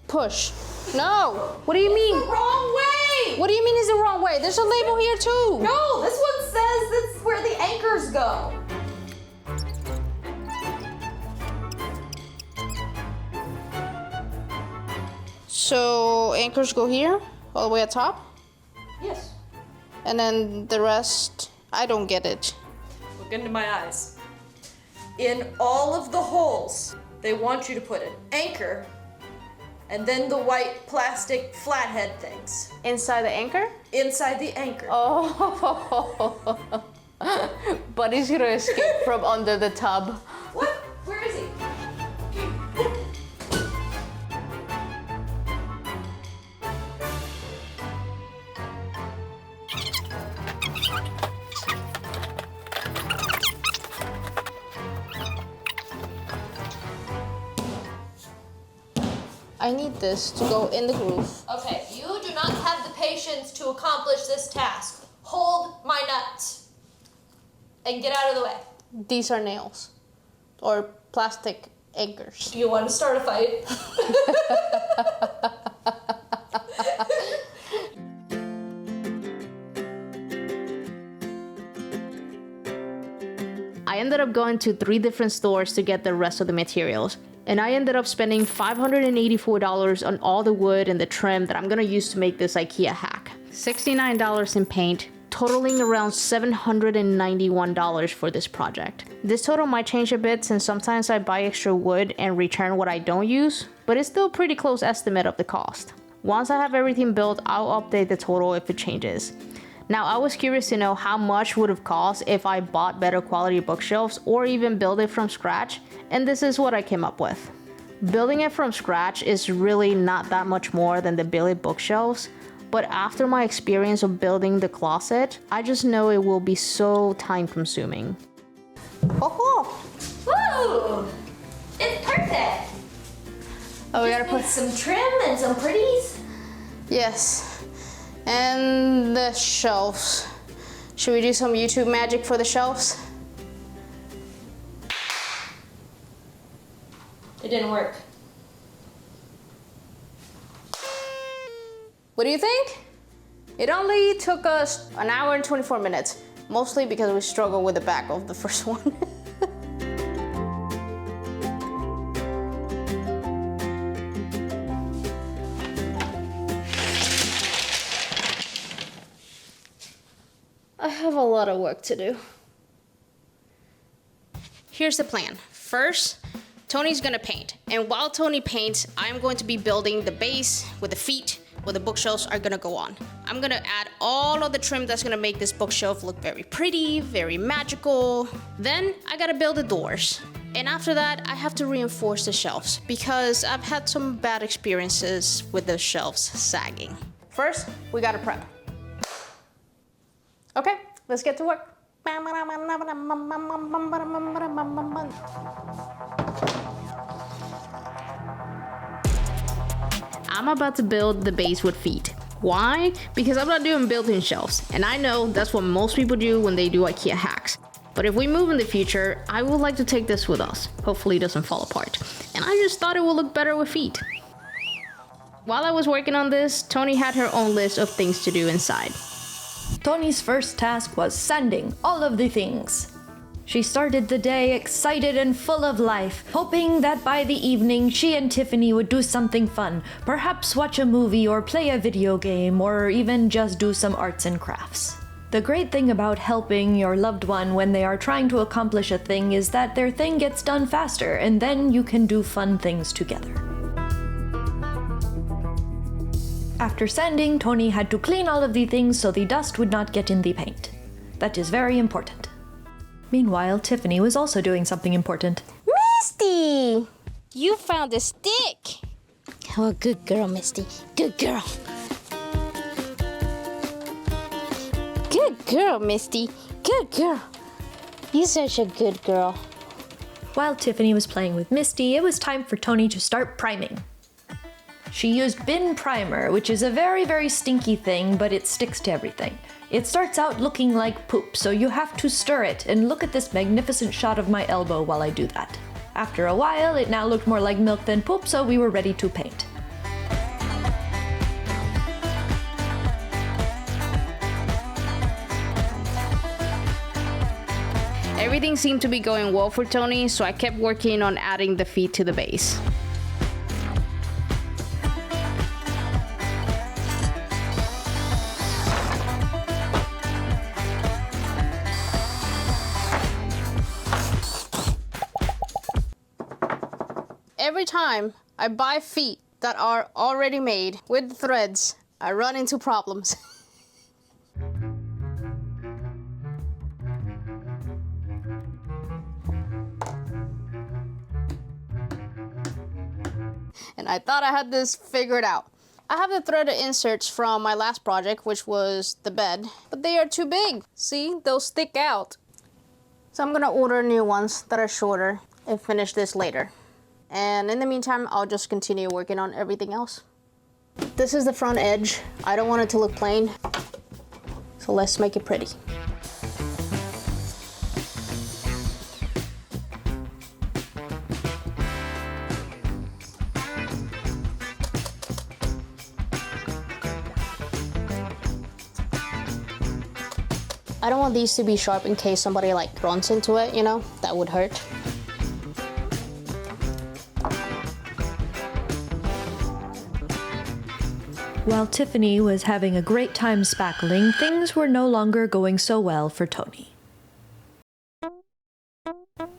Push. No! What do you mean? The wrong way! What do you mean is the wrong way? There's a label here too! No, this one says that's where the anchors go. So anchors go here, all the way at top? Yes. And then the rest, I don't get it. Look into my eyes. In all of the holes, they want you to put an anchor and then the white plastic flathead things Inside the anchor? inside the anchor. Oh. Buddy's gonna escape from under the tub. What? Where is he? I need this to go in the groove. Okay, you do not have the patience to accomplish this task. Hold my nuts and get out of the way. These are nails. Or plastic anchors. Do you want to start a fight? I ended up going to 3 different stores to get the rest of the materials. And I ended up spending $584 on all the wood and the trim that I'm gonna use to make this IKEA hack. $69 in paint, totaling around $791 for this project. This total might change a bit since sometimes I buy extra wood and return what I don't use, but it's still a pretty close estimate of the cost. Once I have everything built, I'll update the total if it changes. Now, I was curious to know how much would have cost if I bought better quality bookshelves or even build it from scratch, and this is what I came up with. Building it from scratch is really not that much more than the billet bookshelves, but after my experience of building the closet, I just know it will be so time consuming. Woo! It's perfect. Oh, we gotta put some trim and some pretties. Yes. And the shelves. Should we do some YouTube magic for the shelves? It didn't work. What do you think? It only took us an hour and 24 minutes, mostly because we struggled with the back of the first one. I have a lot of work to do. Here's the plan. First, Tony's gonna paint. And while Tony paints, I'm going to be building the base with the feet where the bookshelves are gonna go on. I'm gonna add all of the trim that's gonna make this bookshelf look very pretty, very magical. Then I gotta build the doors. And after that, I have to reinforce the shelves because I've had some bad experiences with the shelves sagging. First, we gotta prep. Okay, let's get to work. I'm about to build the base with feet. Why? Because I'm not doing built-in shelves, and I know that's what most people do when they do IKEA hacks. But if we move in the future, I would like to take this with us. Hopefully it doesn't fall apart. And I just thought it would look better with feet. While I was working on this, Tony had her own list of things to do inside. Tony's first task was sanding all of the things. She started the day excited and full of life, hoping that by the evening she and Tiffany would do something fun, perhaps watch a movie or play a video game or even just do some arts and crafts. The great thing about helping your loved one when they are trying to accomplish a thing is that their thing gets done faster and then you can do fun things together. After sanding, Tony had to clean all of the things so the dust would not get in the paint. That is very important. Meanwhile, Tiffany was also doing something important. Misty! You found a stick! Oh, good girl, Misty. Good girl. Good girl, Misty. Good girl. You're such a good girl. While Tiffany was playing with Misty, it was time for Tony to start priming. She used bin primer, which is a very, very stinky thing, but it sticks to everything. It starts out looking like poop, so you have to stir it, and look at this magnificent shot of my elbow while I do that. After a while, it now looked more like milk than poop, so we were ready to paint. Everything seemed to be going well for Tony, so I kept working on adding the feet to the base. Every time I buy feet that are already made with the threads, I run into problems. And I thought I had this figured out. I have the threaded inserts from my last project, which was the bed, but they are too big. See, they'll stick out. So I'm gonna order new ones that are shorter and finish this later. And in the meantime, I'll just continue working on everything else. This is the front edge. I don't want it to look plain, so let's make it pretty. I don't want these to be sharp in case somebody like runs into it, you know, that would hurt. While Tiffany was having a great time spackling, things were no longer going so well for Tony.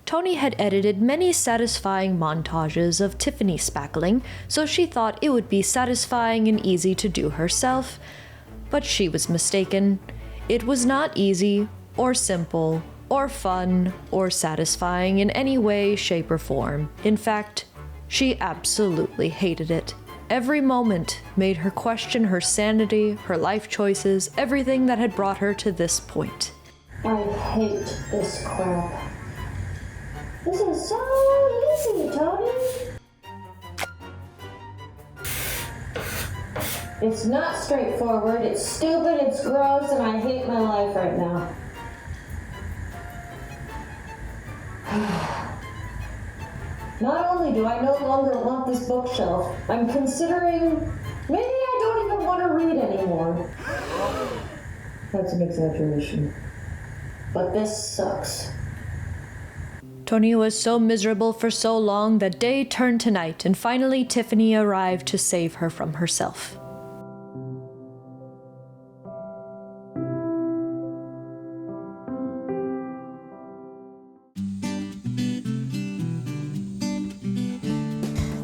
Tony had edited many satisfying montages of Tiffany spackling, so she thought it would be satisfying and easy to do herself, but she was mistaken. It was not easy, or simple, or fun, or satisfying in any way, shape, or form. In fact, she absolutely hated it. Every moment made her question her sanity, her life choices, everything that had brought her to this point. I hate this crap. This is so easy, Tony. It's not straightforward, it's stupid, it's gross, and I hate my life right now. Not only do I no longer want this bookshelf, I'm considering maybe I don't even want to read anymore. That's an exaggeration. But this sucks. Tony was so miserable for so long that day turned to night, and finally Tiffany arrived to save her from herself.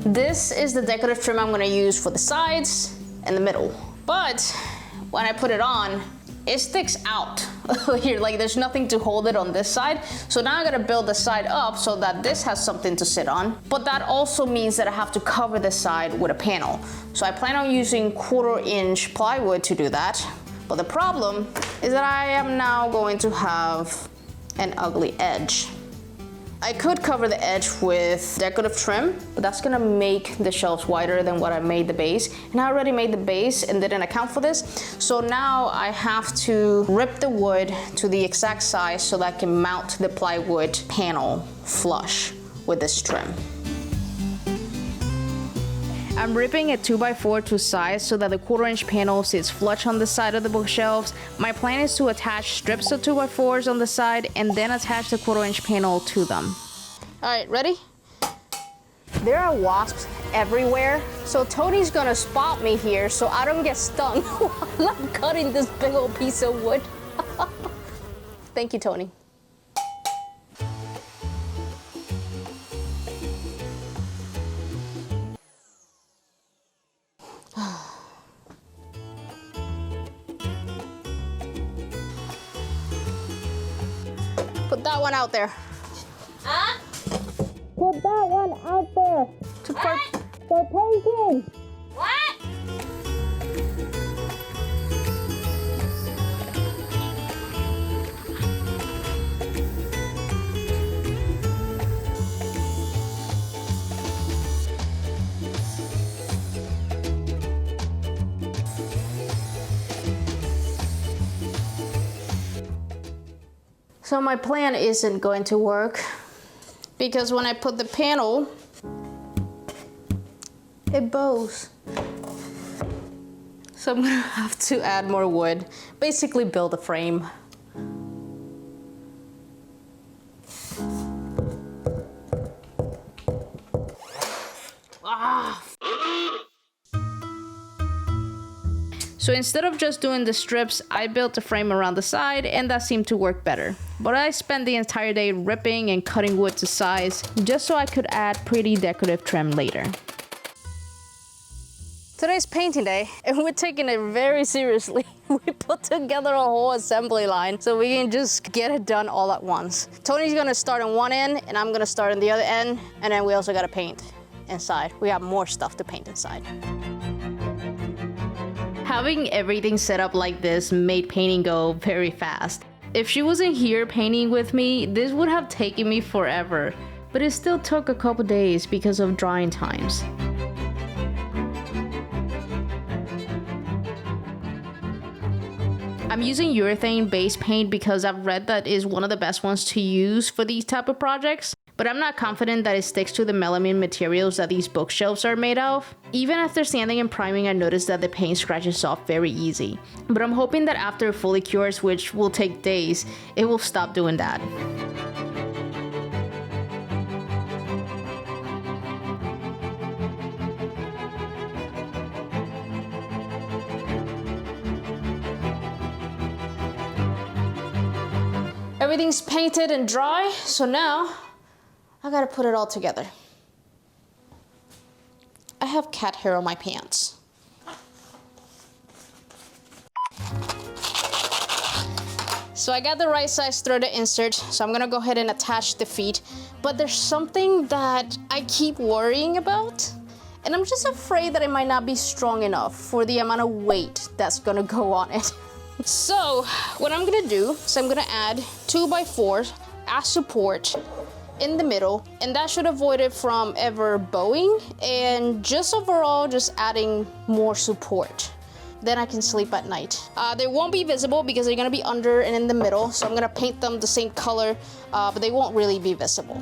This is the decorative trim I'm gonna use for the sides and the middle. But when I put it on, it sticks out here, like there's nothing to hold it on this side. So now I gotta build the side up so that this has something to sit on. But that also means that I have to cover the side with a panel. So I plan on using 1/4-inch plywood to do that. But the problem is that I am now going to have an ugly edge. I could cover the edge with decorative trim, but that's gonna make the shelves wider than what I made the base. And I already made the base and didn't account for this. So now I have to rip the wood to the exact size so that I can mount the plywood panel flush with this trim. I'm ripping a 2x4 to size so that the 1/4-inch panel sits flush on the side of the bookshelves. My plan is to attach strips of 2x4s on the side and then attach the 1/4-inch panel to them. Alright, ready? There are wasps everywhere, so Tony's gonna spot me here so I don't get stung while I'm cutting this big old piece of wood. Thank you, Tony. Put that one out there. Huh? Put that one out there. For painting. What? So my plan isn't going to work because when I put the panel, it bows. So I'm gonna have to add more wood, basically build a frame. So instead of just doing the strips, I built a frame around the side and that seemed to work better. But I spent the entire day ripping and cutting wood to size just so I could add pretty decorative trim later. Today's painting day and we're taking it very seriously. We put together a whole assembly line so we can just get it done all at once. Tony's gonna start on one end and I'm gonna start on the other end, and then we also gotta paint inside. We have more stuff to paint inside. Having everything set up like this made painting go very fast. If she wasn't here painting with me, this would have taken me forever, but it still took a couple days because of drying times. I'm using urethane base paint because I've read that is one of the best ones to use for these type of projects, but I'm not confident that it sticks to the melamine materials that these bookshelves are made of. Even after sanding and priming, I noticed that the paint scratches off very easy, but I'm hoping that after it fully cures, which will take days, it will stop doing that. Everything's painted and dry, so now I gotta put it all together. I have cat hair on my pants. So I got the right size threaded insert, so I'm gonna go ahead and attach the feet. But there's something that I keep worrying about, and I'm just afraid that it might not be strong enough for the amount of weight that's gonna go on it. So what I'm gonna do is I'm gonna add 2x4s as support in the middle, and that should avoid it from ever bowing, and just overall just adding more support. Then I can sleep at night. They won't be visible because they're gonna be under and in the middle, so I'm gonna paint them the same color, but they won't really be visible.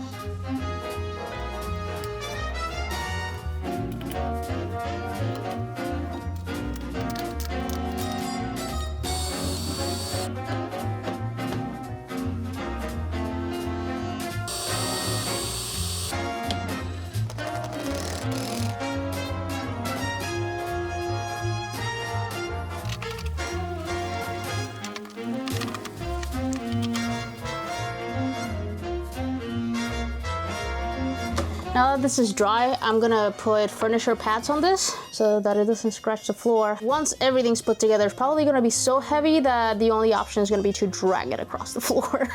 Now that this is dry, I'm gonna put furniture pads on this so that it doesn't scratch the floor. Once everything's put together, it's probably gonna be so heavy that the only option is gonna be to drag it across the floor.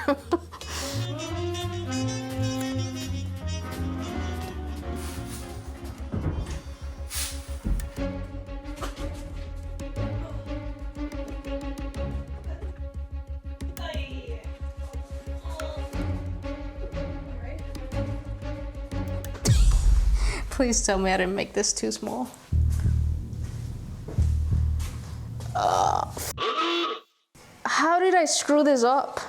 Please tell me I didn't make this too small. How did I screw this up?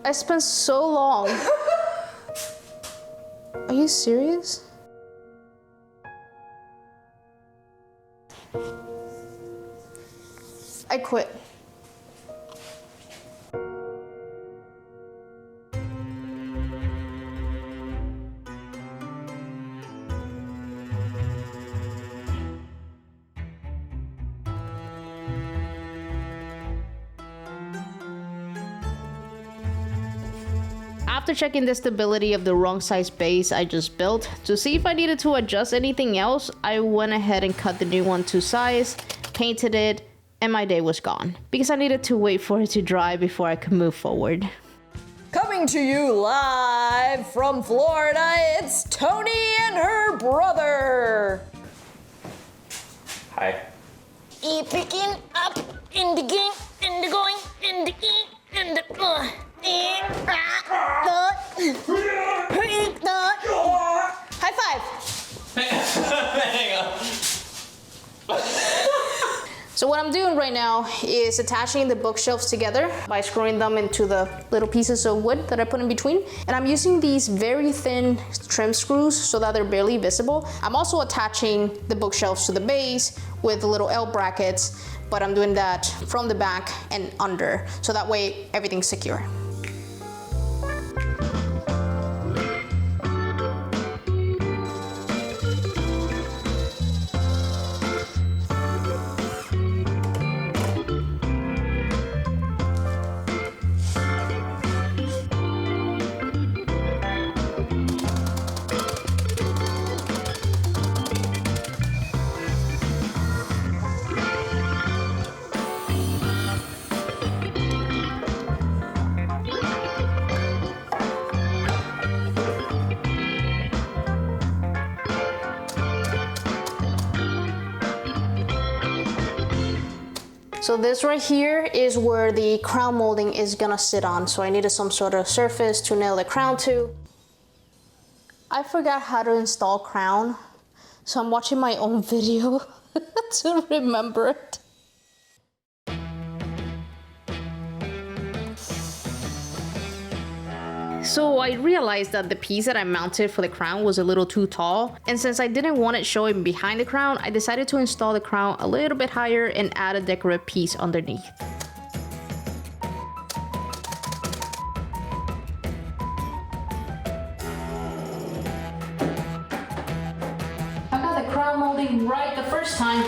I spent so long. Are you serious? I quit. After checking the stability of the wrong size base I just built, to see if I needed to adjust anything else, I went ahead and cut the new one to size, painted it, and my day was gone. Because I needed to wait for it to dry before I could move forward. Coming to you live from Florida, it's Tony and her brother. Hi. Picking up in the game, in the going, in the in the High five! So what I'm doing right now is attaching the bookshelves together by screwing them into the little pieces of wood that I put in between. And I'm using these very thin trim screws so that they're barely visible. I'm also attaching the bookshelves to the base with the little L brackets, but I'm doing that from the back and under, so that way everything's secure. So this right here is where the crown molding is gonna sit on. So I needed some sort of surface to nail the crown to. I forgot how to install crown, so I'm watching my own video to remember it. So I realized that the piece that I mounted for the crown was a little too tall, and since I didn't want it showing behind the crown, I decided to install the crown a little bit higher and add a decorative piece underneath. I got the crown molding right the first time.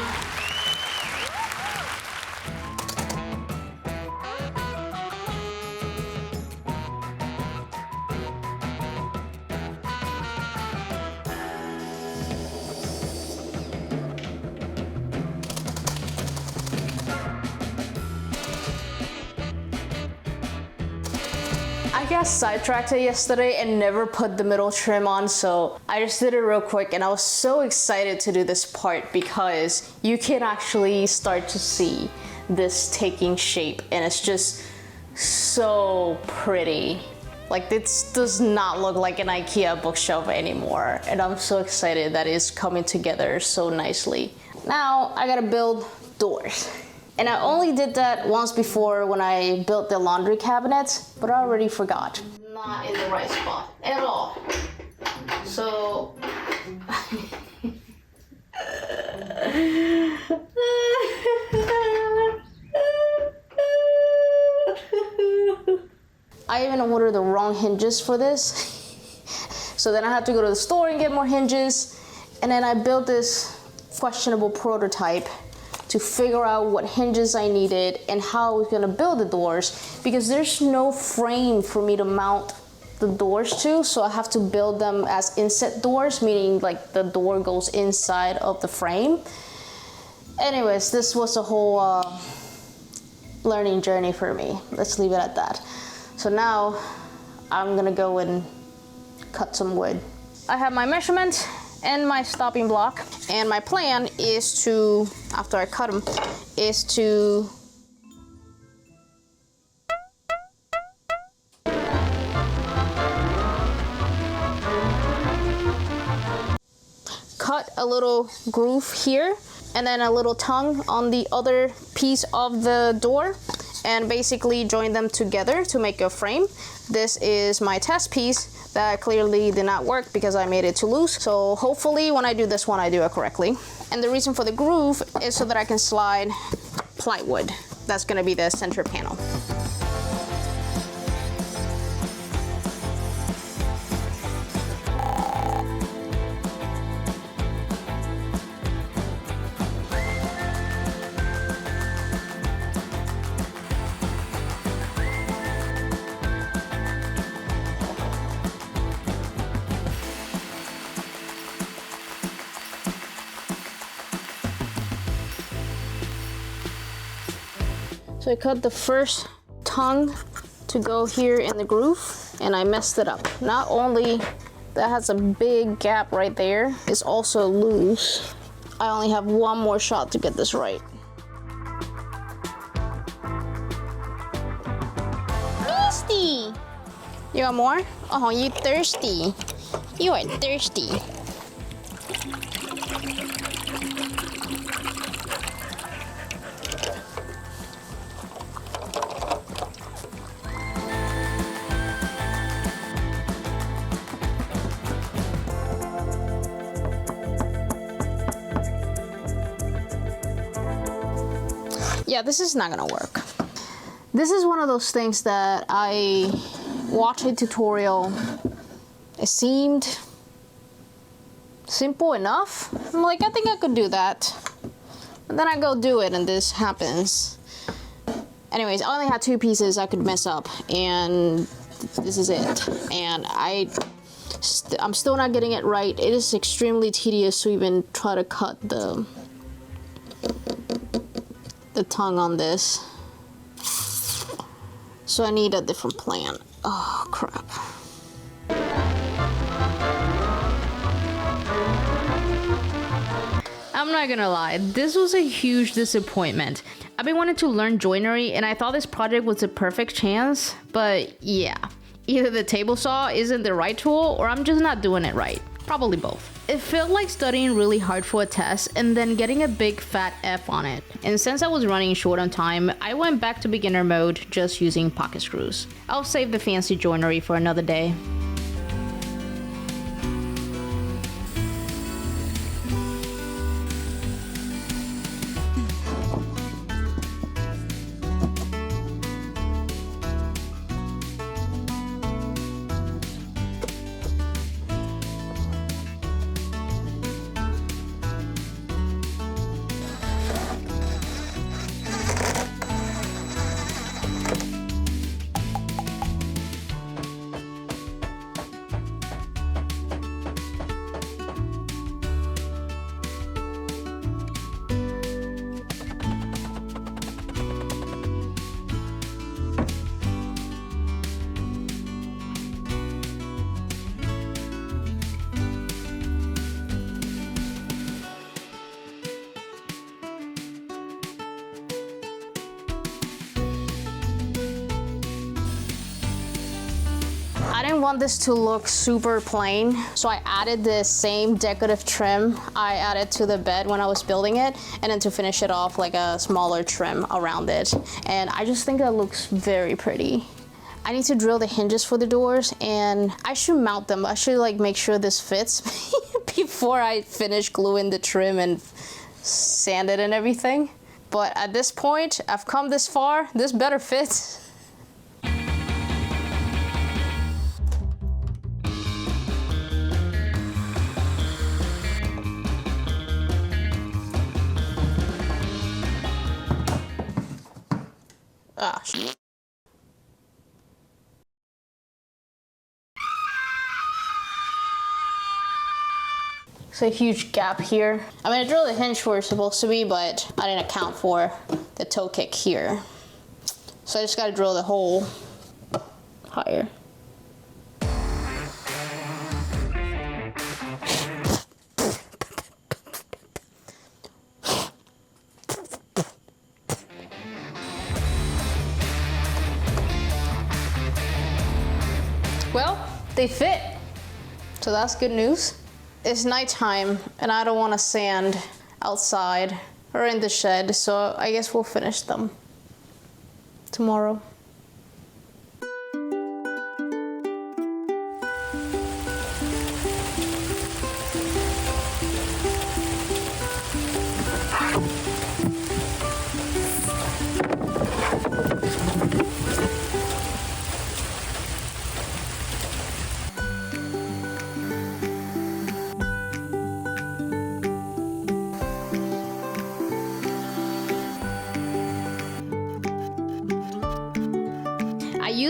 I got sidetracked yesterday and never put the middle trim on, so I just did it real quick, and I was so excited to do this part because you can actually start to see this taking shape, and it's just so pretty. Like, this does not look like an IKEA bookshelf anymore, and I'm so excited that it's coming together so nicely. Now I gotta build doors. And I only did that once before when I built the laundry cabinets, but I already forgot. Not in the right spot at all. So... I even ordered the wrong hinges for this. So then I had to go to the store and get more hinges. And then I built this questionable prototype to figure out what hinges I needed and how I was gonna build the doors, because there's no frame for me to mount the doors to, so I have to build them as inset doors, meaning like the door goes inside of the frame. Anyways, this was a whole learning journey for me. Let's leave it at that. So now I'm gonna go and cut some wood. I have my measurement and my stopping block, and my plan is to, after I cut them, is to cut a little groove here and then a little tongue on the other piece of the door, and basically join them together to make a frame. This is my test piece that clearly did not work because I made it too loose. So hopefully when I do this one, I do it correctly. And the reason for the groove is so that I can slide plywood That's gonna be the center panel. So I cut the first tongue to go here in the groove, and I messed it up. Not only that has a big gap right there, it's also loose. I only have one more shot to get this right. Misty! You want more? Oh, you thirsty. You are thirsty. Yeah, this is not gonna work. This is one of those things that I watched a tutorial. It seemed simple enough. I'm like, I think I could do that. And then I go do it and this happens. Anyways, I only had 2 pieces I could mess up, and this is it. And I'm still not getting it right. It is extremely tedious to even try to cut the tongue on this. So I need a different plan. Oh, crap. I'm not gonna lie, this was a huge disappointment. I've been wanting to learn joinery and I thought this project was a perfect chance, but yeah. Either the table saw isn't the right tool or I'm just not doing it right. Probably both. It felt like studying really hard for a test and then getting a big fat F on it. And since I was running short on time, I went back to beginner mode just using pocket screws. I'll save the fancy joinery for another day. I didn't want this to look super plain, so I added the same decorative trim I added to the bed when I was building it, and then to finish it off, like a smaller trim around it. And I just think that looks very pretty. I need to drill the hinges for the doors, and I should mount them. I should like make sure this fits before I finish gluing the trim and sand it and everything. But at this point, I've come this far, this better fit. Ah, shit. It's a huge gap here. I mean, I drilled the hinge where it's supposed to be, but I didn't account for the toe kick here. So I just gotta drill the hole higher. Well, they fit, so that's good news. It's nighttime and I don't want to sand outside or in the shed, so I guess we'll finish them tomorrow.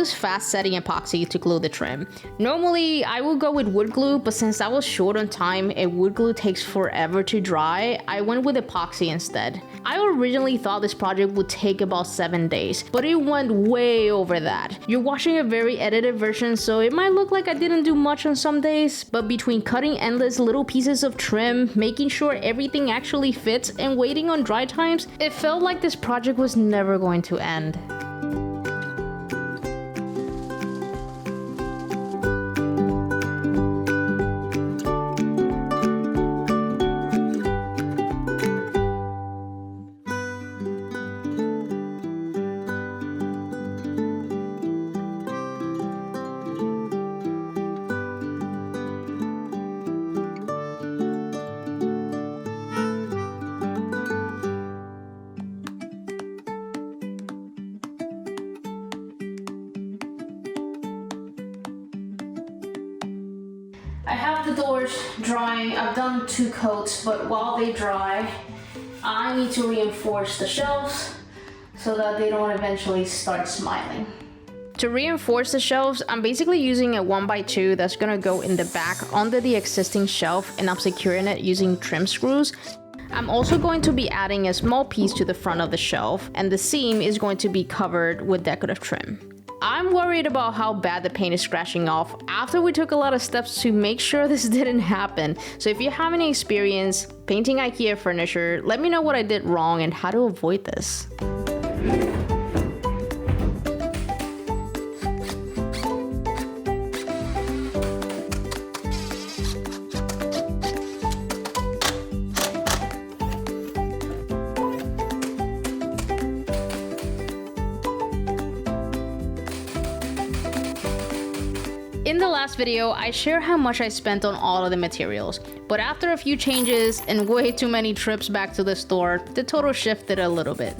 use fast setting epoxy to glue the trim. Normally I would go with wood glue, but since I was short on time and wood glue takes forever to dry, I went with epoxy instead. I originally thought this project would take about 7 days, but it went way over that. You're watching a very edited version, so it might look like I didn't do much on some days, but between cutting endless little pieces of trim, making sure everything actually fits, and waiting on dry times, it felt like this project was never going to end. I have the doors drying. I've done 2 coats, but while they dry, I need to reinforce the shelves so that they don't eventually start smiling. To reinforce the shelves, I'm basically using a 1x2 that's gonna go in the back under the existing shelf, and I'm securing it using trim screws. I'm also going to be adding a small piece to the front of the shelf, and the seam is going to be covered with decorative trim. I'm worried about how bad the paint is scratching off after we took a lot of steps to make sure this didn't happen. So if you have any experience painting IKEA furniture, let me know what I did wrong and how to avoid this. In the last video, I shared how much I spent on all of the materials, but after a few changes and way too many trips back to the store, the total shifted a little bit.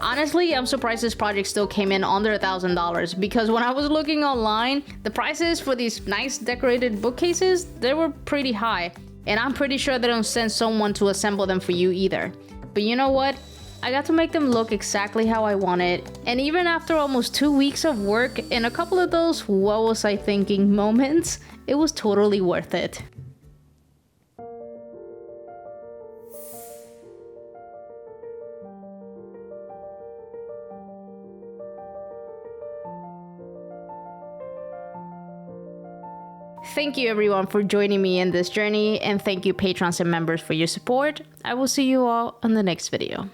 Honestly, I'm surprised this project still came in under $1,000 because when I was looking online, the prices for these nice decorated bookcases, they were pretty high, and I'm pretty sure they don't send someone to assemble them for you either. But you know what? I got to make them look exactly how I wanted, and even after almost 2 weeks of work and a couple of those what was I thinking moments, it was totally worth it. Thank you everyone for joining me in this journey, and thank you patrons and members for your support. I will see you all on the next video.